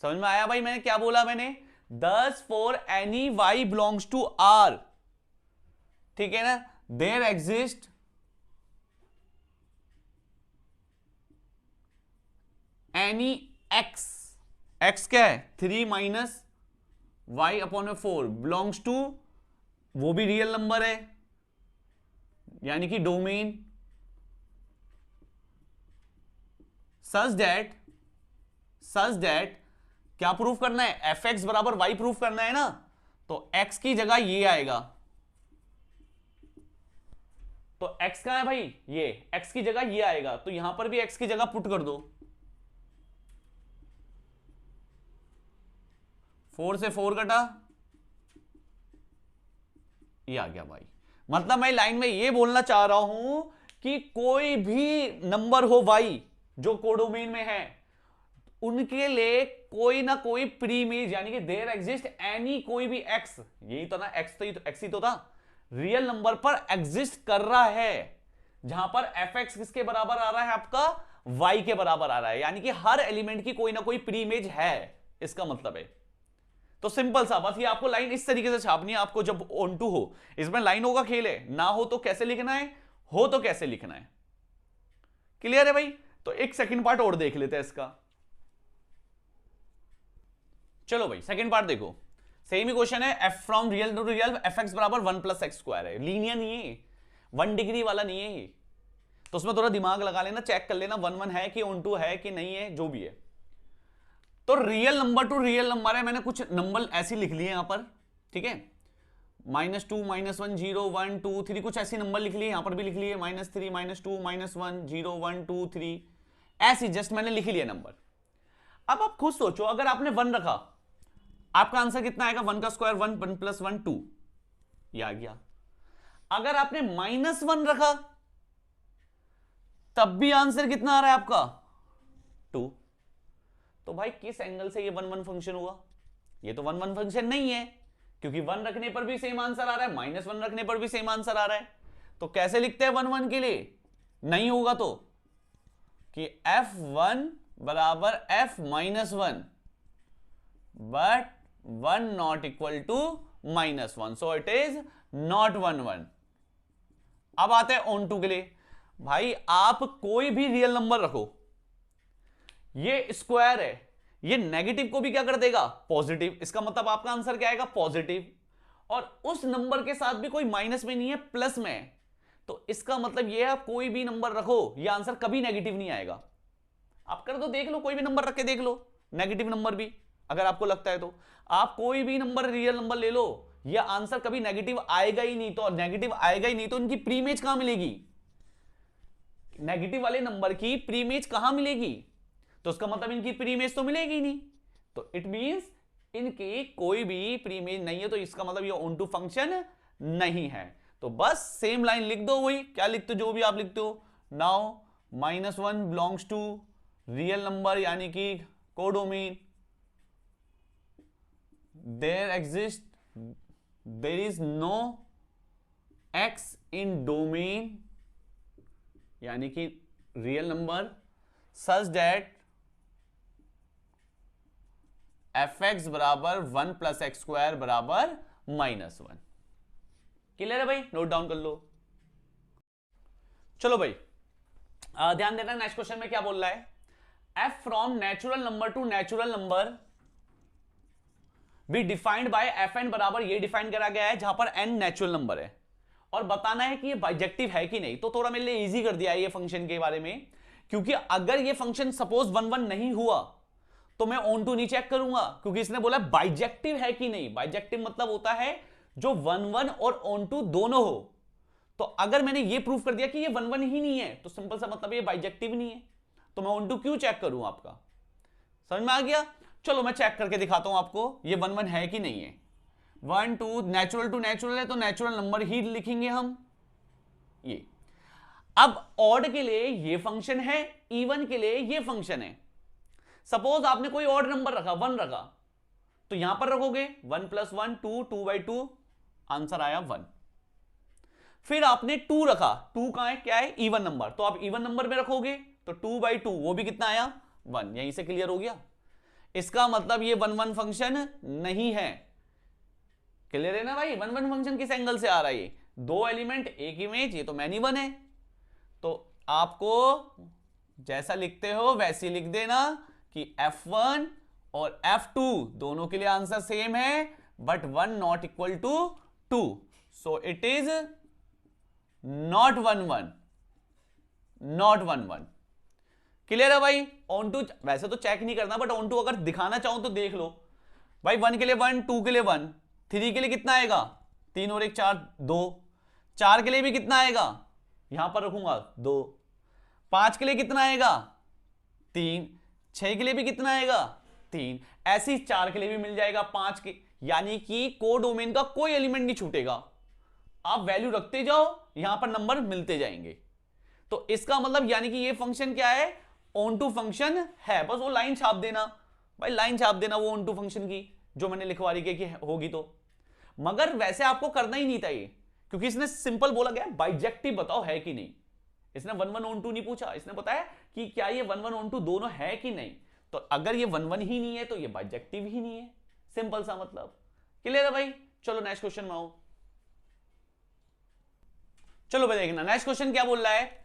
Speaker 1: समझ में आया भाई मैंने क्या बोला, मैंने does for any y belongs to r, ठीक है ना, there exist any x, x क्या है 3 minus y upon 4 belongs to, वो भी रियल नंबर है, यानी कि डोमेन, सच दैट क्या प्रूफ करना है, एफ एक्स बराबर वाई प्रूफ करना है ना, तो x की जगह ये आएगा, तो x कहां है भाई, ये x की जगह ये आएगा, तो यहां पर भी x की जगह पुट कर दो, 4 से 4 कटा, ये आ गया भाई। मतलब मैं लाइन में ये बोलना चाह रहा हूं कि कोई भी नंबर हो y जो कोडोमेन में है, उनके लिए कोई ना कोई प्री इमेज, यानी कि देयर एग्जिस्ट एनी कोई भी x, यही तो ना, x ही तो था, रियल नंबर पर एग्जिस्ट कर रहा है, जहां पर fx किसके बराबर आ रहा है, आपका y के बराबर आ रहा है, यानी कि हर एलिमेंट की कोई ना कोई प्री इमेज है, इसका मतलब है। तो सिंपल सा, बस ये आपको लाइन इस तरीके से छापनी है, आपको जब ऑन टू हो, इसमें लाइनों का खेल है, ना हो तो कैसे लिखना है, हो तो कैसे लिखना है, क्लियर है भाई। तो एक सेकंड पार्ट और देख लेते हैं इसका, चलो भाई सेकंड पार्ट देखो, सेम ही क्वेश्चन है, f from real to real f x बराबर 1 + x² है, लीनियर नहीं है, 1 डिग्री वाला नहीं है ये, तो उसमें थोड़ा दिमाग लगा लेना, चेक कर लेना 1 1 है कि ऑन टू है कि नहीं है, जो भी है। तो real number two real number है, मैंने कुछ नंबर ऐसी लिख लिए यहां पर, ठीक है, -2 -1 0 1 2 3, कुछ ऐसी नंबर लिख लिए, यहां पर भी लिख लिए, -3 -2 -1 0 1 2 3, ऐसी जस्ट मैंने लिख लिया नंबर। अब आप खुद सोचो, अगर आपने 1 रखा, आपका आंसर कितना आएगा, 1 का स्क्वायर 1 1 + 1 2, ये आ गया। अगर आपने -1 रखा, तब भी आंसर कितना आ रहा है आपका, 2। तो भाई किस एंगल से ये 1 1 फंक्शन हुआ, ये तो 1 1 फंक्शन नहीं है, क्योंकि 1 रखने पर भी सेम आंसर आ रहा है, -1 रखने पर भी सेम आंसर आ रहा है, तो कैसे लिखते हैं 1 1 के लिए, नहीं होगा तो कि f1 बराबर f-1, but 1 not equal to -1, so it is not 1 1। अब आते हैं ऑन टू के लिए, भाई आप कोई भी रियल नंबर रखो, ये स्क्वायर है, ये नेगेटिव को भी क्या कर देगा, पॉजिटिव, इसका मतलब आपका आंसर क्या आएगा, पॉजिटिव, और उस नंबर के साथ भी कोई माइनस में नहीं है, प्लस में है, तो इसका मतलब ये है, आप कोई भी नंबर रखो, ये आंसर कभी नेगेटिव नहीं आएगा। आप कर दो, देख लो, कोई भी नंबर रख के देख लो, नेगेटिव नंबर भी अगर आपको लगता है तो, आप कोई भी नंबर रियल नंबर ले लो, ये आंसर कभी नेगेटिव आएगा ही नहीं, तो नेगेटिव आएगा ही नहीं तो इनकी प्री इमेज कहां मिलेगी, नेगेटिव वाले नंबर की प्री इमेज कहां मिलेगी, तो उसका मतलब इनकी प्री इमेज तो मिलेगी नहीं, तो इट मींस इनकी कोई भी प्री इमेज नहीं है, तो इसका मतलब ये ऑन टू फंक्शन नहीं है। तो बस सेम लाइन लिख दो, वही क्या लिखते हो, जो भी आप लिखते हो, now -1 belongs to real number, यानी कि codomain, there is no x in domain, यानी कि real number, such that fx बराबर 1 + x² बराबर -1। क्लियर है भाई, नोट डाउन कर लो। चलो भाई ध्यान देना, नेक्स्ट क्वेश्चन में क्या बोल रहा है, f from natural number two natural number be defined by fn बराबर, ये डिफाइन करा गया है जहां पर n नेचुरल नंबर है, और बताना है कि ये बाइजेक्टिव है कि नहीं। तो थोड़ा मेरे लिए इजी कर दिया है ये फंक्शन के बारे में, क्योंकि अगर ये फंक्शन सपोज 1 1 नहीं हुआ तो मैं ऑन टू नहीं चेक करूंगा, क्योंकि इसने बोला बाइजेक्टिव है कि नहीं। बाइजेक्टिव मतलब होता है जो 1 1 और ऑन टू दोनों हो, तो अगर मैंने ये प्रूफ कर दिया कि ये 1 1 ही नहीं है, तो सिंपल सा मतलब ये बाइजेक्टिव नहीं है, तो मैं ऑन टू क्यों चेक करूं, आपका समझ में आ गया। चलो मैं चेक करके दिखाता हूं आपको ये 1 1 है कि नहीं है। 1 2 नेचुरल टू नेचुरल है, तो नेचुरल नंबर ही लिखेंगे हम। ये अब ऑड के लिए ये फंक्शन है, इवन के लिए ये फंक्शन है। सपोज आपने कोई ऑड नंबर रखा, 1 रखा, तो यहां पर रखोगे 1 + 1 2, 2/2, आंसर आया 1। फिर आपने 2 रखा, 2 कहां है, क्या है, इवन नंबर, तो आप इवन नंबर में रखोगे तो 2/2, वो भी कितना आया, 1। यहीं से क्लियर हो गया। इसका मतलब ये 1 1 फंक्शन नहीं है। क्लियर है ना भाई, 1 1 फंक्शन किस एंगल से आ रहा है, ये 2 एलिमेंट एक इमेज, ये तो मैनी 1 है। तो आपको जैसा लिखते हो वैसे लिख देना कि F1 और F2 दोनों के लिए आंसर सेम है, but 1 not equal to 2, so it is not 1 1, not 1 1। Clear है भाई। ऑन टू वैसे तो चेक नहीं करना, बट ऑन टू अगर दिखाना चाहूं तो देख लो भाई। 1 के लिए 1, 2 के लिए 1, 3 के लिए कितना आएगा, 3 और 1 4, 2, 4 के लिए भी कितना आएगा, यहां पर रखूंगा 2, 5 के लिए कितना आएगा 3, 6 के लिए भी कितना आएगा 3, ऐसी 4 के लिए भी मिल जाएगा 5 के, यानी कि कोडोमेन का कोई एलिमेंट नहीं छूटेगा। आप वैल्यू रखते जाओ, यहां पर नंबर मिलते जाएंगे। तो इसका मतलब यानी कि ये फंक्शन क्या है, ऑन टू फंक्शन है। बस वो लाइन छाप देना भाई, लाइन छाप देना वो ऑन टू फंक्शन की, जो मैंने लिखवा रही कि होगी तो। मगर वैसे आपको करना ही नहीं था ये, क्योंकि इसने सिंपल बोला गया बाइजेक्टिव बताओ है कि नहीं। इसने 1 1 ऑन टू नहीं पूछा, इसने बताया कि क्या ये 1 1 ऑन टू दोनों है कि नहीं। तो अगर ये 1 1 ही नहीं है तो ये बाइजेक्टिव ही नहीं है, सिंपल सा मतलब। क्लियर है भाई। चलो नेक्स्ट क्वेश्चन में आओ। चलो भाई देखना नेक्स्ट क्वेश्चन क्या बोल रहा है।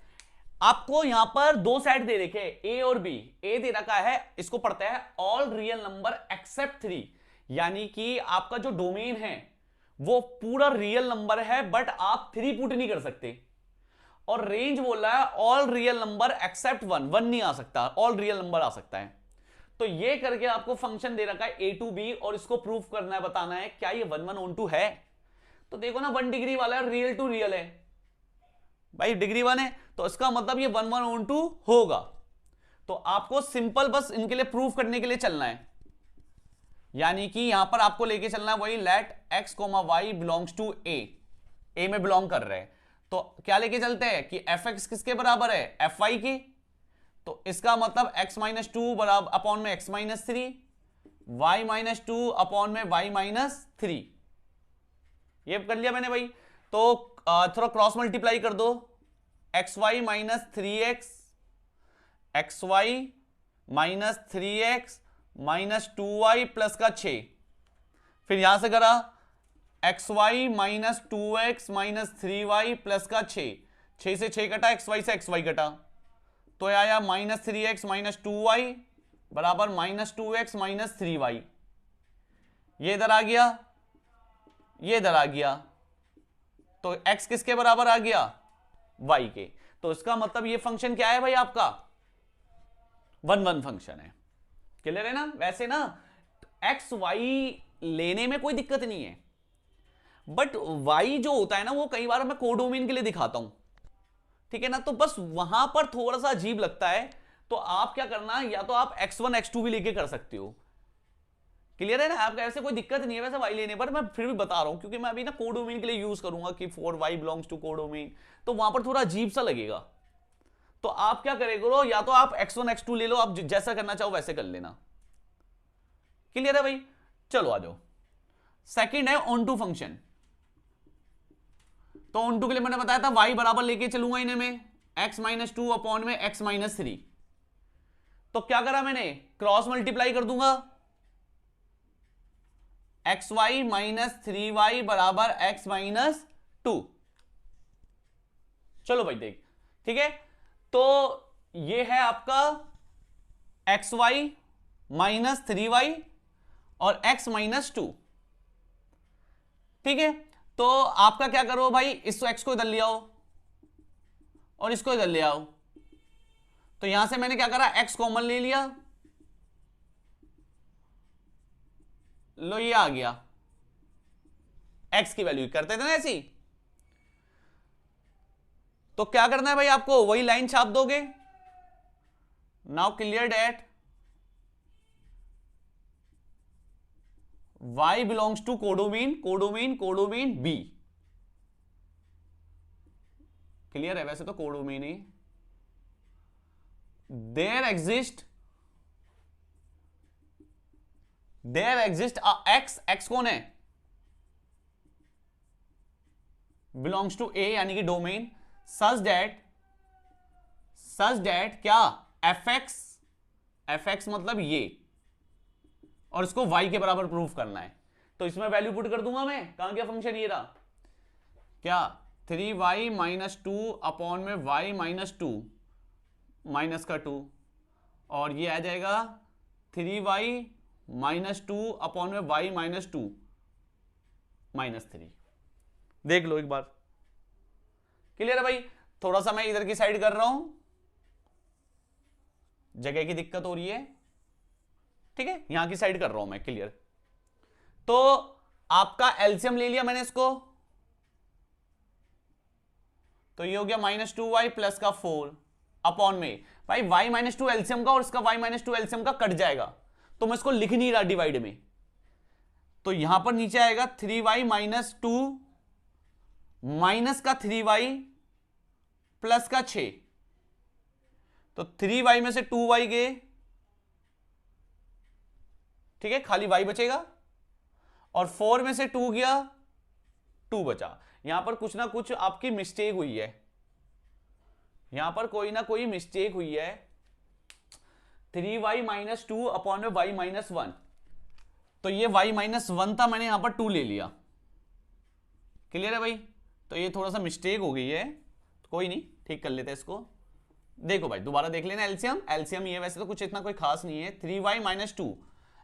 Speaker 1: आपको यहां पर दो सेट दे रखे, ए और बी। ए दे रखा है, इसको पढ़ता है ऑल रियल नंबर एक्सेप्ट 3, यानी कि आपका जो डोमेन है वो पूरा रियल नंबर है, बट आप 3 पुट नहीं कर सकते। और रेंज बोल रहा है ऑल रियल नंबर एक्सेप्ट 1, 1 नहीं आ सकता, ऑल रियल नंबर आ सकता है। तो ये करके आपको फंक्शन दे रखा है ए टू बी, और इसको प्रूफ करना है, बताना है क्या ये 1 1 ऑन टू है। तो देखो ना 1 डिग्री वाला है, रियल टू रियल है भाई, डिग्री 1 है, तो इसका मतलब ये 1 1 ऑन टू होगा। तो आपको सिंपल बस इनके लिए प्रूफ करने के लिए चलना है, यानी कि यहां पर आपको लेके चलना है वही let x, y belongs to A में बिलोंग कर रहे हैं। तो क्या लेके चलते हैं कि fx किसके बराबर है, fy के। तो इसका मतलब x - 2 बराबर अपॉन में x - 3, y - 2 अपॉन में y - 3। ये कर लिया मैंने भाई। तो थोड़ा क्रॉस मल्टीप्लाई कर दो, xy - 3x, xy - 3x - 2y plus का 6। फिर यहां से करा xy - 2x - 3y प्लस का 6, 6 से 6 कटा, xy से xy कटा, तो आया -3x - 2y बराबर -2x - 3y। ये इधर आ गया, ये इधर आ गया, तो x किसके बराबर आ गया, y के। तो इसका मतलब ये फंक्शन क्या है भाई, आपका 1 1 फंक्शन है। क्लियर है ना। वैसे ना x y लेने में कोई दिक्कत नहीं है, बट y जो होता है ना वो कई बार मैं कोडोमेन के लिए दिखाता हूं, ठीक है ना, तो बस वहां पर थोड़ा सा अजीब लगता है। तो आप क्या करना, या तो आप x1 x2 भी लेके कर सकते हो। क्लियर है ना, आपका ऐसे कोई दिक्कत नहीं है वैसे y लेने पर, मैं फिर भी बता रहा हूं क्योंकि मैं अभी ना कोडोमेन के लिए यूज करूंगा कि for y belongs to codomain, तो वहां पर थोड़ा अजीब सा लगेगा। तो आप क्या करेगा, या तो आप x1 x2 ले लो, आप जैसा करना चाहो वैसे कर लेना। क्लियर है भाई। चलो आ जाओ, सेकंड है ऑन टू फंक्शन। तो ऑन टू के लिए मैंने बताया था y बराबर लेके चलूंगा इन्हें में x - 2 अपॉन में x - 3। तो क्या करा मैंने, क्रॉस मल्टीप्लाई कर दूंगा, xy - 3y बराबर x - 2। चलो भाई देख, ठीक है। तो ये है आपका xy - 3y और x - 2, ठीक है। तो आपका क्या करो भाई, इस x को इधर ले आओ और इसको इधर ले आओ। तो यहां से मैंने क्या करा, x कॉमन ले लिया, लो ये आ गया, x की वैल्यू करते थे ना ऐसी। तो क्या करना है भाई, आपको वही लाइन छाप दोगे। Now clear that y belongs to codomain, codomain codomain b। Clear है? वैसे तो कोडोमेन ही। देयर एग्जिस्ट एक्स, एक्स कौन है? बिलोंग्स टू ए, यानी कि डोमेन सच दैट क्या, एफ एक्स मतलब ये, और इसको y के बराबर प्रूफ करना है। तो इसमें वैल्यू पुट कर दूंगा मैं, कहां गया फंक्शन, ये रहा क्या, 3y माइनस 2 अपॉन में y माइनस 2 माइनस का 2, और ये आ जाएगा 3y माइनस 2 अपॉन में y माइनस 2 माइनस 3। देख लो एक बार, क्लियर है भाई? थोड़ा सा मैं इधर की साइड कर रहा हूं, जगह की दिक्कत हो रही है, ठीक है, यहां की साइड कर रहा हूं मैं, क्लियर? तो आपका एलसीएम ले लिया मैंने इसको, तो ये हो गया -2y प्लस का 4 अपॉन में, भाई y माइनस 2 एलसीएम का और इसका y माइनस 2 एलसीएम का कट जाएगा, तो मैं इसको लिख नहीं रहा डिवाइड में, तो यहां पर नीचे आएगा 3y माइनस 2 माइनस का 3y प्लस का 6, तो 3y में से 2y गए, ठीक है, खाली y बचेगा, और 4 में से 2 गया, 2 बचा। यहां पर कुछ ना कुछ आपकी मिस्टेक हुई है, यहां पर कोई ना कोई मिस्टेक हुई है। 3y माइनस 2 अपॉन में y माइनस 1, तो ये y माइनस 1 था, मैंने यहां पर 2 ले लिया, क्लियर है भाई? तो ये थोड़ा सा मिस्टेक हो गई है, तो कोई नहीं, ठीक कर लेते हैं इसको। देखो भाई दोबारा देख लेना एलसीएम, एलसीएम ये वैसे तो कुछ इतना कोई खास नहीं है, 3y माइनस 2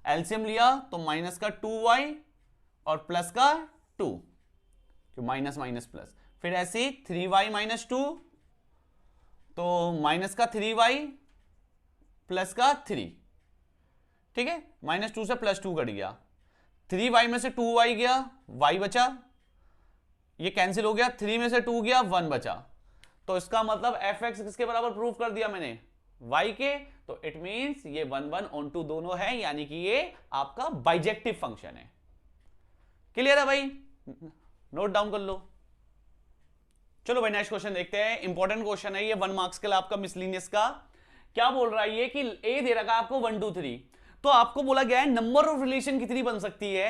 Speaker 1: एलसीएम लिया तो माइनस का 2y और प्लस का 2, माइनस माइनस प्लस, फिर ऐसे 3y माइनस 2 तो माइनस का 3y प्लस का 3, ठीक है, -2 से +2 कट गया, 3y में से 2y गया, y बचा, ये कैंसिल हो गया, 3 में से 2 गया, 1 बचा, तो इसका मतलब fx किसके बराबर प्रूफ कर दिया मैंने, y के, तो इट मींस ये 1 1 ऑन 2 दोनों है, यानी कि ये आपका बाइजेक्टिव फंक्शन है। क्लियर है भाई? नोट डाउन कर लो। चलो भाई नेक्स्ट क्वेश्चन देखते हैं, इंपॉर्टेंट क्वेश्चन है ये, 1 मार्क्स के लिए आपका मिसलिनियस का। क्या बोल रहा है ये कि ए दे रखा है आपको 1 2 3, तो आपको बोला गया है नंबर ऑफ रिलेशन कितनी बन सकती है,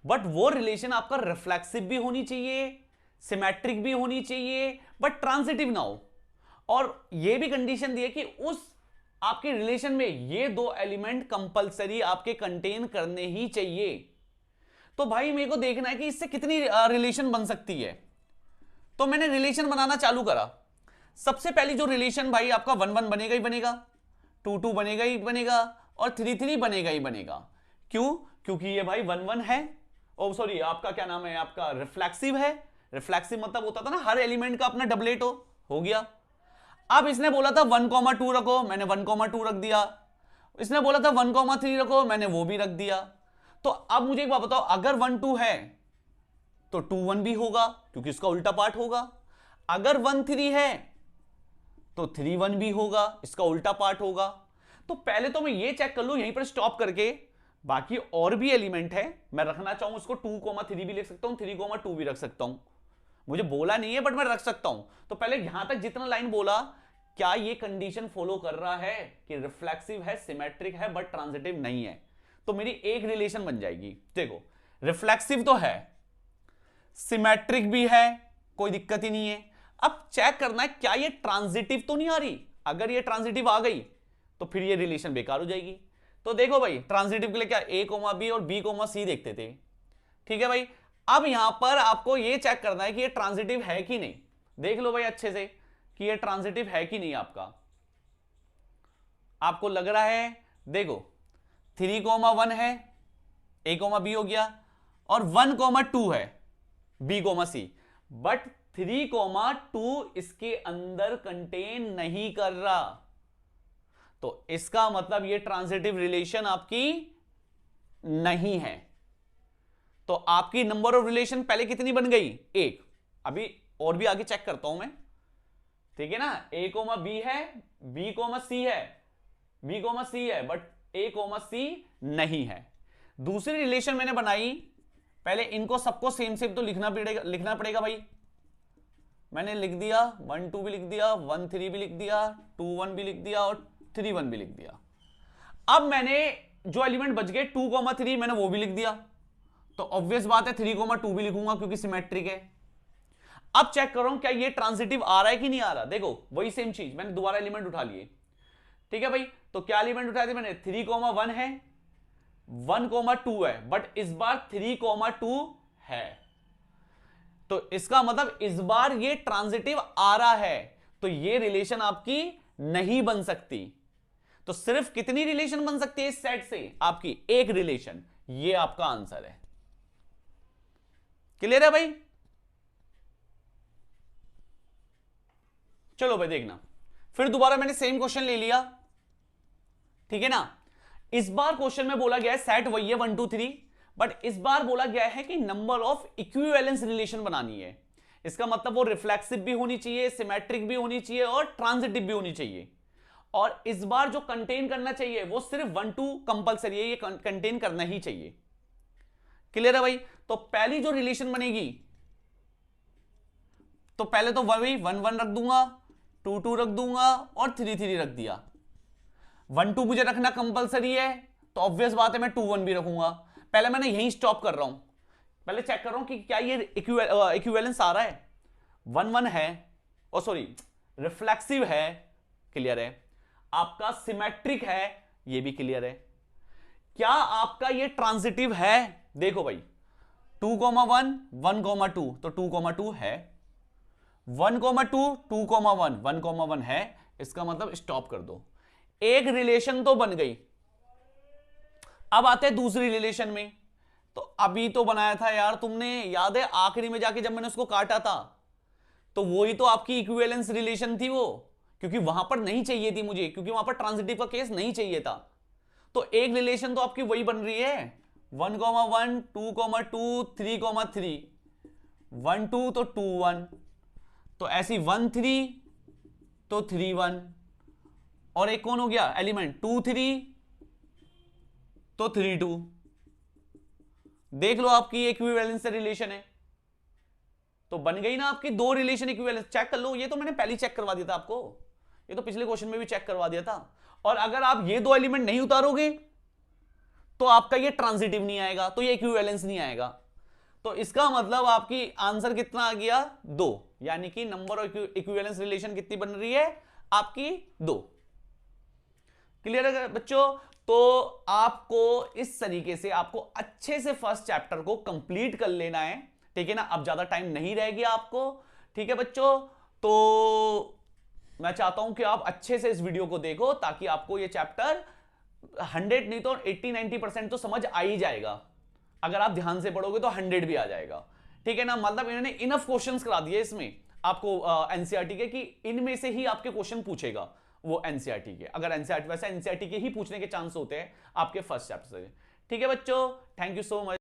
Speaker 1: बट वो रिलेशन आपका रिफ्लेक्सिव भी होनी चाहिए, सिमेट्रिक भी होनी चाहिए, बट ट्रांजिटिव ना हो, और ये भी कंडीशन दी है कि उस आपके रिलेशन में ये दो एलिमेंट कंपलसरी आपके कंटेन करने ही चाहिए। तो भाई मेरे को देखना है कि इससे कितनी रिलेशन बन सकती है, तो मैंने रिलेशन बनाना चालू करा। सबसे पहली जो रिलेशन भाई आपका 1 1 बनेगा ही बनेगा, 2 2 बनेगा ही बनेगा, और 3 3 बनेगा ही बनेगा। क्यों? क्योंकि ये भाई 1 1 है, ओ सॉरी आपका क्या नाम है, आपका रिफ्लेक्सिव है। रिफ्लेक्सिव मतलब होता था ना हर एलिमेंट का अपना डबलेट हो गया। अब इसने बोला था 1 2 रखो, मैंने 1 2 रख दिया। इसने बोला था 1 3 रखो, मैंने वो भी रख दिया। तो अब मुझे एक बात बताओ, अगर 1 2 है तो 2 1 भी होगा क्योंकि इसका उल्टा पार्ट होगा, अगर 1 3 है तो 3 1 भी होगा, इसका उल्टा पार्ट होगा। तो पहले तो मैं ये चेक कर लूं यहीं पर स्टॉप करके, बाकी और भी एलिमेंट है, मैं रखना चाहूं इसको 2 3 भी लिख सकता हूं, 3 2 भी रख सकता हूं, मुझे बोला नहीं है बट मैं रख सकता हूं। तो पहले यहां तक जितना लाइन बोला, क्या ये कंडीशन फॉलो कर रहा है कि रिफ्लेक्सिव है, सिमेट्रिक है, बट ट्रांजिटिव नहीं है, तो मेरी एक रिलेशन बन जाएगी। देखो रिफ्लेक्सिव तो है, सिमेट्रिक भी है, कोई दिक्कत ही नहीं है। अब चेक करना है क्या ये ट्रांजिटिव तो नहीं आ रही, अगर ये ट्रांजिटिव आ गई तो फिर ये रिलेशन बेकार हो जाएगी। तो देखो भाई ट्रांजिटिव के लिए क्या a, b और b, c देखते थे, ठीक है भाई। अब यहां पर आपको ये चेक करना है कि ये ट्रांजिटिव है कि नहीं। देख लो भाई अच्छे से कि ये ट्रांजिटिव है कि नहीं। आपको लग रहा है, देखो 3 1 है, a, b हो गया, और 1 2 है b, c, बट 3 2 इसके अंदर कंटेन नहीं कर रहा, तो इसका मतलब ये ट्रांजिटिव रिलेशन आपकी नहीं है। तो आपकी नंबर ऑफ रिलेशन पहले कितनी बन गई, 1। अभी और भी आगे चेक करता हूं मैं, ठीक है ना। a, b है, b, c है, b, c है, बट a, c नहीं है। दूसरी रिलेशन मैंने बनाई, पहले इनको सबको सेम सेम तो लिखना पड़ेगा भाई। मैंने लिख दिया 1 2 भी लिख दिया, 1 3 भी लिख दिया, 2 1 भी लिख दिया और 3 1 भी लिख दिया। अब मैंने जो एलिमेंट बच गए 2 3 मैंने वो भी लिख दिया, तो ऑब्वियस बात है 3 2 भी लिखूंगा क्योंकि सिमेट्रिक है। अब चेक कर रहा हूं क्या ये ट्रांजिटिव आ रहा है कि नहीं आ रहा। देखो वही सेम चीज, मैंने दोबारा एलिमेंट उठा लिए, ठीक है भाई। तो क्या एलिमेंट उठाए थे मैंने, 3 1 है, 1 2 है, बट इस बार 3 2 है, तो इसका मतलब इस बार ये ट्रांजिटिव आ रहा है, तो ये रिलेशन आपकी नहीं बन सकती। तो सिर्फ कितनी रिलेशन बन सकती है इस सेट से, आपकी एक रिलेशन। ये आपका आंसर है। क्लियर है भाई? चलो भाई देखना, फिर दोबारा मैंने सेम क्वेश्चन ले लिया, ठीक है ना। इस बार क्वेश्चन में बोला गया है सेट वही है 1 2 3, बट इस बार बोला गया है कि नंबर ऑफ इक्विवेलेंस रिलेशन बनानी है। इसका मतलब वो रिफ्लेक्सिव भी होनी चाहिए, सिमेट्रिक भी होनी चाहिए और ट्रांजिटिव भी होनी चाहिए। और इस बार जो कंटेन करना चाहिए वो सिर्फ 1 2 कंपलसरी है, ये कंटेन करना ही चाहिए। क्लियर है भाई? तो पहली जो रिलेशन बनेगी, तो पहले तो वही 1 1 रख दूंगा, 2 2 रख दूंगा और 3 3 रख दिया। 1 2 मुझे रखना कंपलसरी है, तो ऑब्वियस बात है मैं 2 1 भी रखूंगा। पहले मैंने यहीं स्टॉप कर रहा हूं, पहले चेक कर रहा हूं कि क्या ये इक्विवेलेंस आ रहा है। 1 1 है, ओ सॉरी रिफ्लेक्सिव है, क्लियर है। आपका सिमेट्रिक है, ये भी क्लियर है। क्या आपका ये ट्रांजिटिव है? देखो भाई 2 1 1 2, तो 2 2 है, 1 2 2 1 1 1 है, इसका मतलब स्टॉप कर दो। एक रिलेशन तो बन गई। अब आते हैं दूसरी रिलेशन में। तो अभी तो बनाया था यार तुमने, याद है आखिरी में जाके जब मैंने उसको काटा था, तो वही तो आपकी इक्विवेलेंस रिलेशन थी वो, क्योंकि वहां पर नहीं चाहिए थी मुझे, क्योंकि वहां पर ट्रांजिटिव का केस नहीं चाहिए था। तो एक रिलेशन तो आपकी वही बन रही है 1 1 2 2 3 3, 1 2 तो 2 1, तो ऐसी 1 3 तो 3 1, और एक कौन हो गया एलिमेंट 2 3 तो 3 2। देख लो आपकी इक्विवेलेंस से रिलेशन है, तो बन गई ना आपकी दो रिलेशन इक्विवेलेंस। चेक कर लो, ये तो मैंने पहले ही चेक करवा दिया था आपको, ये तो पिछले क्वेश्चन में भी चेक करवा दिया था। और अगर आप ये दो एलिमेंट नहीं उतारोगे तो आपका ये ट्रांजिटिव नहीं आएगा, तो ये इक्विवेलेंस नहीं आएगा। तो इसका मतलब आपकी आंसर कितना आ गया 2, यानी कि नंबर ऑफ इक्विवेलेंस रिलेशन कितनी बन रही है आपकी 2। क्लियर है बच्चों? तो आपको इस तरीके से आपको अच्छे से फर्स्ट चैप्टर को कंप्लीट कर लेना है, ठीक है ना। अब ज्यादा टाइम नहीं रह गया आपको, ठीक है बच्चों। तो मैं चाहता हूं कि आप अच्छे से इस वीडियो को देखो, ताकि आपको ये चैप्टर 100 नहीं तो 80-90% तो समझ आ ही जाएगा। अगर आप ध्यान से पढ़ोगे तो 100 भी आ जाएगा, ठीक है ना। मतलब इन्होंने इनफ क्वेश्चंस करा दिए इसमें आपको एनसीईआरटी के, कि इनमें से ही आपके क्वेश्चन पूछेगा वो एनसीईआरटी के। अगर एनसीईआरटी, वैसे एनसीईआरटी के ही पूछने के चांस होते हैं आपके फर्स्ट चैप्टर से, ठीक है बच्चों। Thank you so much.